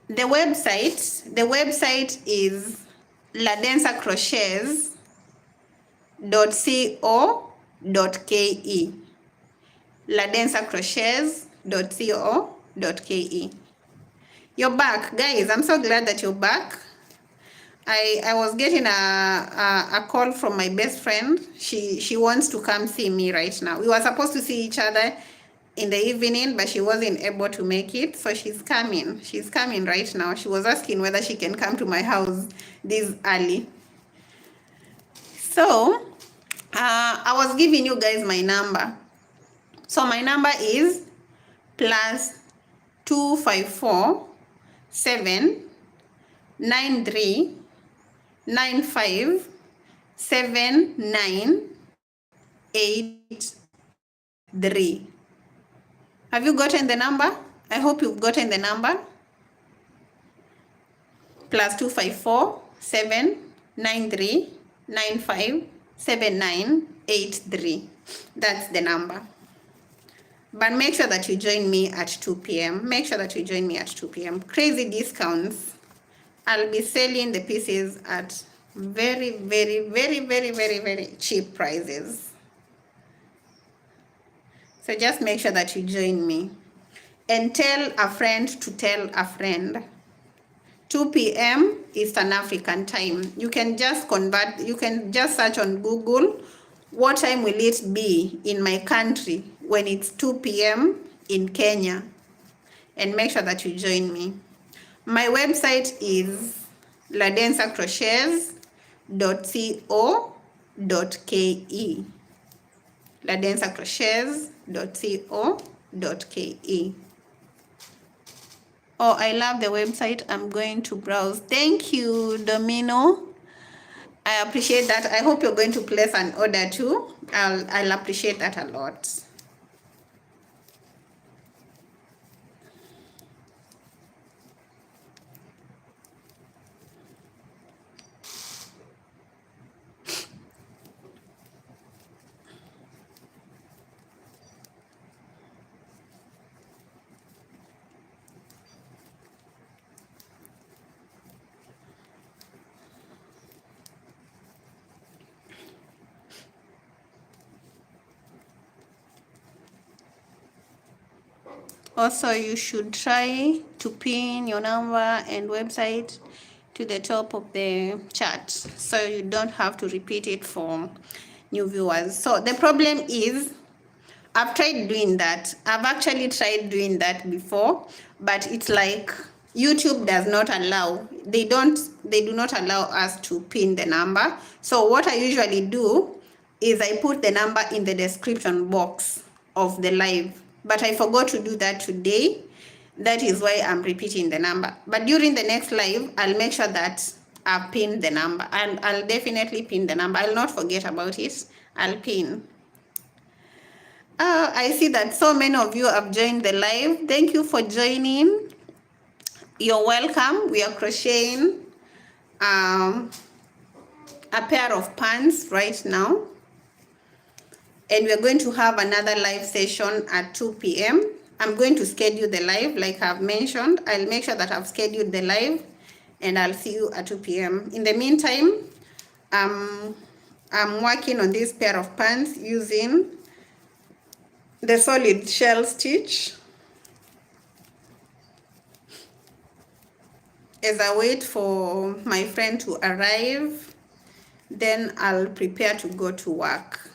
The website is ladensacrochets.co.ke. ladensacrochets.co.ke. You're back, guys. I'm so glad that you're back. I was getting a call from my best friend. She wants to come see me right now. We were supposed to see each other in the evening, but she wasn't able to make it, so she's coming. She's coming right now. She was asking whether she can come to my house this early. So I was giving you guys my number. So my number is plus 254 7 93 95 7983. Have you gotten the number? I hope you've gotten the number. Plus 254 793 95 7983. That's the number. But make sure that you join me at 2 p.m. Make sure that you join me at 2 p.m. Crazy discounts. I'll be selling the pieces at very, very, very, very, very, very cheap prices. So just make sure that you join me. And tell a friend to tell a friend. 2 p.m. Eastern African time. You can just search on Google, what time will it be in my country when it's 2 p.m. in Kenya, and make sure that you join me. My website is ladensacrochets.co.ke. ladensacrochets.co.ke. Oh, I love the website. I'm going to browse. Thank you, Domino. I appreciate that. I hope you're going to place an order too. I'll appreciate that a lot. Also, you should try to pin your number and website to the top of the chat so you don't have to repeat it for new viewers. So the problem is, I've tried doing that. I've actually tried doing that before, but it's like YouTube does not allow, they do not allow us to pin the number. So what I usually do is I put the number in the description box of the live, but I forgot to do that today. That is why I'm repeating the number. But during the next live, I'll make sure that I pin the number, and I'll definitely pin the number. I'll not forget about it. I'll pin. I see that so many of you have joined the live. Thank you for joining. You're welcome. We are crocheting a pair of pants right now. And we're going to have another live session at 2 p.m. I'm going to schedule the live like I've mentioned. I'll make sure that I've scheduled the live, and I'll see you at 2 p.m. In the meantime, I'm working on this pair of pants using the solid shell stitch. As I wait for my friend to arrive, then I'll prepare to go to work.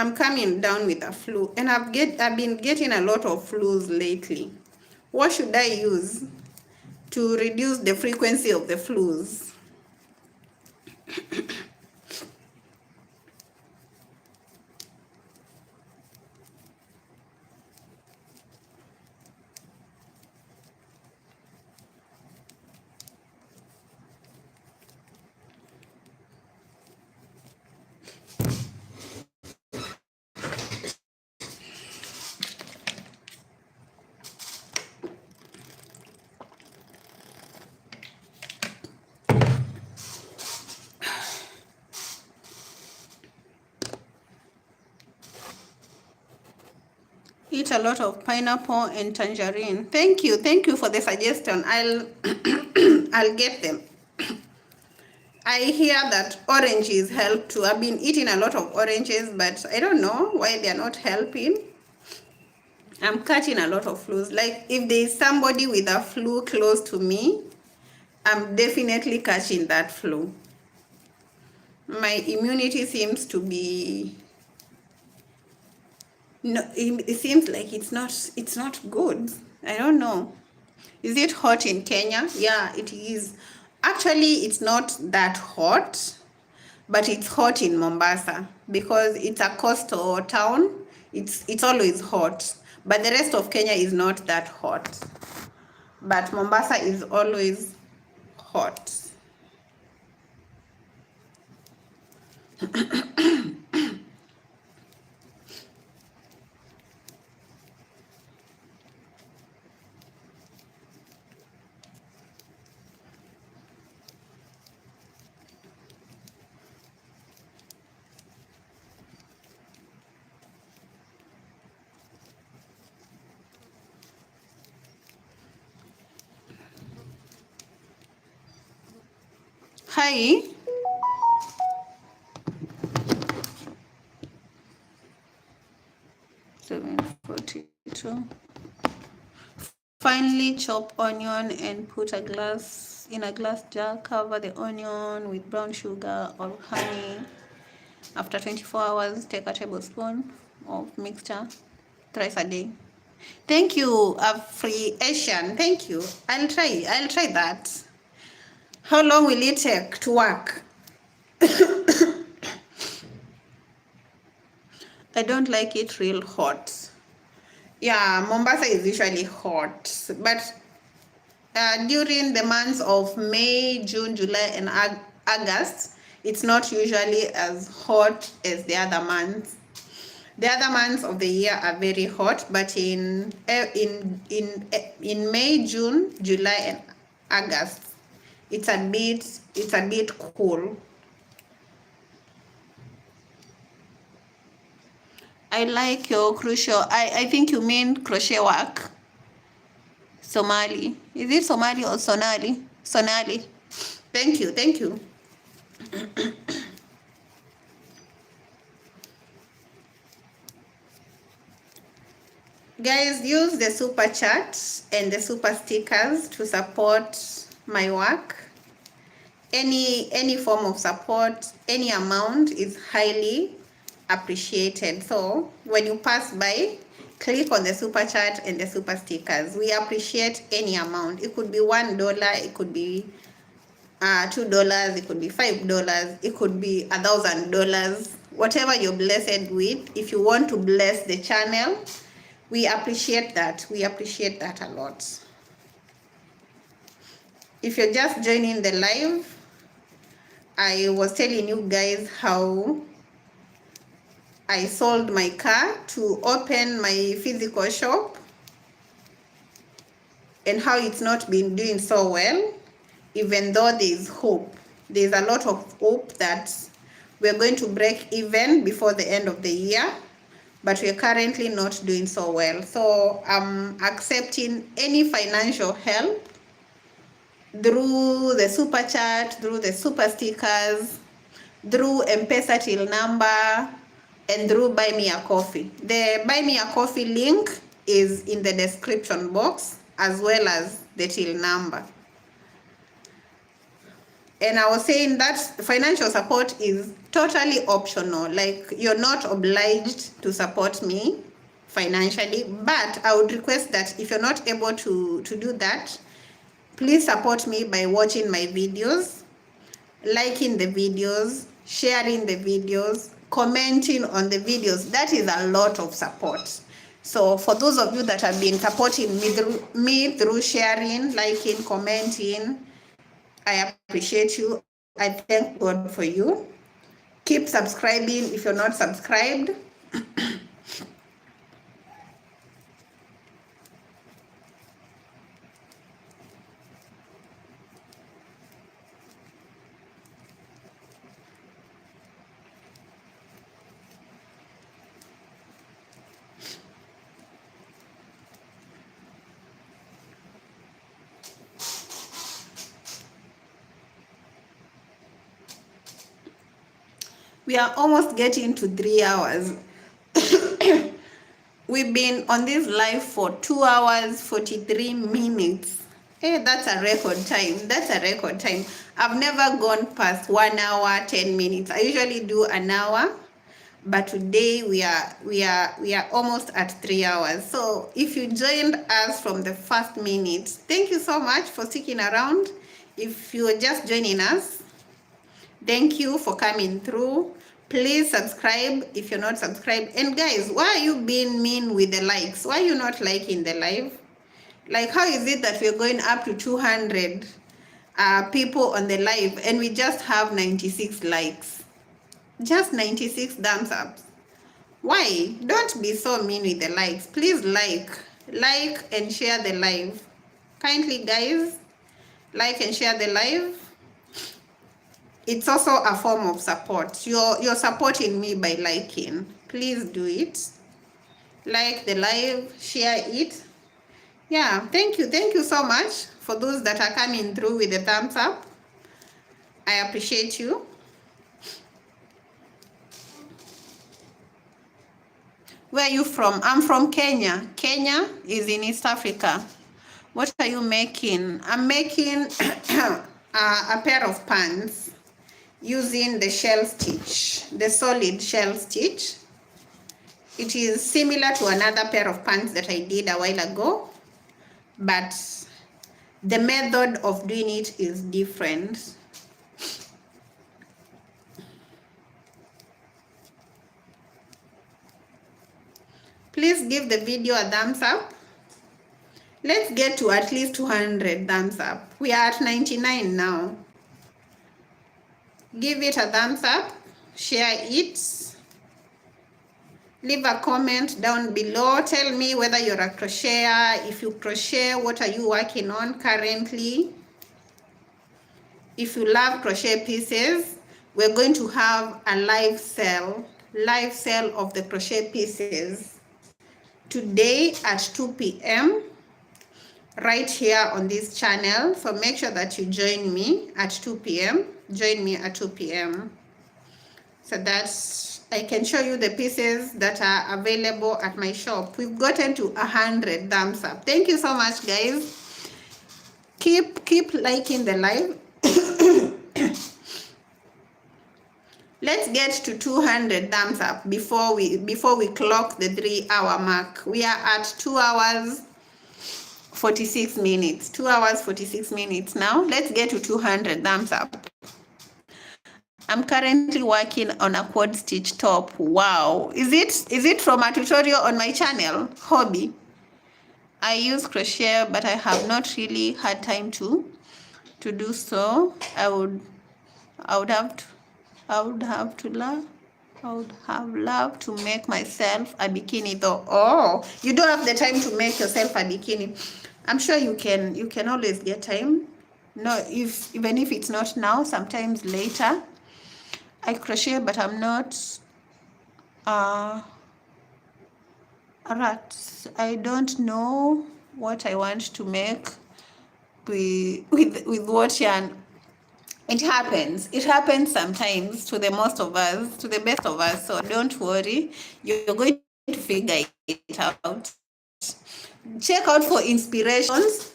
I'm coming down with a flu, and I've been getting a lot of flus lately. What should I use to reduce the frequency of the flus? Eat a lot of pineapple and tangerine. Thank you for the suggestion. I'll get them. I hear that oranges help too. I've been eating a lot of oranges, but I don't know why they're not helping. I'm catching a lot of flus. Like, if there's somebody with a flu close to me, I'm definitely catching that flu. My immunity seems to be, no, it seems like it's not good. I don't know. Is it hot in Kenya? Yeah, it is. Actually, it's not that hot, but it's hot in Mombasa because it's a coastal town. It's always hot, but the rest of Kenya is not that hot. But Mombasa is always hot. Hi. $7.42. Finely chop onion and put in a glass jar. Cover the onion with brown sugar or honey. After 24 hours, take a tablespoon of mixture thrice a day. Thank you, Afri Asian. Thank you. I'll try that. How long will it take to work? I don't like it real hot. Yeah, Mombasa is usually hot, but during the months of May, June, July, and August, it's not usually as hot as the other months. The other months of the year are very hot, but in May, June, July, and August, it's a bit cool. I like your crochet. I think you mean crochet work. Somali. Is it Somali or Sonali? Sonali. Thank you. Guys, use the super chat and the super stickers to support my work. Any form of support, any amount is highly appreciated. So when you pass by, click on the super chat and the super stickers. We appreciate any amount. It could be $1, it could be $2, it could be $5, it could be $1,000. Whatever you're blessed with, if you want to bless the channel, we appreciate that. We appreciate that a lot. If you're just joining the live, I was telling you guys how I sold my car to open my physical shop and how it's not been doing so well, even though there's hope. There's a lot of hope that we're going to break even before the end of the year, but we're currently not doing so well. So I'm accepting any financial help through the super chat, through the super stickers, through Mpesa till number, and through Buy Me a Coffee. The Buy Me a Coffee link is in the description box, as well as the till number. And I was saying that financial support is totally optional. Like, you're not obliged to support me financially, but I would request that if you're not able to do that, please support me by watching my videos, liking the videos, sharing the videos, commenting on the videos. That is a lot of support. So for those of you that have been supporting me through sharing, liking, commenting, I appreciate you. I thank God for you. Keep subscribing if you're not subscribed. We are almost getting to 3 hours. We've been on this live for 2 hours, 43 minutes. Hey, that's a record time. That's a record time. I've never gone past 1 hour, 10 minutes. I usually do an hour, but today we are almost at 3 hours. So if you joined us from the first minute, thank you so much for sticking around. If you are just joining us, thank you for coming through. Please subscribe if you're not subscribed. And guys, why are you being mean with the likes? Why are you not liking the live? Like, how is it that we're going up to 200 people on the live and we just have 96 likes? Just 96 thumbs up. Why? Don't be so mean with the likes. Please like and share the live. Kindly, guys, like and share the live. It's also a form of support. You're supporting me by liking. Please do it. Like the live, share it. Yeah, thank you so much for those that are coming through with the thumbs up. I appreciate you. Where are you from? I'm from Kenya. Kenya is in East Africa. What are you making? I'm making a pair of pants using the shell stitch, the solid shell stitch. It is similar to another pair of pants that I did a while ago, but the method of doing it is different. Please give the video a thumbs up. Let's get to at least 200 thumbs up. We are at 99 now. Give it a thumbs up, share it, leave a comment down below. Tell me whether you're a crocheter. If you crochet, what are you working on currently? If you love crochet pieces, we're going to have a live sale of the crochet pieces today at 2 p.m. right here on this channel. So make sure that you join me at 2 p.m. Join me at 2 p.m. so that I can show you the pieces that are available at my shop. We've gotten to 100 thumbs up. Thank you so much, guys. Keep liking the live. Let's get to 200 thumbs up before we clock the 3 hour mark. We are at 2 hours 46 minutes. 2 hours 46 minutes now. Let's get to 200 thumbs up. I'm currently working on a quad stitch top. Wow. Is it from a tutorial on my channel, Hobby? I use crochet, but I have not really had time to do so. I would have loved to make myself a bikini though. Oh, you don't have the time to make yourself a bikini. I'm sure you can always get time. No, even if it's not now, sometimes later. I crochet, but I'm not a rat. I don't know what I want to make with what yarn. It happens sometimes to the most of us, to the best of us. So don't worry, you're going to figure it out. Check out for inspirations.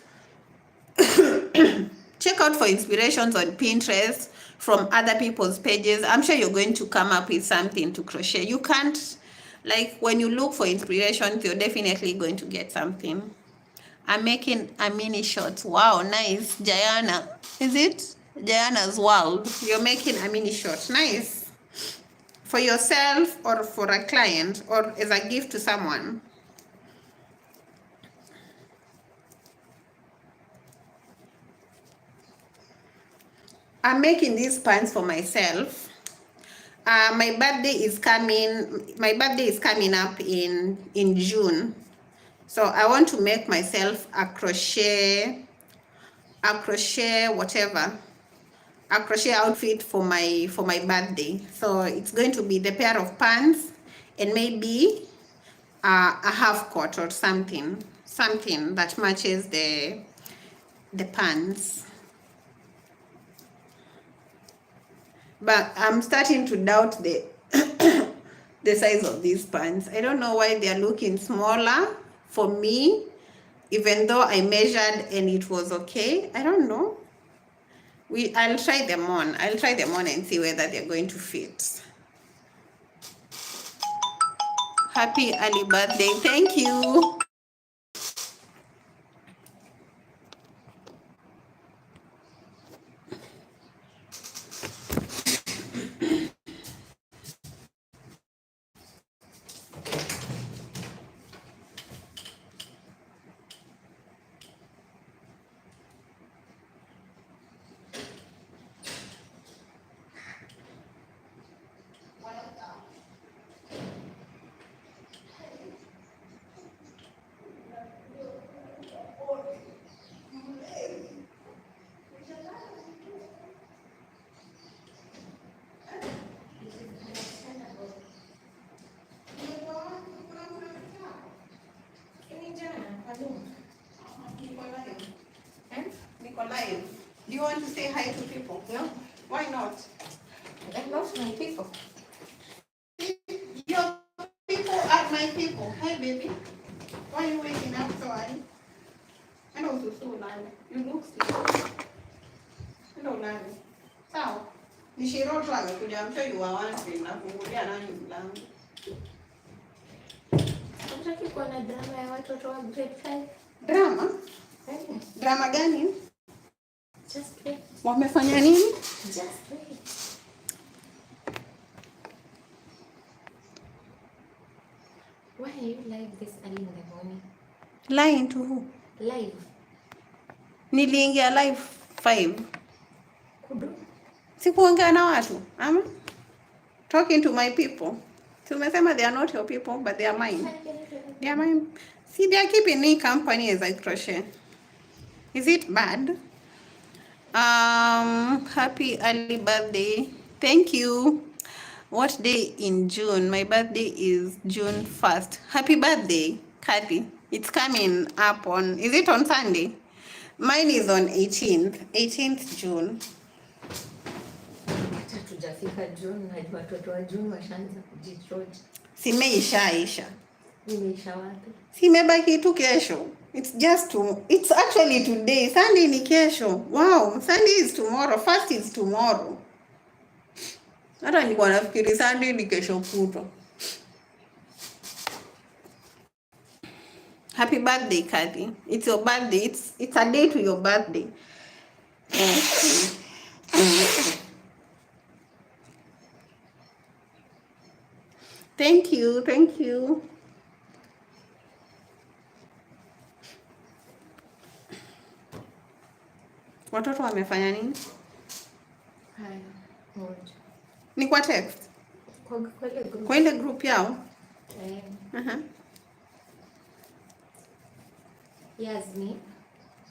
check out for inspirations on Pinterest from other people's pages. I'm sure you're going to come up with something to crochet. You can't, like, when you look for inspirations, you're definitely going to get something. I'm making a mini short. Wow, nice. Jayana. Is it? Jayana's World. You're making a mini short. Nice. For yourself or for a client or as a gift to someone. I'm making these pants for myself. My birthday is coming up in June. So I want to make myself a crochet whatever, a crochet outfit for my birthday. So it's going to be the pair of pants and maybe a half coat or something that matches the pants. But I'm starting to doubt the the size of these pants. I don't know why they are looking smaller for me, even though I measured and it was okay. I don't know. I'll try them on. I'll try them on and see whether they're going to fit. Happy early birthday. Thank you. Live. Do you want to say hi to people? No. Why not? I love my people. Your people are my people. Hi, baby. Why are you waking up so early? I know it's so early. You look sleepy. Hello, Nani. Sawa. Nishiro tu amekuja. I'm sure you are wondering. Nafungulia nani mlango? Unataka kuwa na drama ya watoto wa grade 5? Drama? Drama gani? Just wait. Wamefanya nini? Just wait. Why are you live this early in the morning? Lying to who? Live. Niliingia live 5. Kudu. Sikuongea na watu. Ama? Talking to my people. Tumesema they are not your people, but they are mine. They are mine. See, they are keeping me company as I crochet. Is it bad? Happy early birthday. Thank you. What day in June? My birthday is June 1st. Happy birthday, Kathy. It's coming up on, is it on Sunday? Mine is on 18th June. Tujafika June, hadi watoto wa June washaanza kujitroji. Simeishaisha. Imeisha wapi? Simebaki tu kesho. It's actually today. Sunday ni kesho. Wow, Sunday is tomorrow. First is tomorrow. Hata nilikuwa nafikiri Sunday ni kesho kutwa. Happy birthday, Kathy. It's your birthday. It's a day to your birthday. Thank you. Thank you. Watoto wamefanya nini? Haya, moja. Ni kwa text? Kwa ile group yao? Yasmin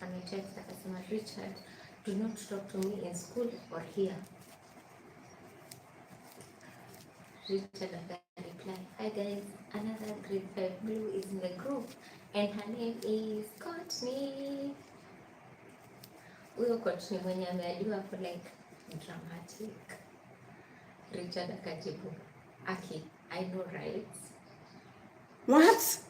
ametext akasema, Richard, do not talk to me in school or here. Richard reply, hi guys, another grade 5 blue is in the group and her name is Courtney. Huyo Courtney mwenye ameadiwa for like dramatic. Richard akajibu, Aki, I know right? What?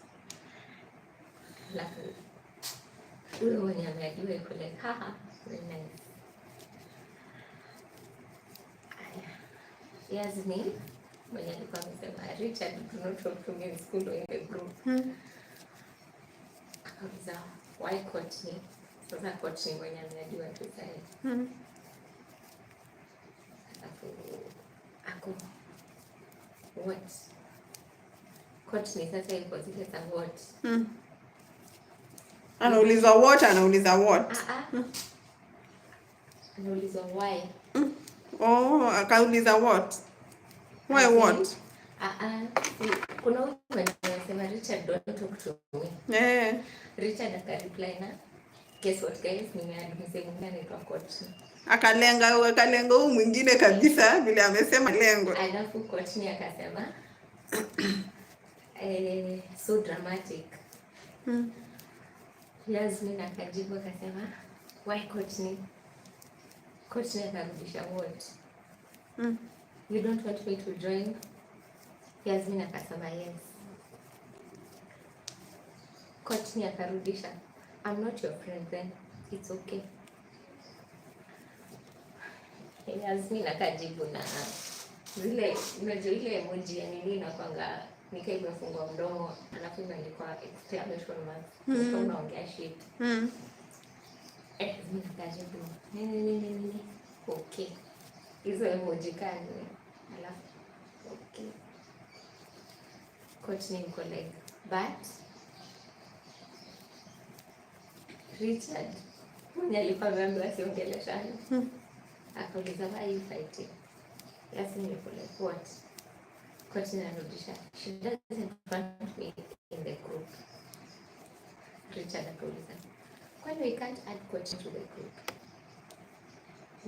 Huyo mwenye ameadiwa iko like, haha, very nice. Yasmin mwenye alikuwa amesema Richard do not talk to me in school or in the group. Akauliza why coach me? Sasa coach ni mwenye anajua tu sasa. Ako what? Coach ni sasa iko zile za what? Anauliza what? Anauliza why? Oh, akauliza what? Why what? Kuna huyu anasema Richard don't talk to me. Richard akareply na guess what guys, nimeadmisa mwingine kwa coach. Akalenga huyu mwingine kabisa vile amesema lengo. Alafu coach ni akasema so dramatic. Yasmin akajibu akasema why coach ni? Coach ni akarudisha what? You don't want me to join? Yasmin akasema yes. Coach ni akarudisha I'm not your friend then. It's okay. Yasmin akajibu na zile unajua ile emoji ya nini inakwanga nika imefungwa mdomo alafu imeandikwa exclamation mark. Kwa unaongea shit. Yasmin akajibu nini. Okay. Hizo emoji kani. Alafu okay. Coach ni mko like but Richard mwenye alikuwa ameambiwa asiongeleshane. Akauliza why you fighting? Yasmin yuko like what? Coach anarudisha she doesn't want me in the group. Richard akauliza kwani we can't add coach to the group?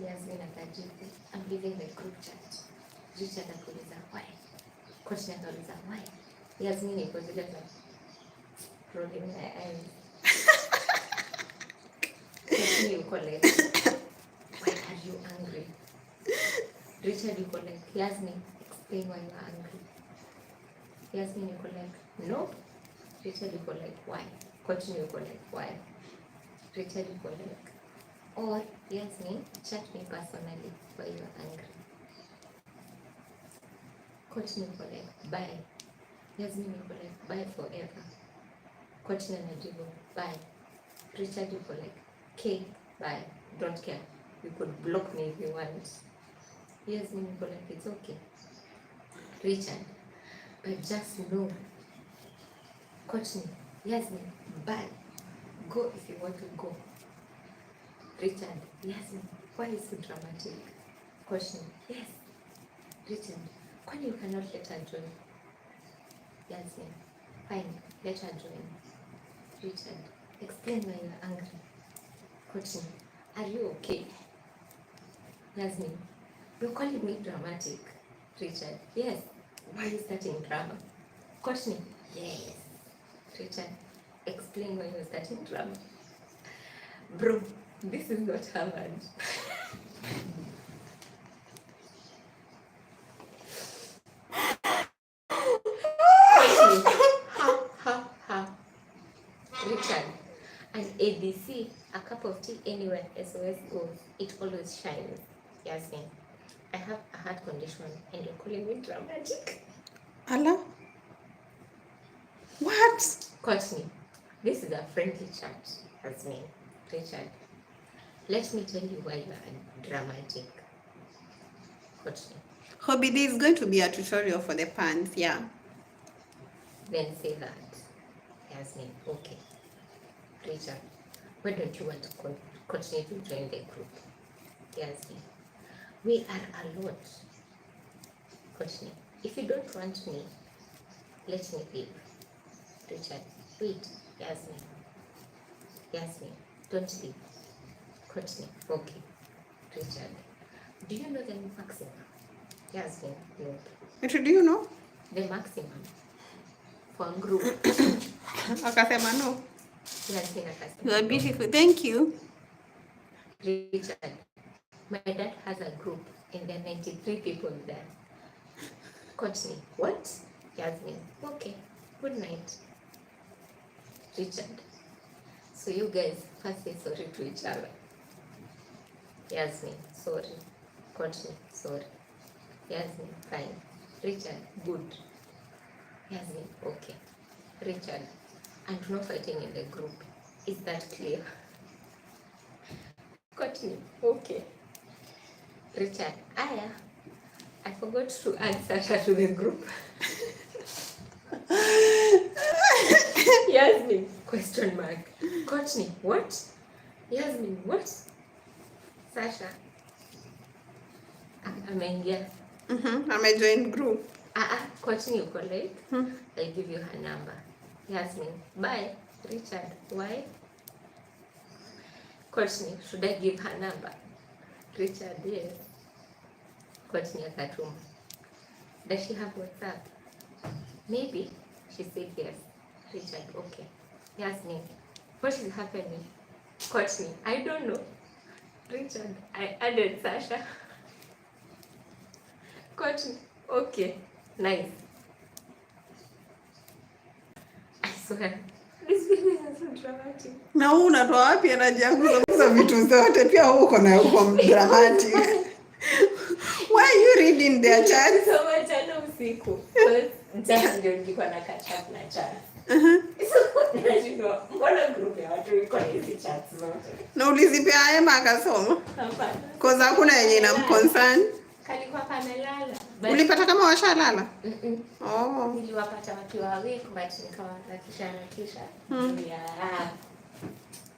Yasmin akajibu I'm leaving the group chat. Richard akauliza why? Coach akauliza why? Yasmin yuko zile za rolling my eyes. Coach yuko like why are you angry? Richard yuko like Yasmin explain why you are angry. Yasmin yuko like no. Richard yuko like why? Coach yuko like why? Richard yuko like or Yasmin chat me personally why you are angry. Coach yuko like bye. Yasmin yuko like bye forever. Coach anajibu bye. Richard yuko like okay bye, don't care, you could block me if you want. Yasmin yuko like it's okay Richard but just know coach me Yasmin bye, go if you want to go. Richard Yasmin why is so dramatic? Coach me yes. Richard why you cannot let her join? Yasmin fine, let her join. Richard explain why you are angry. Coach me are you okay? Yasmin you're calling me dramatic. Richard yes. Why is that in drama? Coach me yes. Richard explain why you're starting drama. Bro, this is not Harvard. Ha. Richard, an ABC, a cup of tea anywhere SOS goes, it always shines. Yasmin, I have a heart condition and you're calling me dramatic. Allah? What? Coach me, this is a friendly chat. Yasmin, Richard, let me tell you why you are dramatic. Coach me. Hobby, there is going to be a tutorial for the pants, yeah. Then say that. Yasmin, okay. Richard, why don't you want to continue to join the group? Yasmin, we are a lot. Coach, if you don't want me, let me leave. Richard, wait. Yasmin, don't leave. Coach, okay. Richard, do you know the maximum? Yasmin, no. What do you know? The maximum for a group. Akasema no. Yasmin akasema. You are beautiful. Thank you. Richard, my dad has a group and there are 93 people there. Coach me, what? Yasmin, okay. Good night. Richard, so you guys first say sorry to each other. Yasmin, sorry. Coach me, sorry. Yasmin, fine. Richard, good. Yasmin, okay. Richard, and no fighting in the group. Is that clear? Courtney, okay. Richard, Aya, I forgot to add Sasha to the group. Yasmin, question mark. Courtney, what? Yasmin, what? Sasha, ameingia. Amejoin group. Courtney, uko late. I'll give you her number. Yasmin, bye. Richard, why? Courtney, should I give her number? Richard, yes. Courtney akatuma. Does she have WhatsApp? Maybe. She said yes. Richard, okay. Yasmin, what is happening? Courtney, I don't know. Richard, I added Sasha. Courtney, okay. Nice. I swear. This baby is so dramatic. Na wewe unatoa wapi energy yangu za vitu zote? Pia uko na uko dramatic. Why are you reading their chat? So much jana usiku. Jana ndio nilikuwa na catch up na chat. So najua mbona group ya watu iko na hizi chats zote. Na ulizipea Emma akasoma? Hapana. Cause hakuna yenye inamconcern. Kalikuwa pamelala. Ulipata kama washalala? Oh. Niliwapata wakiwa awake but nikawaharakisha ya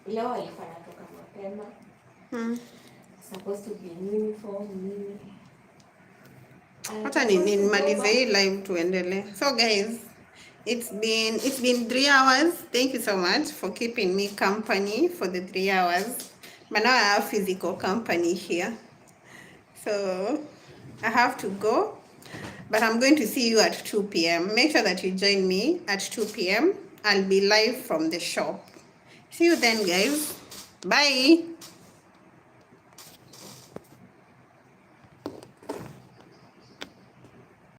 leo walikuwa natoka mapema. Supposed to be in uniform nini. Hata nimalize hii live tuendelee. So guys, it's been 3 hours. Thank you so much for keeping me company for the 3 hours. But now I have physical company here. So I have to go. But I'm going to see you at 2 p.m. Make sure that you join me at 2 p.m. I'll be live from the shop. See you then, guys. Bye.